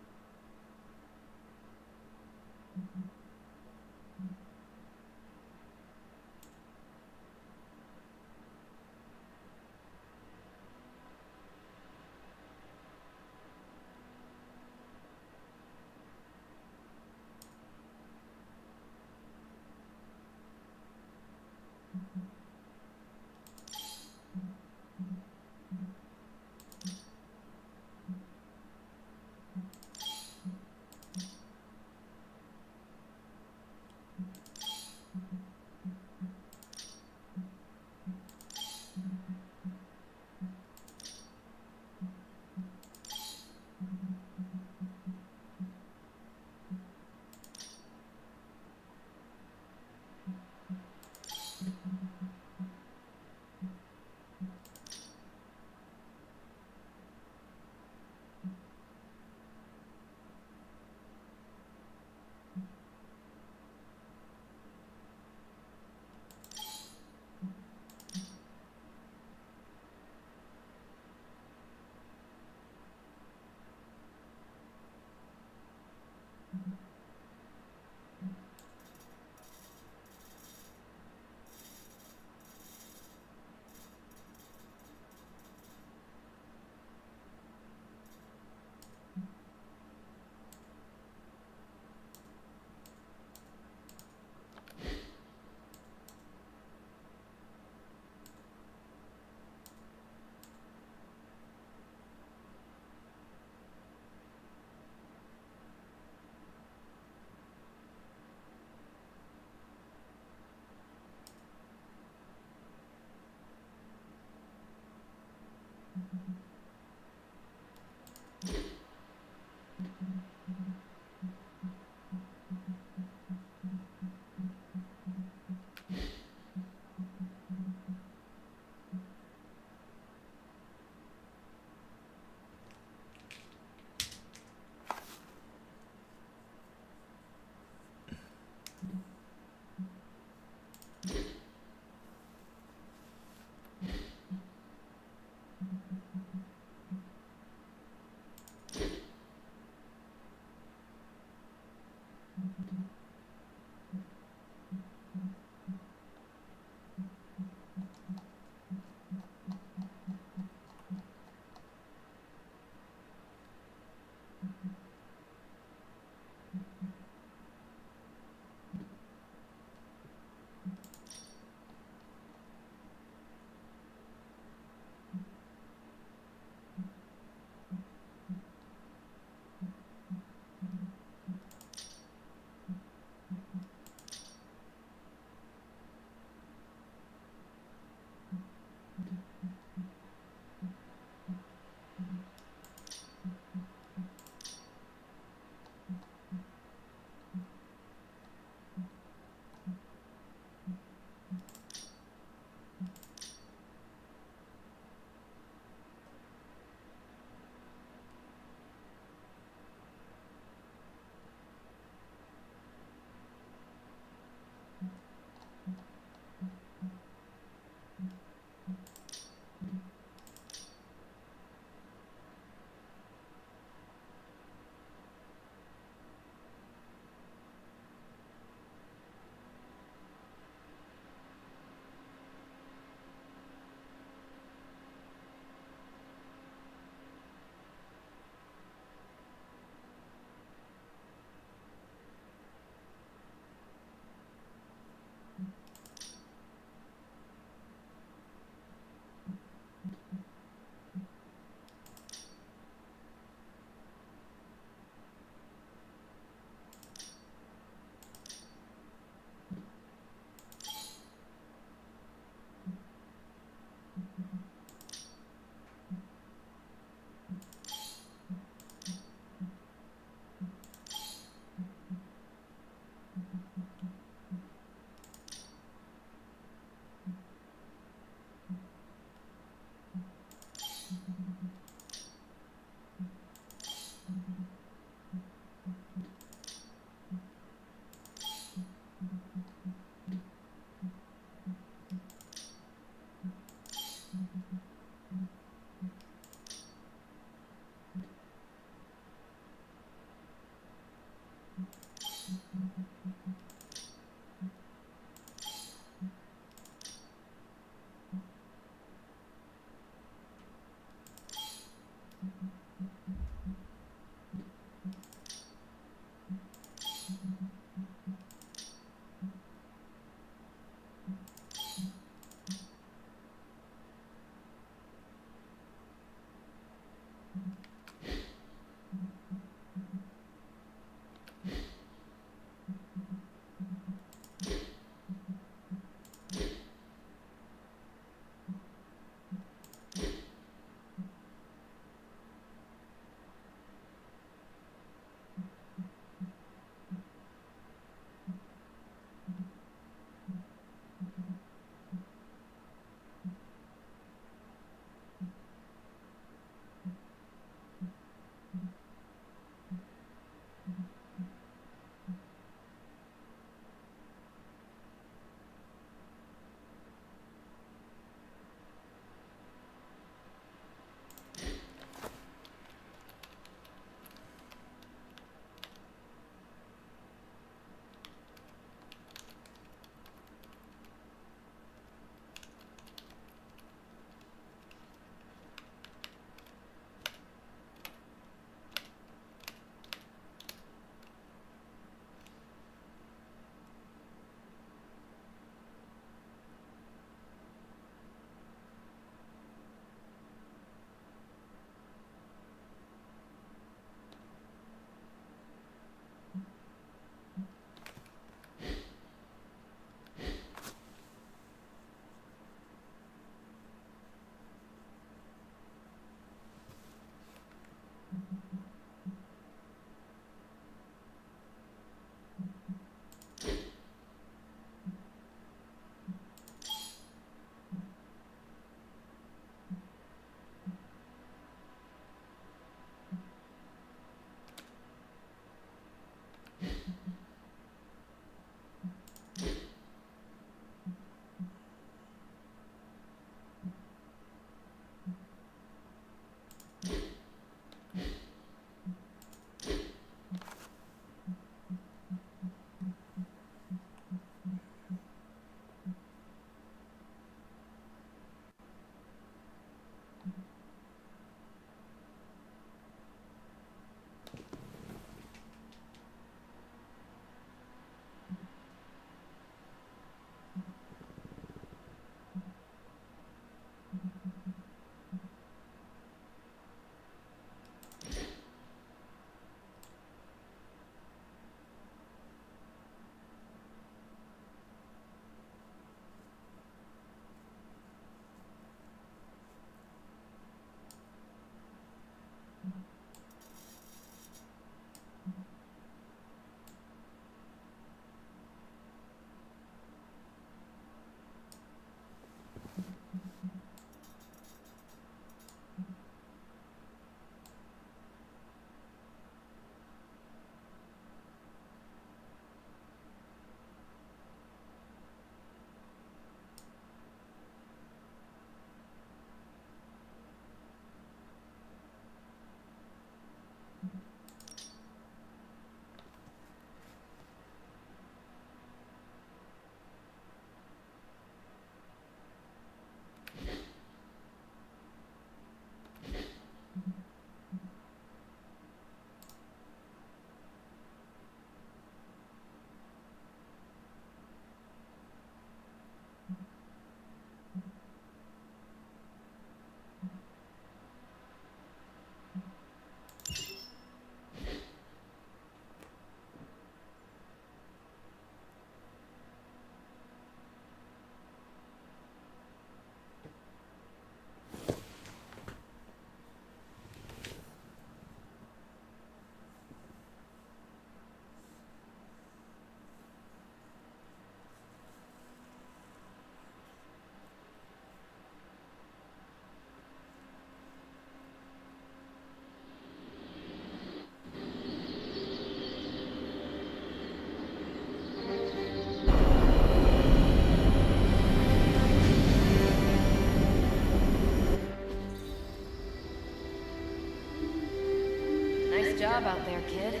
job out there, kid.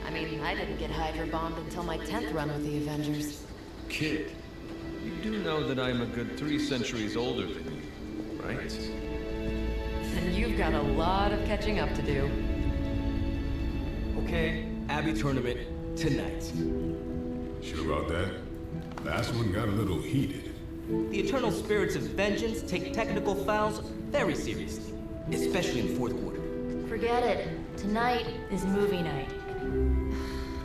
I mean, I didn't get Hydra bombed until my 10th run with the Avengers. Kid, you do know that I'm a good 3 centuries older than you, right? Then You've got a lot of catching up to do. Okay, Abbey tournament tonight. Sure about that? Last one got a little heated. The eternal spirits of vengeance take technical fouls very seriously, especially in fourth quarter. Forget it. Tonight is movie night.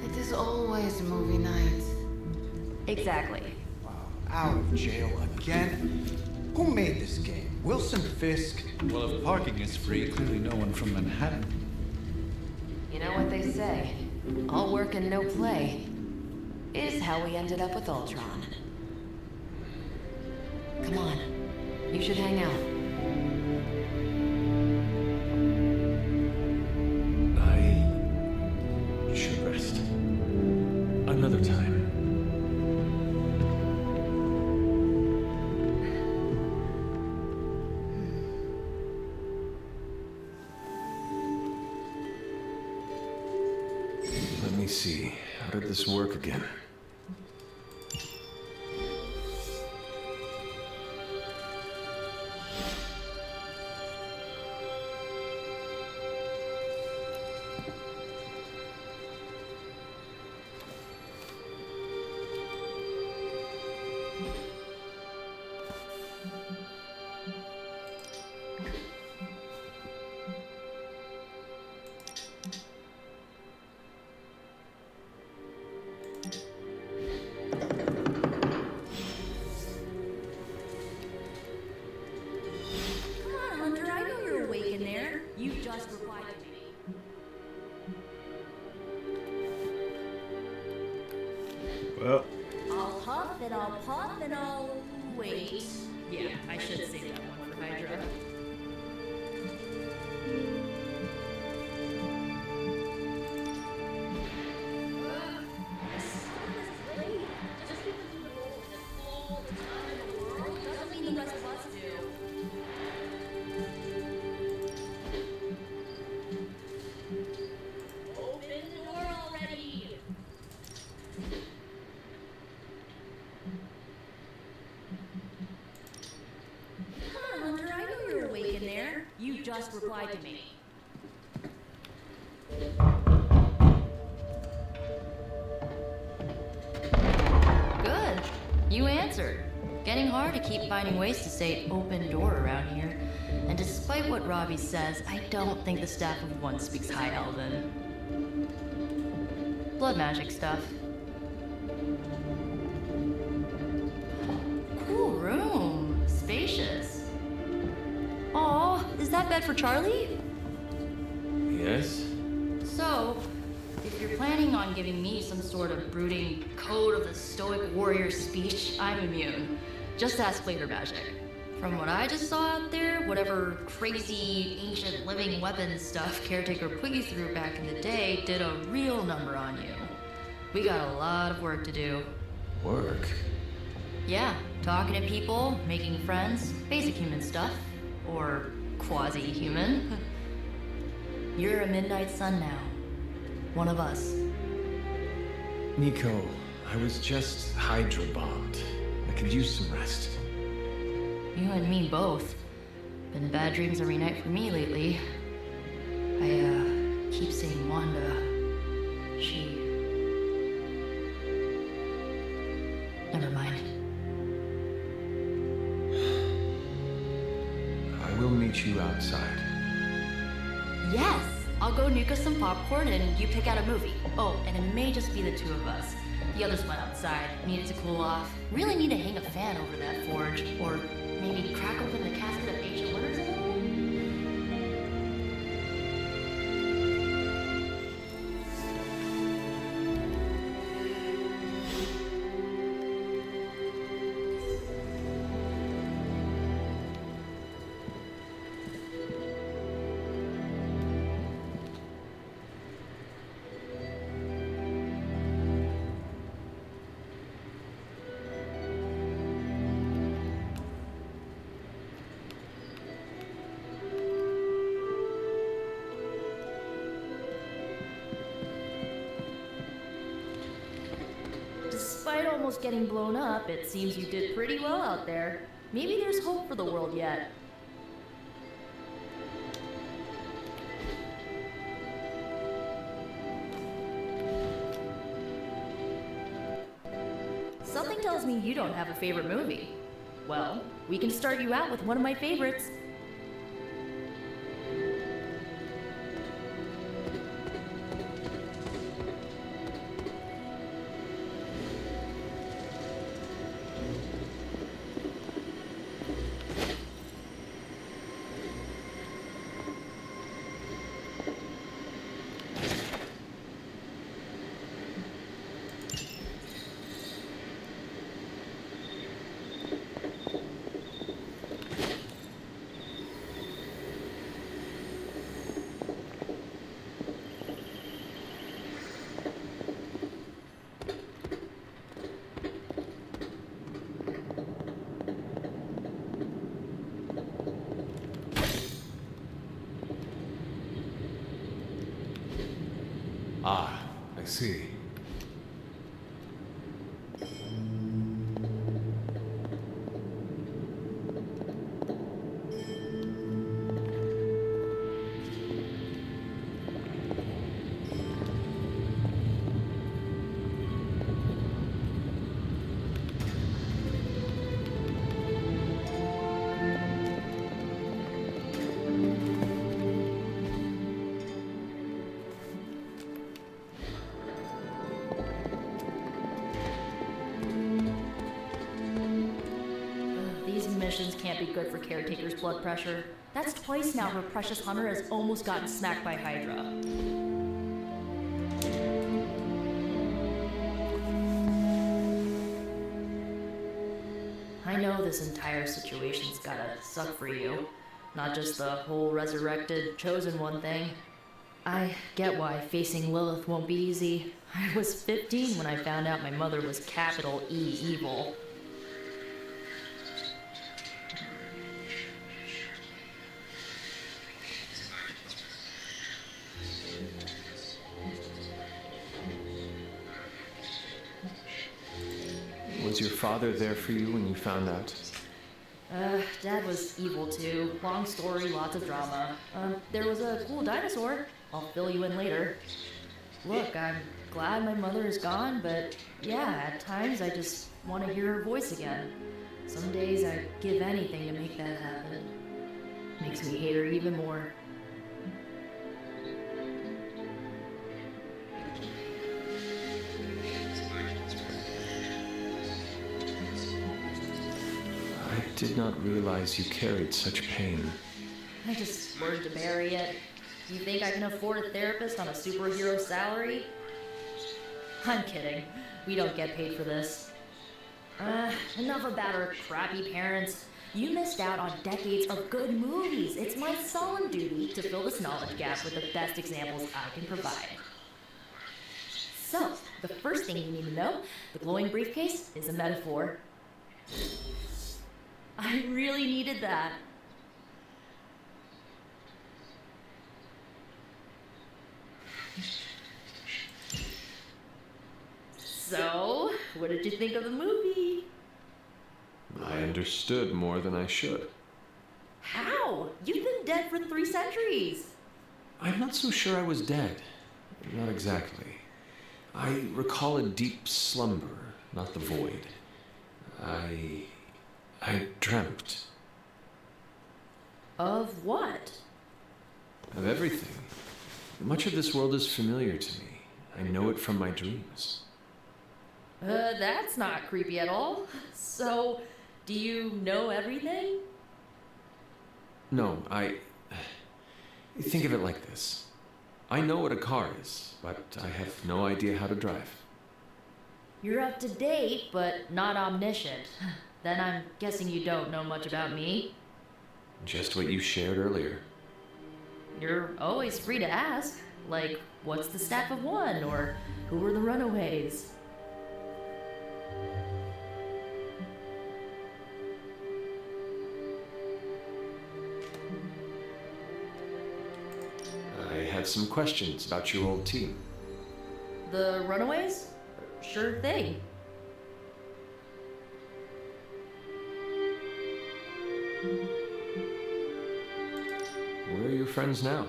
It is always movie night. Exactly. Out of jail again? Who made this game? Wilson Fisk? Well, if parking is free, clearly no one from Manhattan. You know what they say? All work and no play is how we ended up with Ultron. Come on. You should hang out. I should rest. Another time. Let me see. How did this work again? Well. I'll huff and I'll puff and I'll wait. Yeah, I should save that one for Hydra. Just replied to me. Good. You answered. Getting hard to keep finding ways to say open door around here. And despite what Robbie says, I don't think the staff of One speaks High Elven. Blood magic stuff. Cool room. Spacious. Aw, is that bed for Charlie? Yes? So, if you're planning on giving me some sort of brooding code of the stoic warrior speech, I'm immune. Just ask Flavor Magic. From what I just saw out there, whatever crazy ancient living weapons stuff Caretaker Piggy threw back in the day did a real number on you. We got a lot of work to do. Work? Yeah, talking to people, making friends, basic human stuff. Or quasi-human. You're a Midnight Sun now. One of us. Nico, I was just Hydra bombed. I could use some rest. You and me both. Been bad dreams every night for me lately. I, keep saying Wanda. She... Never mind. We'll meet you outside. Yes! I'll go nuke us some popcorn and you pick out a movie. Oh, and it may just be the two of us. The others went outside, needed to cool off. Really need to hang a fan over that forge. Or maybe crack open the casket of ancient winters a little? Despite almost getting blown up, it seems you did pretty well out there. Maybe there's hope for the world yet. Something tells me you don't have a favorite movie. Well, we can start you out with one of my favorites. Ah, I see. Missions can't be good for Caretaker's blood pressure. That's twice now her precious hunter has almost gotten snacked by Hydra. I know this entire situation's gotta suck for you. Not just the whole resurrected, chosen one thing. I get why facing Lilith won't be easy. I was 15 when I found out my mother was capital E evil. Was your father there for you when you found out? Dad was evil too. Long story, lots of drama. There was a cool dinosaur. I'll fill you in later. Look, I'm glad my mother is gone, but yeah, at times I just want to hear her voice again. Some days I'd give anything to make that happen. Makes me hate her even more. I did not realize you carried such pain. I just learned to bury it. You think I can afford a therapist on a superhero salary? I'm kidding. We don't get paid for this. Enough about our crappy parents. You missed out on decades of good movies. It's my solemn duty to fill this knowledge gap with the best examples I can provide. So, the first thing you need to know, the glowing briefcase is a metaphor. I really needed that. So, what did you think of the movie? I understood more than I should. How? You've been dead for 3 centuries. I'm not so sure I was dead. Not exactly. I recall a deep slumber, not the void. I dreamt. Of what? Of everything. Much of this world is familiar to me. I know it from my dreams. That's not creepy at all. So, do you know everything? No, think of it like this. I know what a car is, but I have no idea how to drive. You're up to date, but not omniscient. Then I'm guessing you don't know much about me. Just what you shared earlier. You're always free to ask. Like, what's the staff of one? Or who were the runaways? I had some questions about your old team. The runaways? Sure thing. Where are your friends now?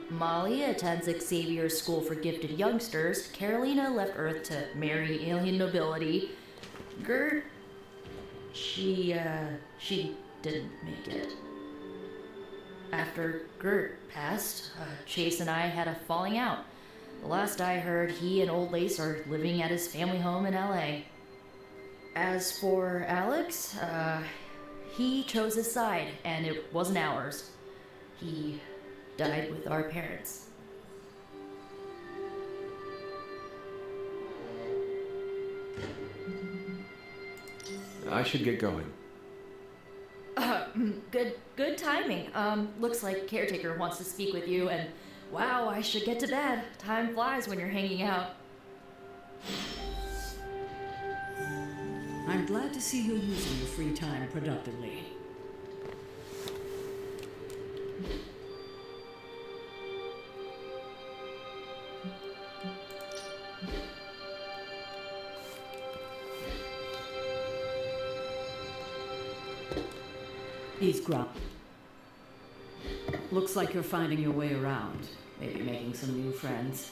Molly attends Xavier's School for Gifted Youngsters. Carolina left Earth to marry alien nobility. Gert, she didn't make it. After Gert passed, Chase and I had a falling out. The last I heard, he and Old Lace are living at his family home in LA. As for Alex, he chose his side, and it wasn't ours. He died with our parents. I should get going. Good timing. Looks like Caretaker wants to speak with you, and wow, I should get to bed. Time flies when you're hanging out. I'm glad to see you're using your free time productively. He's grumpy. Looks like you're finding your way around. Maybe making some new friends.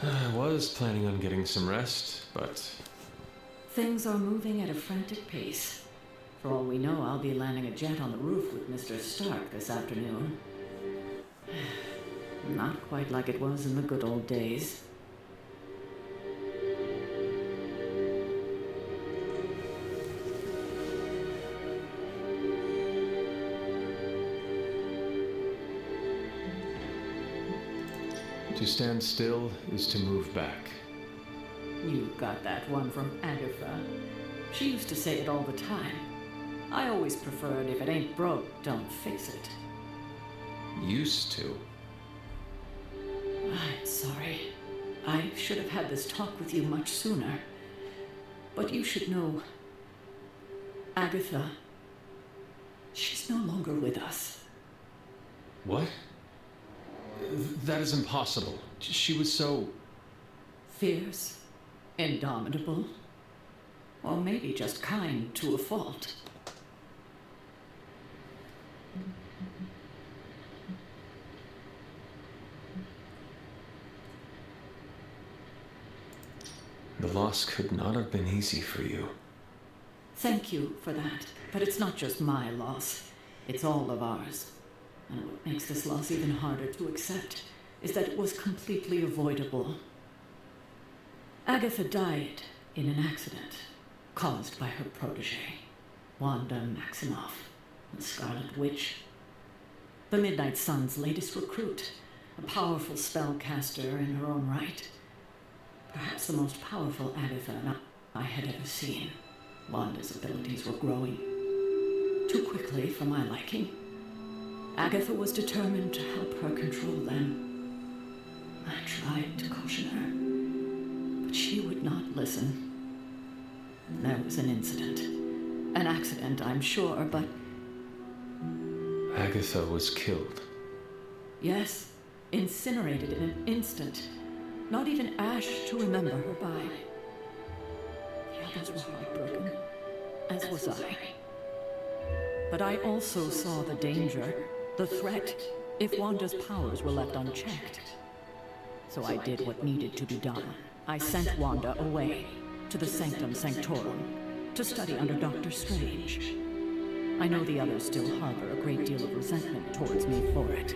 I was planning on getting some rest, but... Things are moving at a frantic pace. For all we know, I'll be landing a jet on the roof with Mr. Stark this afternoon. Not quite like it was in the good old days. To stand still is to move back. You got that one from Agatha. She used to say it all the time. I always preferred, if it ain't broke, don't fix it. Used to? I'm sorry. I should have had this talk with you much sooner. But you should know, Agatha, she's no longer with us. What? That is impossible. She was so... fierce, indomitable, or maybe just kind to a fault. The loss could not have been easy for you. Thank you for that, but it's not just my loss. It's all of ours. And what makes this loss even harder to accept is that it was completely avoidable. Agatha died in an accident caused by her protege, Wanda Maximoff, the Scarlet Witch. The Midnight Sun's latest recruit, a powerful spellcaster in her own right. Perhaps the most powerful Agatha I had ever seen. Wanda's abilities were growing too quickly for my liking. Agatha was determined to help her control them. I tried to caution her, but she would not listen. There was an incident. An accident, I'm sure, but... Agatha was killed. Yes, incinerated in an instant. Not even ash to remember her by. The others were heartbroken, as was I. But I also saw the danger, the threat, if Wanda's powers were left unchecked. So I did what needed to be done. I sent Wanda away, to the Sanctum Sanctorum, to study under Doctor Strange. I know the others still harbor a great deal of resentment towards me for it.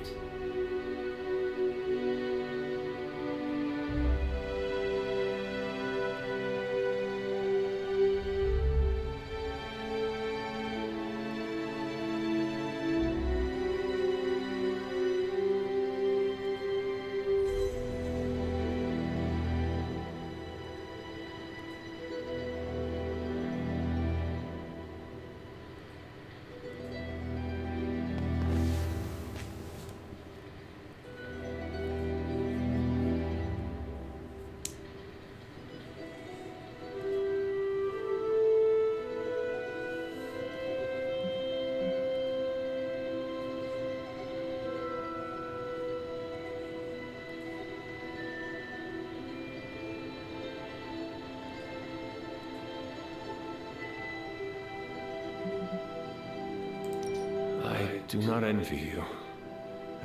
I do not envy you.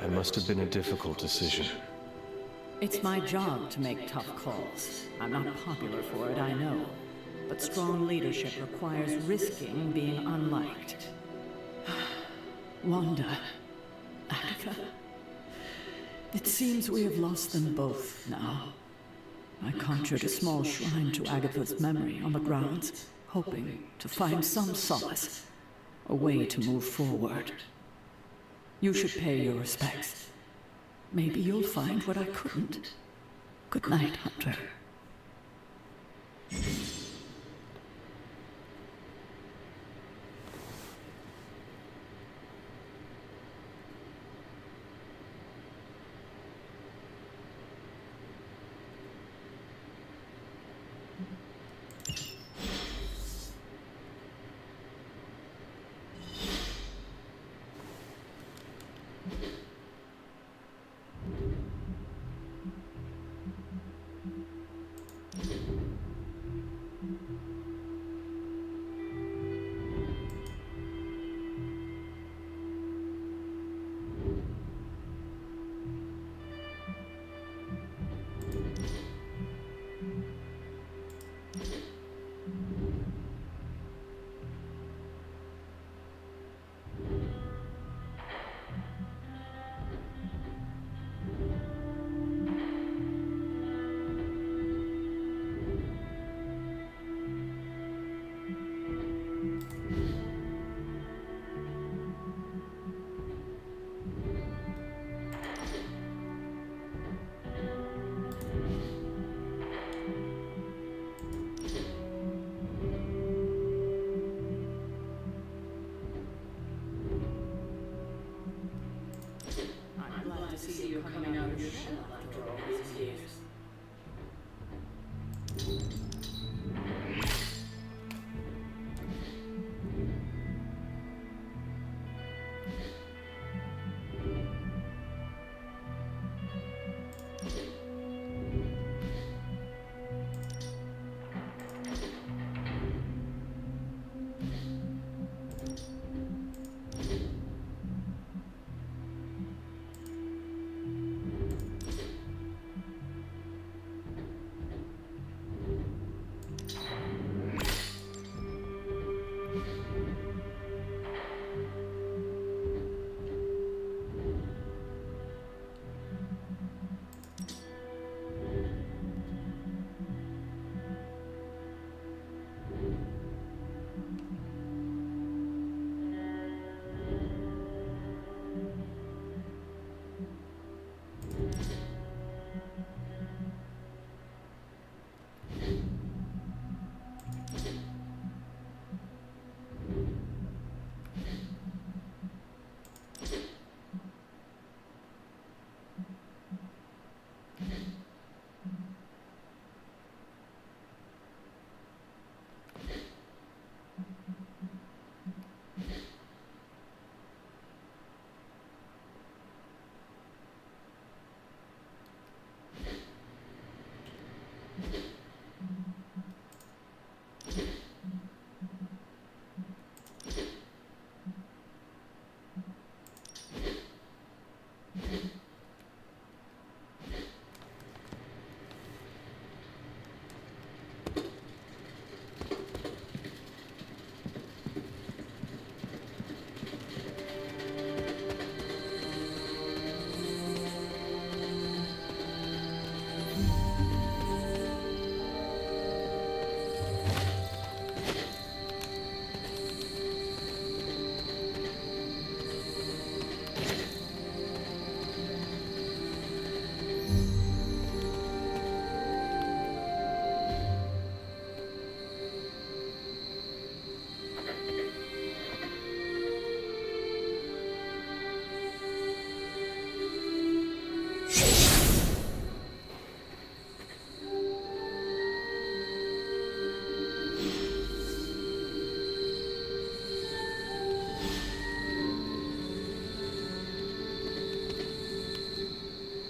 That must have been a difficult decision. It's my job to make tough calls. I'm not popular for it, I know. but strong leadership requires risking being unliked. Wanda, Agatha, it seems we have lost them both now. I conjured a small shrine to Agatha's memory on the grounds, hoping to find some solace, a way to move forward. You should pay your respects. Maybe you'll find what I couldn't. Good night, Hunter.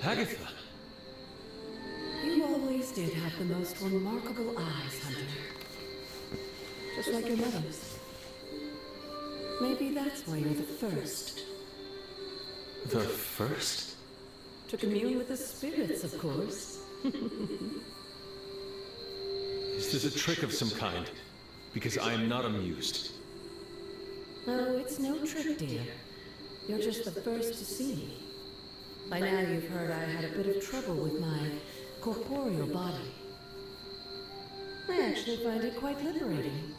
Agatha! You always did have the most remarkable eyes, Hunter. Just like your mother's. Maybe that's why you're the first. The first? To commune with the spirits, of course. Is this a trick of some kind? Because I am not amused. Oh, it's no trick, dear. You're just the first to see me. By now you've heard I had a bit of trouble with my corporeal body. I actually find it quite liberating.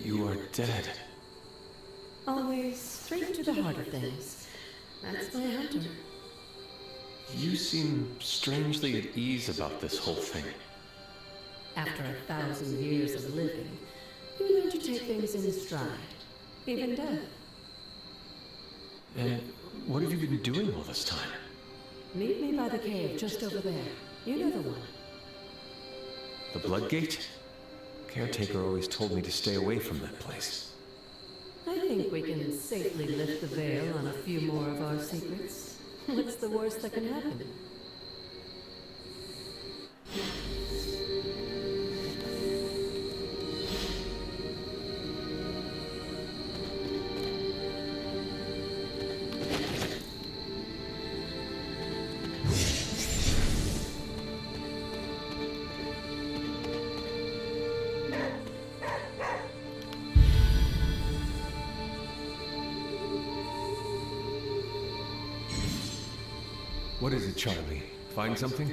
You are dead. Always straight to the heart of things. That's my hunter. You seem strangely at ease about this whole thing. After 1,000 years of living, you learn to take things in stride. Even death. And what have you been doing all this time? Meet me by the cave just over there. You know the one. The Bloodgate? Caretaker always told me to stay away from that place. I think we can safely lift the veil on a few more of our secrets. What's the worst that can happen? What is it, Charlie? Find something?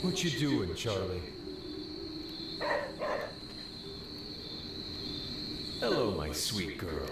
What you doing, Charlie? Hello, my sweet girl.